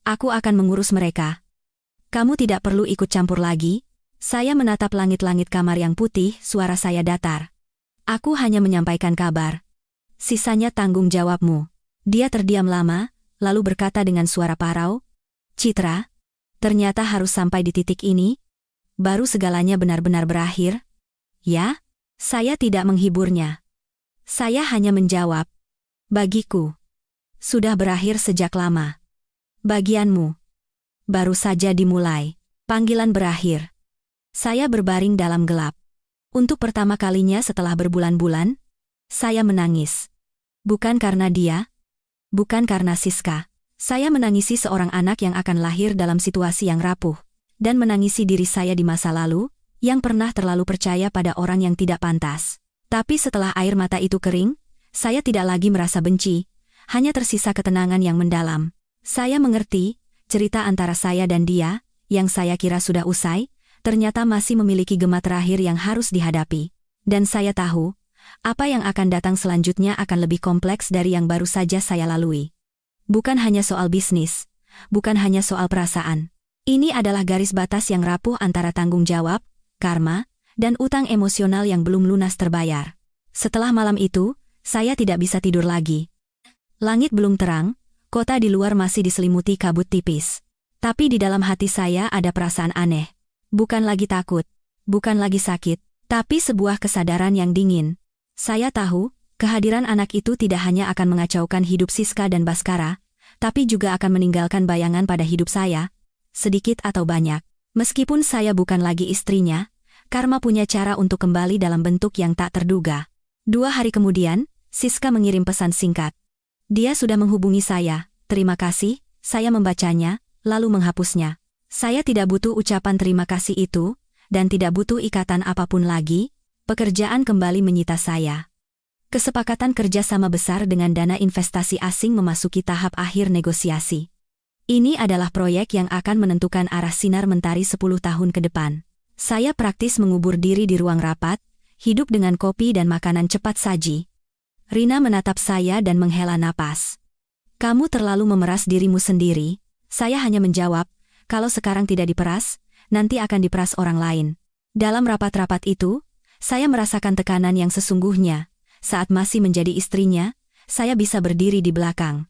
Aku akan mengurus mereka. Kamu tidak perlu ikut campur lagi. Saya menatap langit-langit kamar yang putih, suara saya datar. Aku hanya menyampaikan kabar. Sisanya tanggung jawabmu. Dia terdiam lama, lalu berkata dengan suara parau. Citra, ternyata harus sampai di titik ini? Baru segalanya benar-benar berakhir? Ya? Saya tidak menghiburnya. Saya hanya menjawab. Bagiku. Sudah berakhir sejak lama. Bagianmu. Baru saja dimulai. Panggilan berakhir. Saya berbaring dalam gelap. Untuk pertama kalinya setelah berbulan-bulan, saya menangis. Bukan karena dia. Bukan karena Siska. Saya menangisi seorang anak yang akan lahir dalam situasi yang rapuh. Dan menangisi diri saya di masa lalu, yang pernah terlalu percaya pada orang yang tidak pantas. Tapi setelah air mata itu kering, saya tidak lagi merasa benci, hanya tersisa ketenangan yang mendalam. Saya mengerti, cerita antara saya dan dia, yang saya kira sudah usai, ternyata masih memiliki gema terakhir yang harus dihadapi. Dan saya tahu, apa yang akan datang selanjutnya akan lebih kompleks dari yang baru saja saya lalui. Bukan hanya soal bisnis, bukan hanya soal perasaan. Ini adalah garis batas yang rapuh antara tanggung jawab, karma, dan utang emosional yang belum lunas terbayar. Setelah malam itu, saya tidak bisa tidur lagi. Langit belum terang, kota di luar masih diselimuti kabut tipis. Tapi di dalam hati saya ada perasaan aneh. Bukan lagi takut, bukan lagi sakit, tapi sebuah kesadaran yang dingin. Saya tahu, kehadiran anak itu tidak hanya akan mengacaukan hidup Siska dan Baskara, tapi juga akan meninggalkan bayangan pada hidup saya, sedikit atau banyak. Meskipun saya bukan lagi istrinya, karma punya cara untuk kembali dalam bentuk yang tak terduga. 2 hari kemudian, Siska mengirim pesan singkat. Dia sudah menghubungi saya, terima kasih, saya membacanya, lalu menghapusnya. Saya tidak butuh ucapan terima kasih itu, dan tidak butuh ikatan apapun lagi, pekerjaan kembali menyita saya. Kesepakatan kerjasama besar dengan dana investasi asing memasuki tahap akhir negosiasi. Ini adalah proyek yang akan menentukan arah sinar mentari 10 tahun ke depan. Saya praktis mengubur diri di ruang rapat, hidup dengan kopi dan makanan cepat saji. Rina menatap saya dan menghela napas. Kamu terlalu memeras dirimu sendiri. Saya hanya menjawab, kalau sekarang tidak diperas, nanti akan diperas orang lain. Dalam rapat-rapat itu, saya merasakan tekanan yang sesungguhnya. Saat masih menjadi istrinya, saya bisa berdiri di belakang.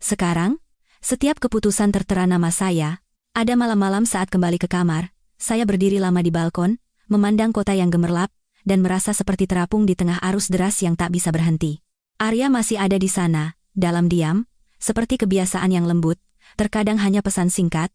Sekarang, setiap keputusan tertera nama saya. Ada malam-malam saat kembali ke kamar, saya berdiri lama di balkon, memandang kota yang gemerlap, dan merasa seperti terapung di tengah arus deras yang tak bisa berhenti. Arya masih ada di sana, dalam diam, seperti kebiasaan yang lembut, terkadang hanya pesan singkat.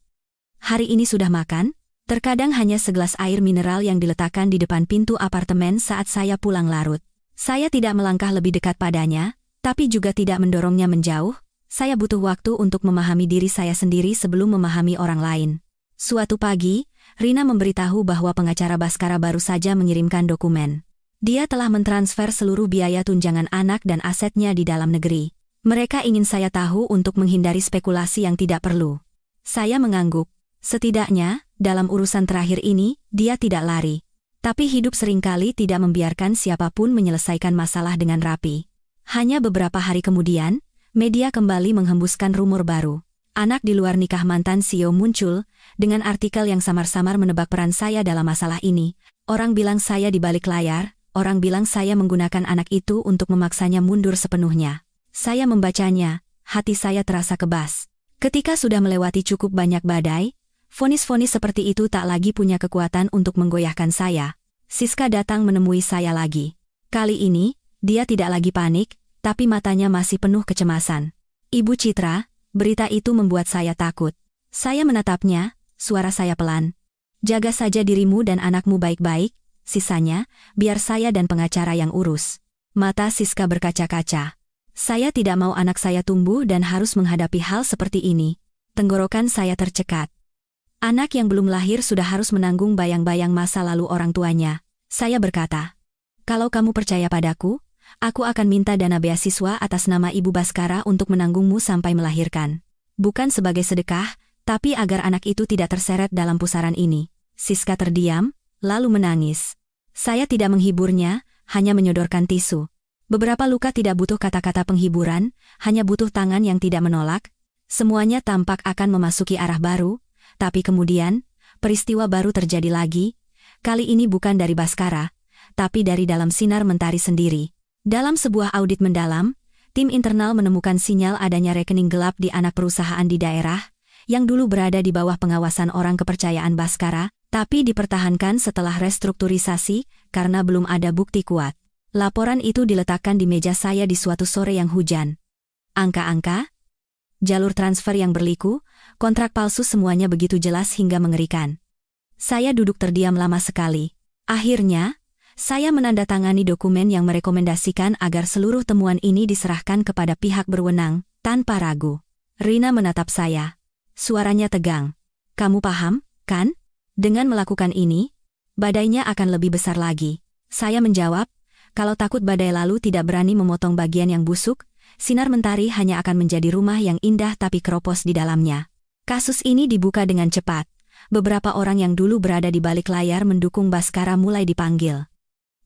Hari ini sudah makan? Terkadang hanya segelas air mineral yang diletakkan di depan pintu apartemen saat saya pulang larut. Saya tidak melangkah lebih dekat padanya, tapi juga tidak mendorongnya menjauh. Saya butuh waktu untuk memahami diri saya sendiri sebelum memahami orang lain. Suatu pagi, Rina memberitahu bahwa pengacara Baskara baru saja mengirimkan dokumen. Dia telah mentransfer seluruh biaya tunjangan anak dan asetnya di dalam negeri. Mereka ingin saya tahu untuk menghindari spekulasi yang tidak perlu. Saya mengangguk. Setidaknya, dalam urusan terakhir ini, dia tidak lari. Tapi hidup seringkali tidak membiarkan siapapun menyelesaikan masalah dengan rapi. Hanya beberapa hari kemudian, media kembali menghembuskan rumor baru. Anak di luar nikah mantan CEO muncul, dengan artikel yang samar-samar menebak peran saya dalam masalah ini. Orang bilang saya di balik layar, orang bilang saya menggunakan anak itu untuk memaksanya mundur sepenuhnya. Saya membacanya, hati saya terasa kebas. Ketika sudah melewati cukup banyak badai, vonis-vonis seperti itu tak lagi punya kekuatan untuk menggoyahkan saya. Siska datang menemui saya lagi. Kali ini, dia tidak lagi panik, tapi matanya masih penuh kecemasan. Ibu Citra, berita itu membuat saya takut. Saya menatapnya, suara saya pelan. Jaga saja dirimu dan anakmu baik-baik, sisanya, biar saya dan pengacara yang urus. Mata Siska berkaca-kaca. Saya tidak mau anak saya tumbuh dan harus menghadapi hal seperti ini. Tenggorokan saya tercekat. Anak yang belum lahir sudah harus menanggung bayang-bayang masa lalu orang tuanya. Saya berkata, kalau kamu percaya padaku, aku akan minta dana beasiswa atas nama Ibu Baskara untuk menanggungmu sampai melahirkan. Bukan sebagai sedekah, tapi agar anak itu tidak terseret dalam pusaran ini. Siska terdiam, lalu menangis. Saya tidak menghiburnya, hanya menyodorkan tisu. Beberapa luka tidak butuh kata-kata penghiburan, hanya butuh tangan yang tidak menolak. Semuanya tampak akan memasuki arah baru, tapi kemudian, peristiwa baru terjadi lagi. Kali ini bukan dari Baskara, tapi dari dalam sinar mentari sendiri. Dalam sebuah audit mendalam, tim internal menemukan sinyal adanya rekening gelap di anak perusahaan di daerah, yang dulu berada di bawah pengawasan orang kepercayaan Baskara, tapi dipertahankan setelah restrukturisasi karena belum ada bukti kuat. Laporan itu diletakkan di meja saya di suatu sore yang hujan. Angka-angka, jalur transfer yang berliku, kontrak palsu semuanya begitu jelas hingga mengerikan. Saya duduk terdiam lama sekali. Akhirnya, saya menandatangani dokumen yang merekomendasikan agar seluruh temuan ini diserahkan kepada pihak berwenang, tanpa ragu. Rina menatap saya. Suaranya tegang. Kamu paham, kan? Dengan melakukan ini, badainya akan lebih besar lagi. Saya menjawab, kalau takut badai lalu tidak berani memotong bagian yang busuk, sinar mentari hanya akan menjadi rumah yang indah tapi keropos di dalamnya. Kasus ini dibuka dengan cepat. Beberapa orang yang dulu berada di balik layar mendukung Baskara mulai dipanggil.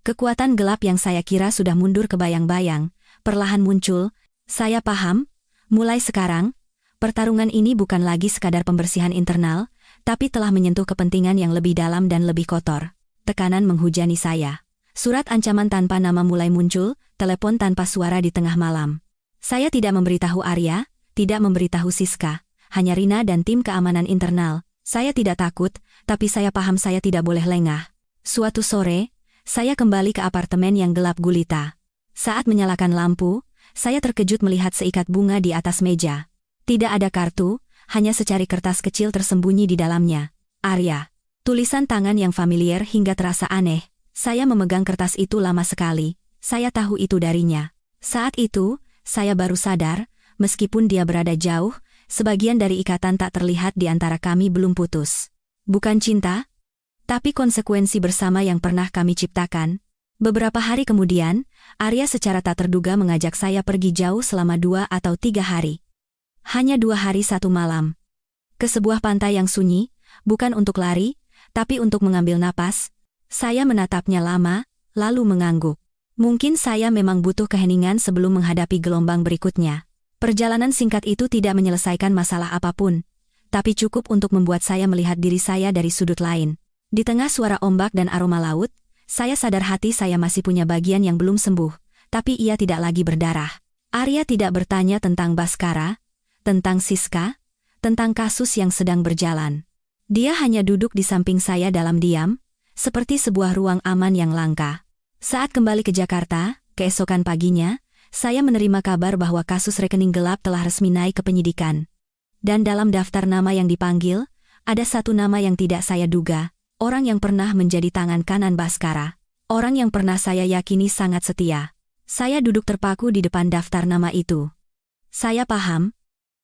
Kekuatan gelap yang saya kira sudah mundur kebayang-bayang, perlahan muncul. Saya paham, mulai sekarang, pertarungan ini bukan lagi sekadar pembersihan internal, tapi telah menyentuh kepentingan yang lebih dalam dan lebih kotor. Tekanan menghujani saya. Surat ancaman tanpa nama mulai muncul, telepon tanpa suara di tengah malam. Saya tidak memberitahu Arya, tidak memberitahu Siska, hanya Rina dan tim keamanan internal. Saya tidak takut, tapi saya paham saya tidak boleh lengah. Suatu sore, saya kembali ke apartemen yang gelap gulita. Saat menyalakan lampu, saya terkejut melihat seikat bunga di atas meja. Tidak ada kartu, hanya secari kertas kecil tersembunyi di dalamnya. Arya. Tulisan tangan yang familiar hingga terasa aneh. Saya memegang kertas itu lama sekali. Saya tahu itu darinya. Saat itu, saya baru sadar, meskipun dia berada jauh, sebagian dari ikatan tak terlihat di antara kami belum putus. Bukan cinta, tapi konsekuensi bersama yang pernah kami ciptakan. Beberapa hari kemudian, Arya secara tak terduga mengajak saya pergi jauh selama 2 atau 3 hari. Hanya 2 hari 1 malam. Ke sebuah pantai yang sunyi, bukan untuk lari, tapi untuk mengambil napas. Saya menatapnya lama, lalu mengangguk. Mungkin saya memang butuh keheningan sebelum menghadapi gelombang berikutnya. Perjalanan singkat itu tidak menyelesaikan masalah apapun, tapi cukup untuk membuat saya melihat diri saya dari sudut lain. Di tengah suara ombak dan aroma laut, saya sadar hati saya masih punya bagian yang belum sembuh, tapi ia tidak lagi berdarah. Arya tidak bertanya tentang Baskara, tentang Siska, tentang kasus yang sedang berjalan. Dia hanya duduk di samping saya dalam diam, seperti sebuah ruang aman yang langka. Saat kembali ke Jakarta, keesokan paginya, saya menerima kabar bahwa kasus rekening gelap telah resmi naik ke penyidikan. Dan dalam daftar nama yang dipanggil, ada satu nama yang tidak saya duga, orang yang pernah menjadi tangan kanan Baskara. Orang yang pernah saya yakini sangat setia. Saya duduk terpaku di depan daftar nama itu. Saya paham,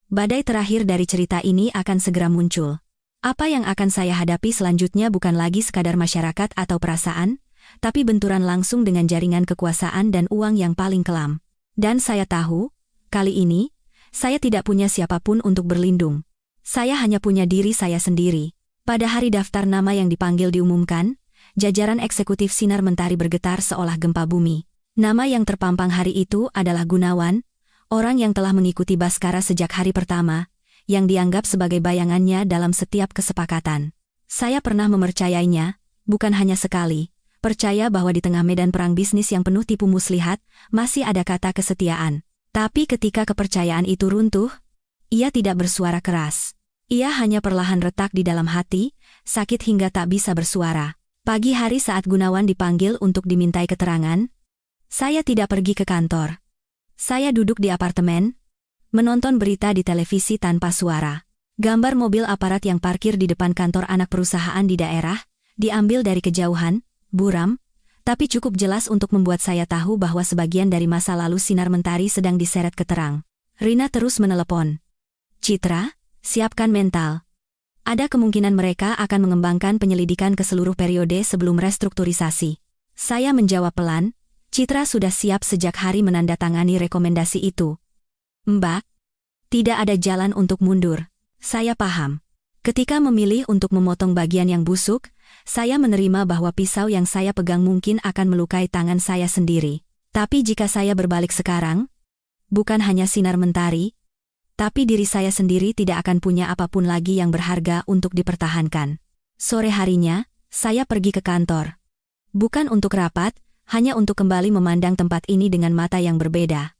badai terakhir dari cerita ini akan segera muncul. Apa yang akan saya hadapi selanjutnya bukan lagi sekadar masyarakat atau perasaan, tapi benturan langsung dengan jaringan kekuasaan dan uang yang paling kelam. Dan saya tahu, kali ini, saya tidak punya siapapun untuk berlindung. Saya hanya punya diri saya sendiri. Pada hari daftar nama yang dipanggil diumumkan, jajaran eksekutif Sinar Mentari bergetar seolah gempa bumi. Nama yang terpampang hari itu adalah Gunawan, orang yang telah mengikuti Baskara sejak hari pertama, yang dianggap sebagai bayangannya dalam setiap kesepakatan. Saya pernah mempercayainya, bukan hanya sekali. Percaya bahwa di tengah medan perang bisnis yang penuh tipu muslihat, masih ada kata kesetiaan. Tapi ketika kepercayaan itu runtuh, ia tidak bersuara keras. Ia hanya perlahan retak di dalam hati, sakit hingga tak bisa bersuara. Pagi hari saat Gunawan dipanggil untuk dimintai keterangan, saya tidak pergi ke kantor. Saya duduk di apartemen, menonton berita di televisi tanpa suara. Gambar mobil aparat yang parkir di depan kantor anak perusahaan di daerah, diambil dari kejauhan, buram, tapi cukup jelas untuk membuat saya tahu bahwa sebagian dari masa lalu sinar mentari sedang diseret ke terang. Rina terus menelepon. Citra, siapkan mental. Ada kemungkinan mereka akan mengembangkan penyelidikan ke seluruh periode sebelum restrukturisasi. Saya menjawab pelan, Citra sudah siap sejak hari menandatangani rekomendasi itu. Mbak, tidak ada jalan untuk mundur. Saya paham. Ketika memilih untuk memotong bagian yang busuk, saya menerima bahwa pisau yang saya pegang mungkin akan melukai tangan saya sendiri. Tapi jika saya berbalik sekarang, bukan hanya sinar mentari, tapi diri saya sendiri tidak akan punya apapun lagi yang berharga untuk dipertahankan. Sore harinya, saya pergi ke kantor. Bukan untuk rapat, hanya untuk kembali memandang tempat ini dengan mata yang berbeda.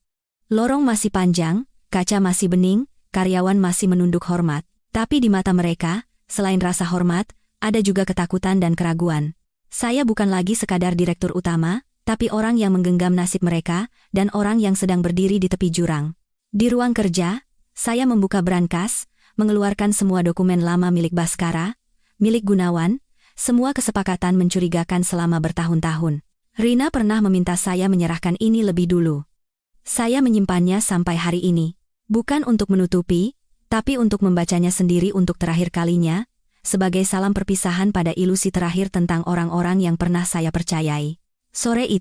Lorong masih panjang, kaca masih bening, karyawan masih menunduk hormat. Tapi di mata mereka, selain rasa hormat, ada juga ketakutan dan keraguan. Saya bukan lagi sekadar direktur utama, tapi orang yang menggenggam nasib mereka, dan orang yang sedang berdiri di tepi jurang. Di ruang kerja, saya membuka brankas, mengeluarkan semua dokumen lama milik Baskara, milik Gunawan, semua kesepakatan mencurigakan selama bertahun-tahun. Rina pernah meminta saya menyerahkan ini lebih dulu. Saya menyimpannya sampai hari ini. Bukan untuk menutupi, tapi untuk membacanya sendiri untuk terakhir kalinya, sebagai salam perpisahan pada ilusi terakhir tentang orang-orang yang pernah saya percayai. Sore itu,